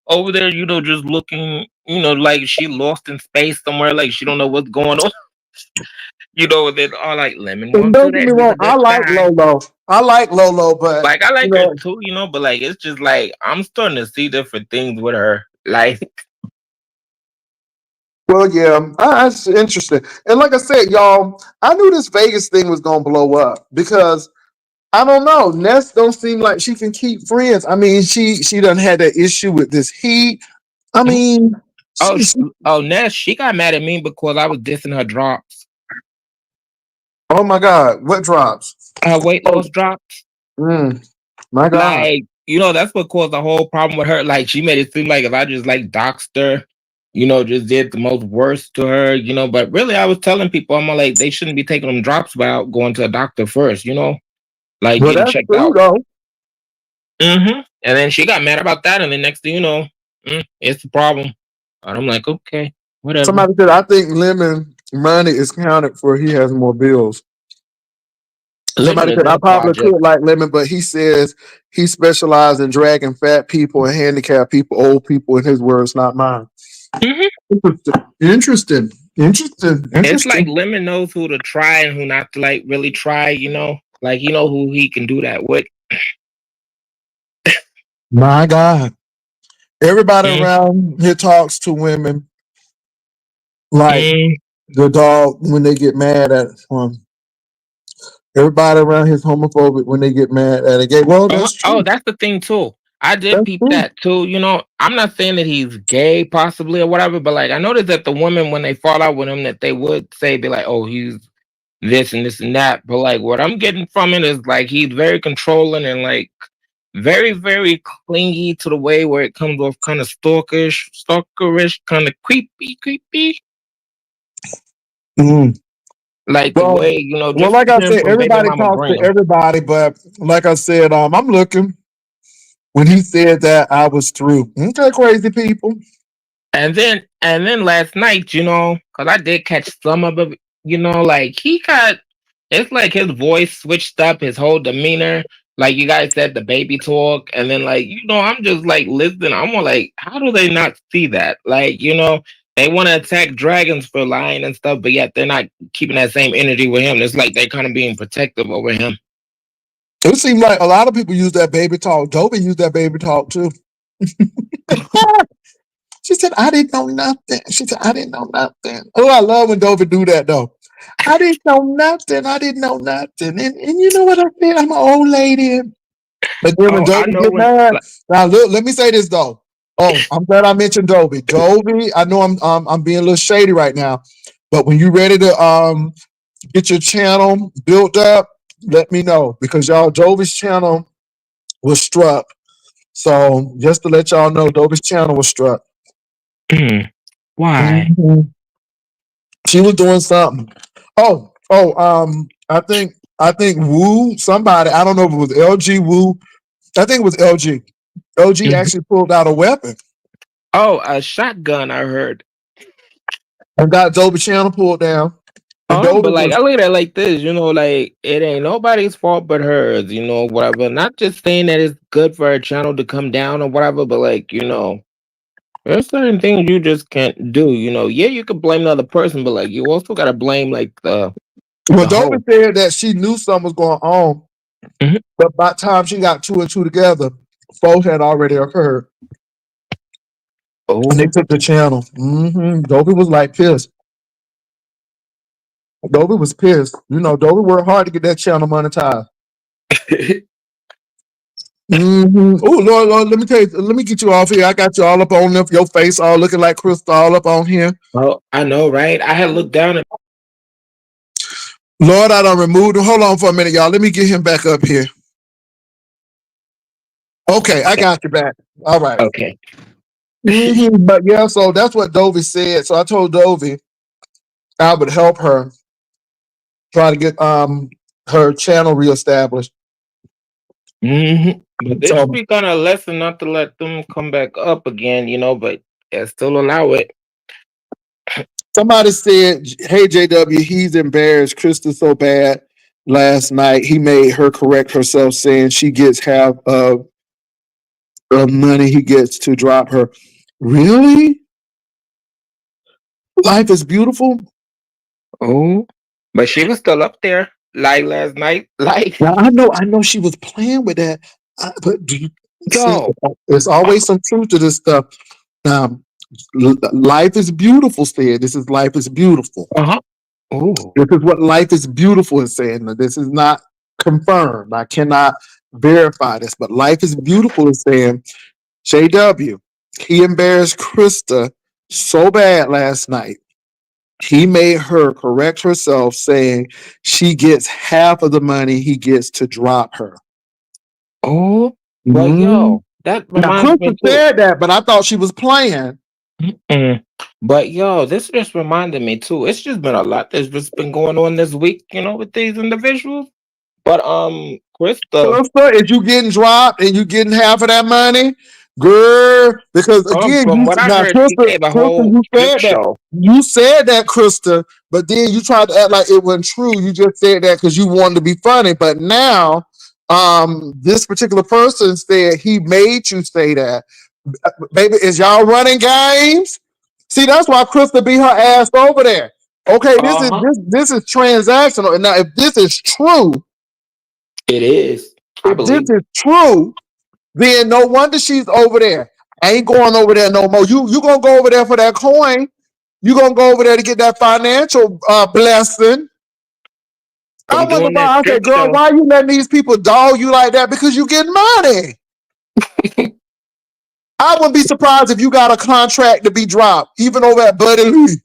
over there, just looking, like she lost in space somewhere, like she don't know what's going on. And then all like Lemon and wants to don't do get that. me He's wrong, a I good like guy. Lolo. But Like I you like her know, too, but like it's just like I'm starting to see different things with her. Like, well, yeah, that's interesting. And like I said, y'all, I knew this Vegas thing was gonna blow up because I don't know. Ness don't seem like she can keep friends. I mean, she done had that issue with this heat. I mean, oh, she, she oh, Ness, she got mad at me because I was dissing her drops, oh my God, what drops? her weight Oh, loss drops. mm, my God. Like, that's what caused the whole problem with her. Like, she made it seem like if I just like doxed her, just did the most worst to her, But really, I was telling people, I'm like, they shouldn't be taking them drops without going to a doctor first, like Well, getting that's checked true out. though. And then she got mad about that, and then next thing you know, it's the problem. And I'm like, okay, whatever. Somebody said I think Lemon money is counted for he has more bills. Lemon Somebody is said in I the probably project. could like Lemon, but he says he specializes in dragging fat people and handicapped people, old people. In his words, not mine. Hmm. Interesting. Interesting. It's like Interesting. Lemon knows who to try and who not to like really try. Like who he can do that with. My God. Everybody Mm, around here talks to women like mm. the dog when they get mad at everybody around here is homophobic when they get mad at a gay. Well, Oh, that's oh, true. that's the thing too. I did That's peep true. that too. I'm not saying that he's gay, possibly or whatever, but like I noticed that the women when they fall out with him, that they would say be like, "Oh, he's this and this and that." But like what I'm getting from it is like he's very controlling and like very, very clingy to the way where it comes off kind of stalkerish, kind of creepy, Mm. like the Well, way well, just like I hearing said, from baby everybody mama talks to Graham. everybody, but like I said, I'm looking. When he said that, I was through. Okay, crazy people. And then last night, because I did catch some of it, like he got, it's like his voice switched up, his whole demeanor. Like you guys said, the baby talk, and then like I'm just like listening. I'm more like, how do they not see that? Like they want to attack dragons for lying and stuff, but yet they're not keeping that same energy with him. It's like they're kind of being protective over him. It seemed like a lot of people use that baby talk. Dobie used that baby talk too. She said, I didn't know nothing. She said, I didn't know nothing. Oh, I love when Dobie do that though. I didn't know nothing. I didn't know nothing. And you know what I said? I'm an old lady. But then when Oh, I Dobie know get when. mad, Like, now look, let me say this though. Oh, I'm glad I mentioned Dobie. Dobie, I know I'm being a little shady right now, but when you ready to get your channel built up, let me know because y'all Dobie's channel was struck. So just to let y'all know, Dobie's channel was struck. why? Mhm. She was doing something. I think Wu, somebody, I don't know if it was LG Wu. I think it was LG. LG Mhm. actually pulled out a weapon Oh, a shotgun. I heard. and got Dobie channel pulled down. And But Dobie like was I look at it like this, like it ain't nobody's fault but hers, whatever. Not just saying that it's good for her channel to come down or whatever, but like, there's certain things you just can't do, Yeah, you could blame the other person, but like you also gotta blame like well, the Dobie whole. said that she knew something was going on, Mhm. but by the time she got two and two together, both had already occurred. And they Oh. took the channel. Dobie was like pissed. Dobie was pissed. Dobie worked hard to get that channel monetized. Oh Lord, let me tell you, let me get you off here. I got you all up on your face, all looking like Crystal, all up on here. Oh, I know, right? I had looked down at. Lord, I don't remove him. Hold on for a minute, y'all. Let me get him back up here. Okay, I got you back. All right. Okay. But yeah, so that's what Dovey said. So I told Dovey I would help her try to get her channel reestablished. But this should So be kind of a lesson not to let them come back up again, but still allow it. somebody said, "Hey JW, he's embarrassed. Krista so bad last night. He made her correct herself, saying she gets half of the money he gets to drop her. Really? Life is beautiful. Oh, but she was still up there like last night. Like, Now I know she was playing with that, but do you see? yo, There's always some truth to this stuff. Now, life is beautiful. Said this is life is beautiful. uh-huh. Oh, This is what life is beautiful is saying. Now, this is not confirmed. I cannot verify this, but life is beautiful is saying JW. He embarrassed Krista so bad last night. He made her correct herself, saying she gets half of the money he gets to drop her. oh, but Mm. yo, that Now, reminds me Krista too. said that, but I thought she was playing. Mm-mm. But yo, this just reminded me too. It's just been a lot that's just been going on this week, with these individuals. But Krista, Krista, is you getting dropped and you getting half of that money? Girl, because again, from what I heard, she gave a Krista, whole you strip said that. show. You said that, Krista, but then you tried to act like it wasn't true. You just said that because you wanted to be funny. But now, this particular person said he made you say that. Baby, is y'all running games? See, that's why Krista beat her ass over there. Okay, this is Uh-huh. this is transactional. Now, if this is true, It is. I if this believe. is true, then no wonder she's over there. I ain't going over there no more. You gonna go over there for that coin? You gonna go over there to get that financial blessing? I From wonder doing why. that I said, strip girl, show. why you letting these people dog you like that? Because you getting money. I wouldn't be surprised if you got a contract to be dropped, even over at Buddy Lee.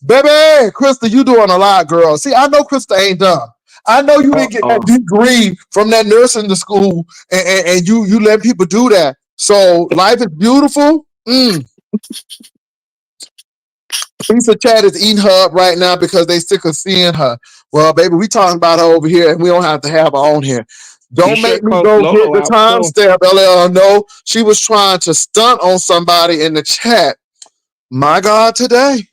Baby, Krista, you doing a lot, girl. See, I know Krista ain't done. I know you didn't get that Uh-oh. degree from that nursing school, and you let people do that. So life is beautiful. Lisa Chat is eating her up right now because they sick of seeing her. Well, baby, we talking about her over here, and we don't have to have her on here. You Don't make should me call go get Lolo the out too. timestamp, LL. No, she was trying to stunt on somebody in the chat. My God, today.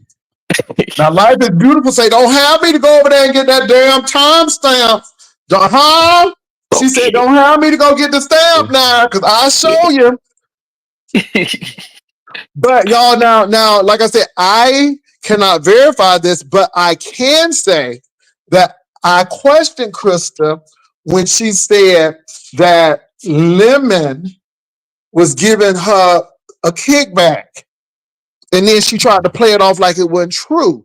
Now, life is beautiful. Say, don't have me to go over there and get that damn timestamp. Huh? Go She said, get it. don't have me to go get the stamp now, because I'll Get show you. it. But y'all, now, like I said, I cannot verify this, but I can say that I questioned Krista when she said that Lemon was giving her a kickback. And then she tried to play it off like it wasn't true.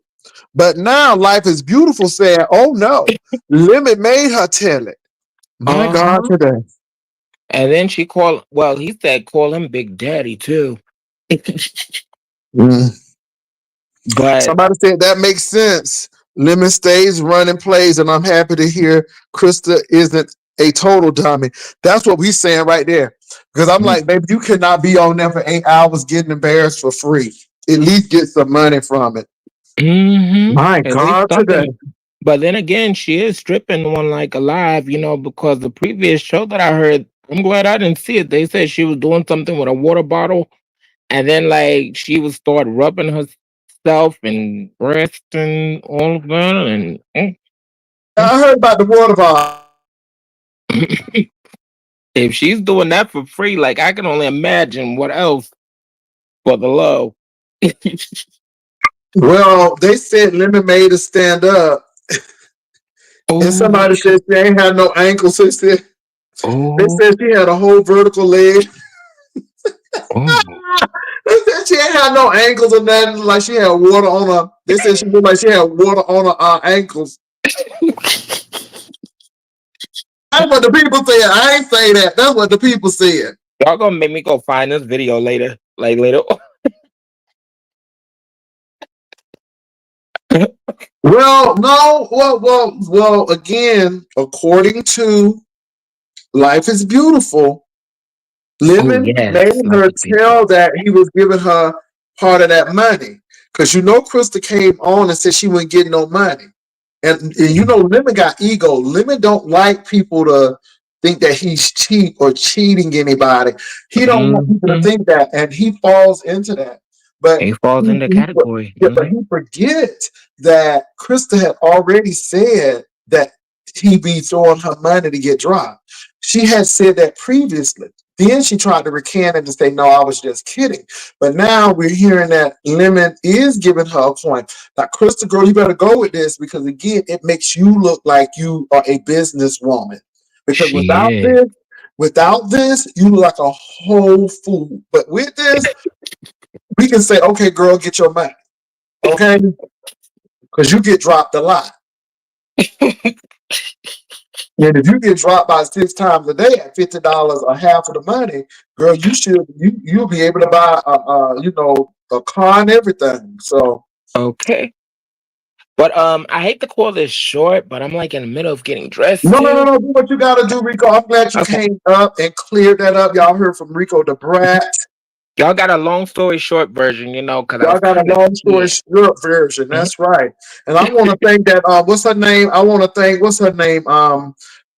But now Life is Beautiful said, oh no, Lemon made her tell it. My God, Uh-huh. today. And then she called, well, he said call him Big Daddy too. Mm. But Somebody said that makes sense. Lemon stays running plays, and I'm happy to hear Krista isn't a total dummy. That's what we saying right there. Because I'm like, baby, you cannot be on there for 8 hours getting embarrassed for free. At least get some money from it. My at least God, today. something. But then again, she is stripping one like alive, because the previous show that I heard, I'm glad I didn't see it. They said she was doing something with a water bottle, and then like she would start rubbing herself and breast and all of that. And I heard about the water bottle. if she's doing that for free, like I can only imagine what else for the low. Well, they said Lemon made her stand up, and Oh somebody shit! said she ain't had no ankles. They Oh, said she had a whole vertical leg. oh. They said she ain't had no ankles or nothing. Like she had water on her. They said she looked like she had water on her ankles. That's what the people said. I ain't say that. That's what the people said. Y'all gonna make me go find this video later, like later. Well, no. Well. Again, according to Life is Beautiful, Oh Lemon made yes, life her is beautiful. tell that he was giving her part of that money. Because Krista came on and said she wouldn't get no money. And Lemon got ego. Lemon don't like people to think that he's cheap or cheating anybody. He don't want people to Mm-hmm. think that, and he falls into that. But He falls in the category. yeah, but he forgets that Krista had already said that he be throwing her money to get dropped. She had said that previously. Then she tried to recant it and say, no, I was just kidding. But now we're hearing that Lemon is giving her a point. Now, Krista, girl, you better go with this because, again, it makes you look like you are a businesswoman. Because She is. without this, you look like a whole fool. But with this, we can say, okay, girl, get your money. Okay? Because you get dropped a lot. And if you get dropped by 6 times a day at $50 or half of the money, girl, you'll be able to buy a car and everything. So Okay. But I hate to call this short, but I'm like in the middle of getting dressed no, no, no, too. no. Do what you gotta do, Rico. I'm glad you Okay. came up and cleared that up. Y'all heard from Rico the Brat. Y'all got a long story short version, because I Y'all was got a kind of long story yeah. short version. Mhm. That's right. And I want to thank that. What's her name? I want to thank what's her name?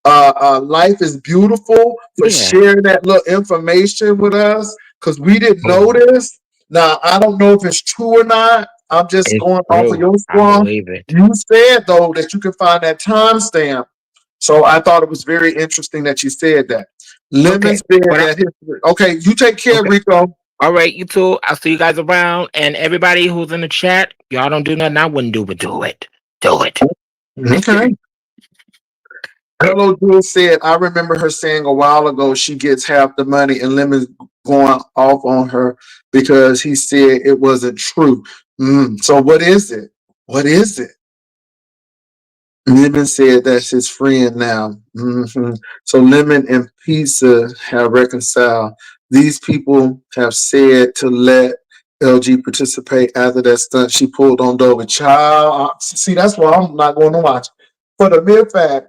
Life is Beautiful for Yeah. sharing that little information with us because we didn't know Oh, this. Now I don't know if it's true or not. I'm just it's going off of true. your I strong. believe it. You said though that you can find that timestamp. So I thought it was very interesting that you said that. Lemon Okay. said But that history. Okay, you take care, okay. Rico. All right, you two. I'll see you guys around. And everybody who's in the chat, y'all don't do nothing I wouldn't do, but do it. Do it. Okay. Hello, Drew said, I remember her saying a while ago she gets half the money and Lemon's going off on her because he said it wasn't true. So what is it? What is it? Lemon said that's his friend now. So Lemon and Pizza have reconciled. These people have said to let LG participate after that stunt she pulled on Dover. Child, see, that's why I'm not going to watch. For the mere fact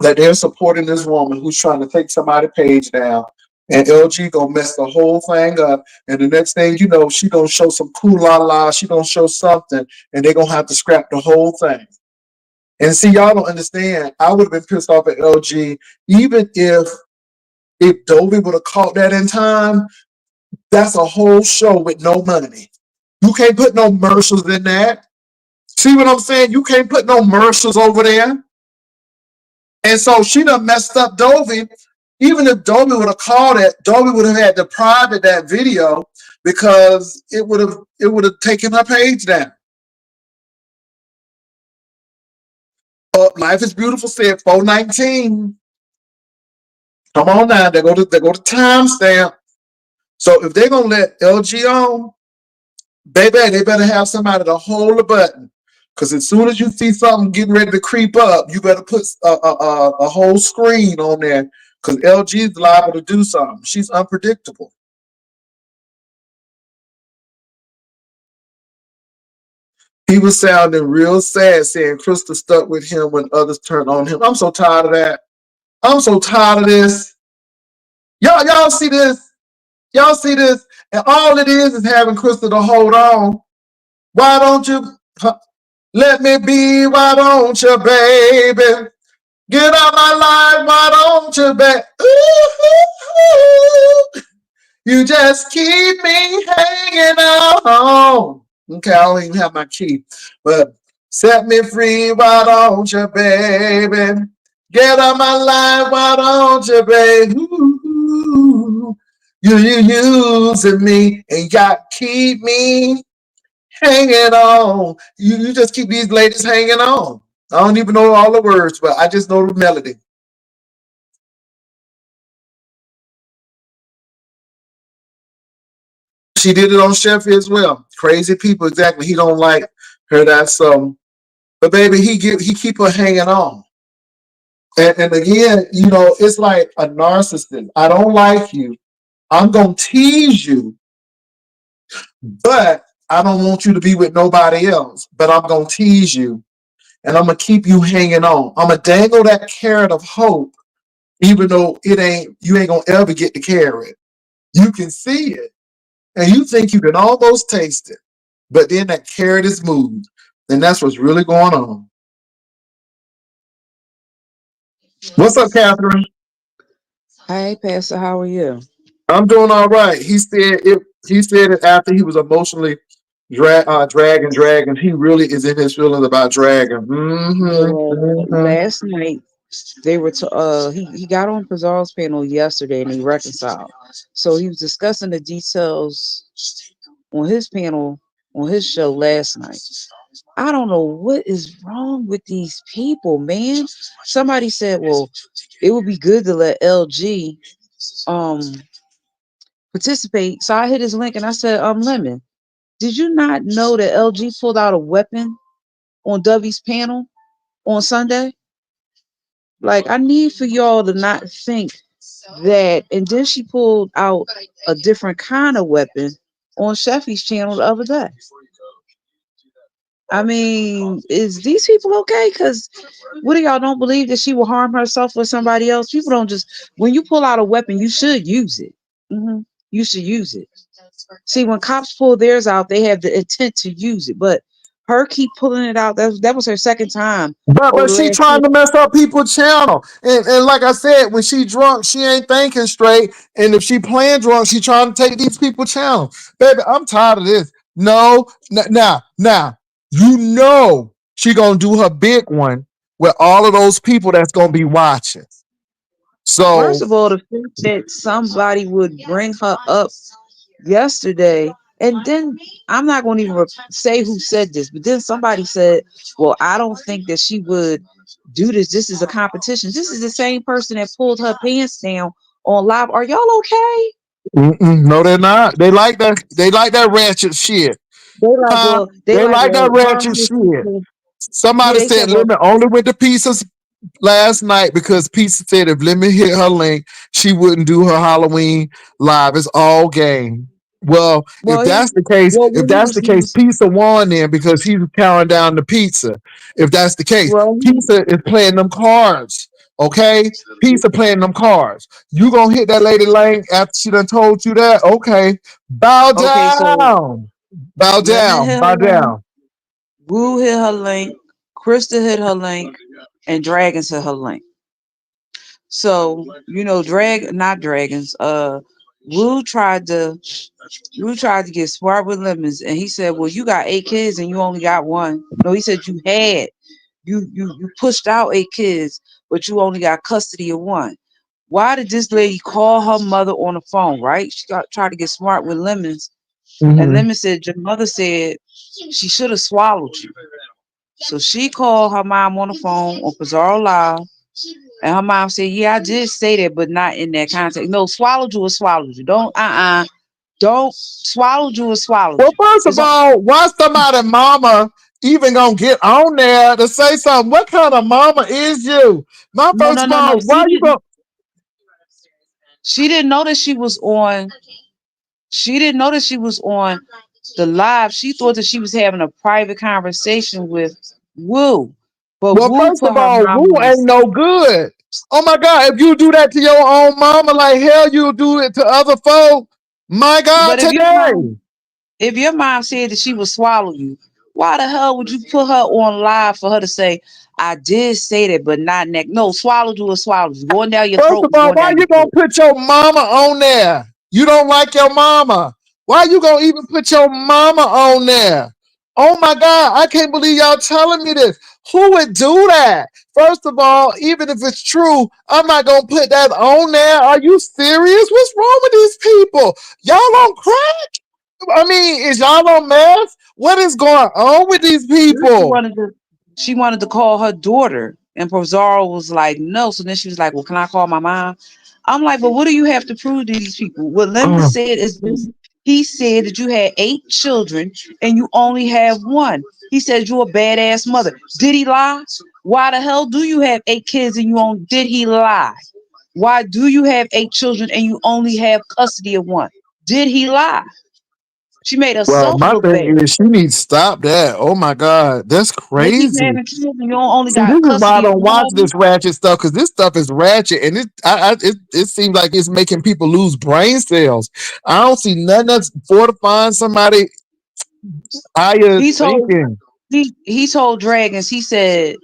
that they're supporting this woman who's trying to take somebody's page down. And LG gonna mess the whole thing up. And the next thing you know, she gonna show some cool la la. She gonna show something, and they're gonna have to scrap the whole thing. And see, y'all don't understand. I would have been pissed off at LG, even if Dovey would have caught that in time. That's a whole show with no money. You can't put no commercials in that. See what I'm saying? You can't put no commercials over there. And so she done messed up Dovey. Even if Dovey would have called it, Dovey would have had to private that video because it would have taken her page down. Life is Beautiful said 419. Come on now, they go to timestamp. So if they're gonna let LG on, baby, they better have somebody to hold the button. Because as soon as you see something getting ready to creep up, you better put a whole screen on there. Because LG is liable to do something. She's unpredictable. He was sounding real sad saying Crystal stuck with him when others turned on him. I'm so tired of that. I'm so tired of this. Y'all see this? Y'all see this? And all it is having Crystal to hold on. Why don't you let me be? Why don't you, baby? Get out my life. Why don't you, baby? Ooh, you just keep me hanging on. Okay, I don't even have my key. But set me free, why don't you, baby? Get out my life, why don't you, baby? Ooh, you using me and got keep me hanging on. You just keep these ladies hanging on. I don't even know all the words, but I just know the melody. She did it on Sheffield as well. Crazy people, exactly. He don't like her that so. But baby, he keep her hanging on. And again, it's like a narcissist. I don't like you. I'm gonna tease you, but I don't want you to be with nobody else. But I'm gonna tease you, and I'm gonna keep you hanging on. I'm gonna dangle that carrot of hope, even though you ain't gonna ever get the carrot. You can see it, and you think you can almost taste it, but then that carrot is moved, and that's what's really going on. What's up, Catherine? Hey, Pastor, how are you? I'm doing all right. He said it. He said it after he was emotionally dragging. He really is in his feelings about dragging. Well, last night they were he got on Pazar's panel yesterday and he reconciled. So he was discussing the details on his panel on his show last night. I don't know what is wrong with these people, man. Somebody said, well, it would be good to let LG um participate. So I hit his link and I said, Lemon, did you not know that LG pulled out a weapon on W's panel on Sunday? Like, I need for y'all to not think that. And then she pulled out a different kind of weapon on Sheffy's channel the other day. I mean, is these people okay? Because what do y'all don't believe that she will harm herself or somebody else? People don't just, when you pull out a weapon, you should use it. You should use it. See, when cops pull theirs out, they have the intent to use it. But her keep pulling it out. That was her second time over But the she last trying two. to mess up people's channel. And like I said, when she drunk, she ain't thinking straight. And if she playing drunk, she trying to take these people's channel. Baby, I'm tired of this. No, now, she gonna do her big one with all of those people that's gonna be watching. First So of all, the fact that somebody would bring her up yesterday. And then I'm not going to even say who said this, but then somebody said, well, I don't think that she would do this. This is a competition. This is the same person that pulled her pants down on live. Are y'all okay? Mm-mm, no, they're not. They like that. They like that ratchet shit. They like, Huh? well, they They like, like that well, ratchet shit. yeah, Somebody they said, said well, Lemon only went to pieces last night because Pizza said if Lemon hit her link, she wouldn't do her Halloween live. It's all game. Well, if well, that's the case, well, if when that's the he case, was, Pizza won then because he's counting down the pizza. If that's the case, well, Pizza is playing them cards. Okay? Pizza playing them cards. You gonna hit that lady lane after she done told you that? Okay. Bow okay, so down. Bow Lemon down. hit her Bow link, down. Woo hit her link, Krista hit her link, and Dragons hit her link. So, not dragons. Woo tried to Woo tried to get smart with lemons, and he said, "Well, you got 8 kids and you only got one." No, he said you had you pushed out 8 kids, but you only got custody of one. Why did this lady call her mother on the phone? Right? She got tried to get smart with lemons, and Mm-hmm. Lemon said your mother said she should have swallowed you. So she called her mom on the phone on Pizarro Live. And her mom said, "Yeah, I did say that, but not in that context. No, swallowed you or swallowed you. Don't swallowed you or swallowed Well, you. first of It's on. all, why somebody mama even gonna get on there to say something? What kind of mama is you? My No, first no, of no, no. all, why you go? She didn't know that she was on. She didn't know that she was on the live. She thought that she was having a private conversation with Woo, but Well, Woo first put of her all, mom Woo on ain't this. no good. Oh my God, if you do that to your own mama, like hell, you do it to other folk. My God, But today. if your mom said that she would swallow you, why the hell would you put her on live for her to say, "I did say that, but not next"? No, swallowed you or swallowed you. Going down your First throat of was all, going why down you your gonna throat. put your mama on there? You don't like your mama. Why you gonna even put your mama on there? Oh my God, I can't believe y'all telling me this. Who would do that? First of all, even if it's true, I'm not gonna put that on there. Are you serious? What's wrong with these people? Y'all on crack? I mean, is y'all on meth? What is going on with these She people? wanted to she wanted to call her daughter, and Pizarro was like, no. So then she was like, well, can I call my mom? I'm like, but what do you have to prove to these people? What Lemon Oh, said is this. He said that you had 8 children and you only have one. He said you're a badass mother. Did he lie? Why the hell do you have 8 kids and you only did he lie? Why do you have 8 children and you only have custody of one? Did he lie? She made well, herself my look thing bad. is she needs to stop that. Oh my God, that's They keep crazy. having kids and you only See, this got is why I custody of don't one watch of them. this ratchet stuff because this stuff is ratchet and it seems like it's making people lose brain cells. I don't see nothing that's fortifying somebody higher He told thinking. he told Dragons, he said,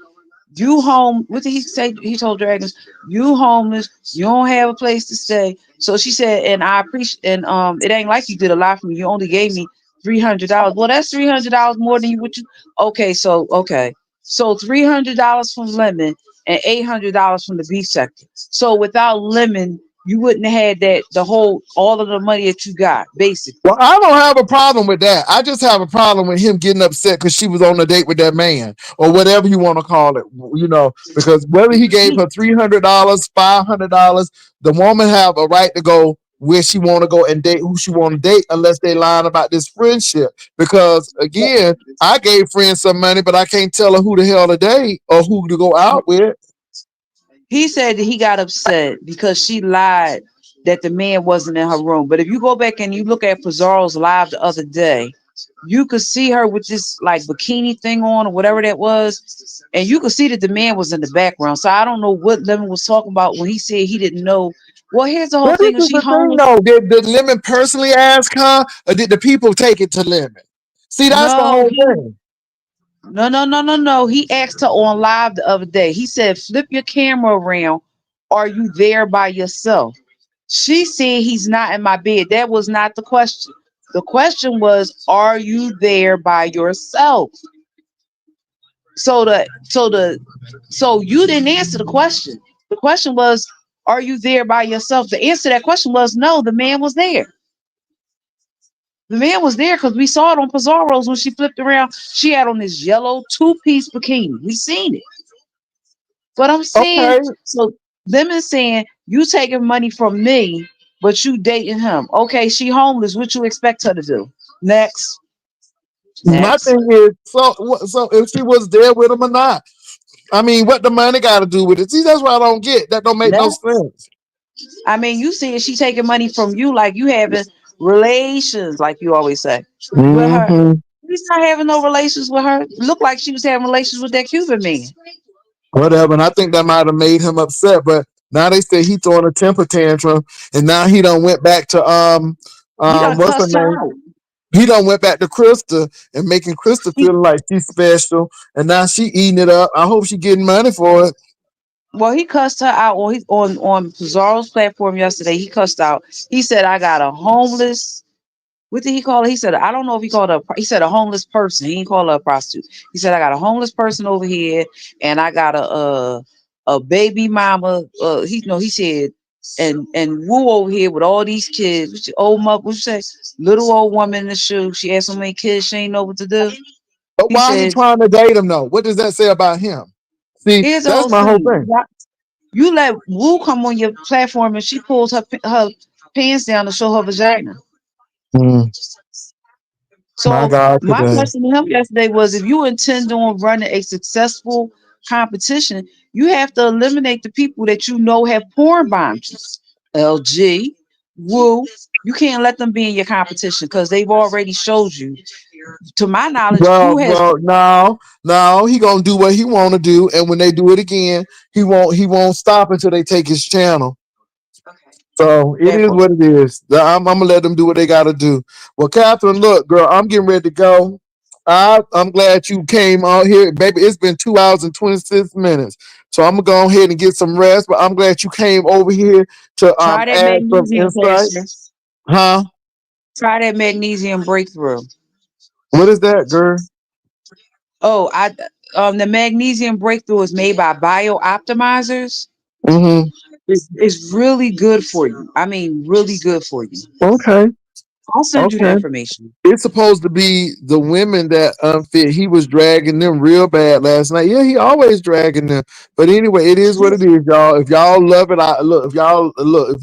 "You home." What did he say? He told Dragons, "You homeless. You don't have a place to stay." So she said, "And I appreciate. And it ain't like you did a lot for me. You only gave me $300. Well, that's $300 more than you would you. Okay, so $300 from Lemon and $800 from the beef sector. So without Lemon, you wouldn't have had that the whole all of the money that you got Well, basically. I don't have a problem with that. I just have a problem with him getting upset because she was on a date with that man or whatever you want to call it. Because whether he gave her $300, $500, the woman have a right to go where she want to go and date who she want to date unless they lying about this friendship. Because again, I gave friends some money, but I can't tell her who the hell to date or who to go out with. He said that he got upset because she lied that the man wasn't in her room. But if you go back and you look at Pizarro's live the other day, you could see her with this like bikini thing on or whatever that was, and you could see that the man was in the background. So I don't know what Lemon was talking about when he said he didn't know. Well, here's the whole But thing: this is is she the thing homeless? though. Did Lemon personally ask her or did the people take it to Lemon? See, that's the No, whole he thing. no. He asked her on live the other day. He said, "Flip your camera around. Are you there by yourself?" She said he's not in my bed. That was not the question. The question was, are you there by yourself? So so you didn't answer the question. The question was, are you there by yourself? The answer to that question was no, the man was there. The man was there because we saw it on Pizarro's when she flipped around. She had on this yellow two-piece bikini. We seen it. But I'm saying, Okay. so them is saying you taking money from me, but you dating him. Okay, she homeless. What you expect her to do? Next, My next. thing is, so if she was there with him or not, I mean, what the money got to do with it? See, that's what I don't get. That don't make no Next. sense. I mean, you see, she taking money from you like you having relations, like you always say, with her. Hmm. He's not having no relations with her. Looked like she was having relations with that Cuban man. Whatever. And I think that might have made him upset. But now they say he throwing a temper tantrum, and now he done went back to He done what's her cussed her name? out. He done went back to Krista and making Krista He, feel like she's special, and now she eating it up. I hope she getting money for it. well, he cussed her out on Pizarro's platform yesterday. He cussed out. He said, "I got a homeless." What did he call it? He said, "I don't know if he called her." He said, "A homeless person." He didn't call her a prostitute. He said, "I got a homeless person over here, and I got a baby mama." He no, he said, and Woo over here with all these kids. Old mother, what you say? Little old woman in the shoe. She had so many kids, she ain't know what to do. But He why he said, trying to date him though? What does that say about him? See, "Here's the that's whole my whole thing. thing. You let Woo come on your platform, and she pulls her pants down to show her vagina." Mm, my So God, my today. question to him yesterday was, if you intend on running a successful competition, you have to eliminate the people that you know have porn boundaries. LG, Woo, you can't let them be in your competition because they've already showed you. To my knowledge, Well, Woo has. well, no, he gonna do what he want to do, and when they do it again, he won't stop until they take his channel. So it That is part. what it is. I'm gonna let them do what they gotta do. Well, Catherine, look, girl, I'm getting ready to go. I'm glad you came out here, baby. It's been 2 hours and 26 minutes, so I'm gonna go ahead and get some rest. But I'm glad you came over here to Try that add some magnesium, insight, Pastor. huh? Try that magnesium breakthrough. What is that, girl? Oh, the magnesium breakthrough is made by Bio Optimizers. Mm-hmm. It's really good for you. I mean, really good for you. Okay. I'll send you the Okay. information. It's supposed to be the women that unfit. He was dragging them real bad last night. Yeah, he always dragging them. But anyway, it is what it is, y'all. If y'all love it, I look. If y'all look,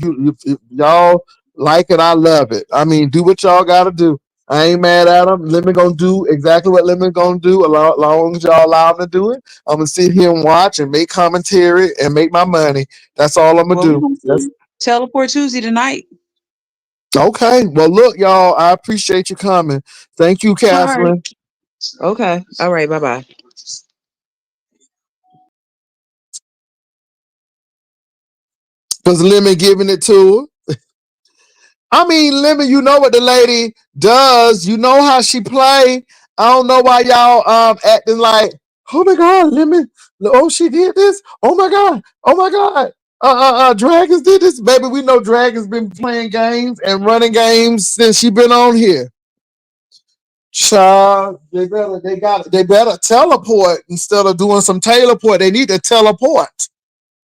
if y'all like it, I love it. I mean, do what y'all got to do. I ain't mad at them. Lemon gonna do exactly what Lemon gonna do. Long as y'all allow him to do it, I'm gonna sit here and watch and make commentary and make my money. That's all I'm gonna Well, we're do. gonna That's see Teleport Tuesday tonight. okay. Well, look, y'all. I appreciate you coming. Thank you, All right. Catherine. Okay. All right. Bye bye. Because Lemon giving it to her. I mean, Lemon, you know what the lady does. You know how she play. I don't know why y'all acting like, oh my God, Lemon. Oh, she did this. Oh my God. Oh my God. Dragons did this. Baby, we know Dragons been playing games and running games since she been on here. Child, they better teleport instead of doing some teleport. They need to teleport.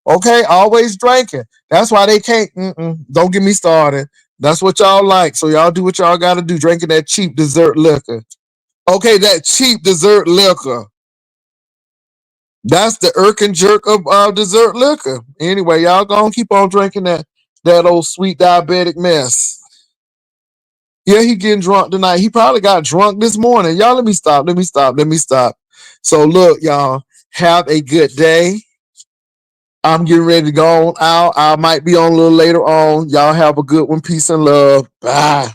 Okay, always drinking. That's why they can't. Don't get me started. That's what y'all like. So y'all do what y'all got to do. Drinking that cheap dessert liquor. Okay, that cheap dessert liquor. That's the irk and jerk of dessert liquor. Anyway, y'all gonna keep on drinking that old sweet diabetic mess. Yeah, he getting drunk tonight. He probably got drunk this morning. Y'all, let me stop. Let me stop. Let me stop. So look, y'all, have a good day. I'm getting ready to go on out. I might be on a little later on. Y'all have a good one. Peace and love. Bye.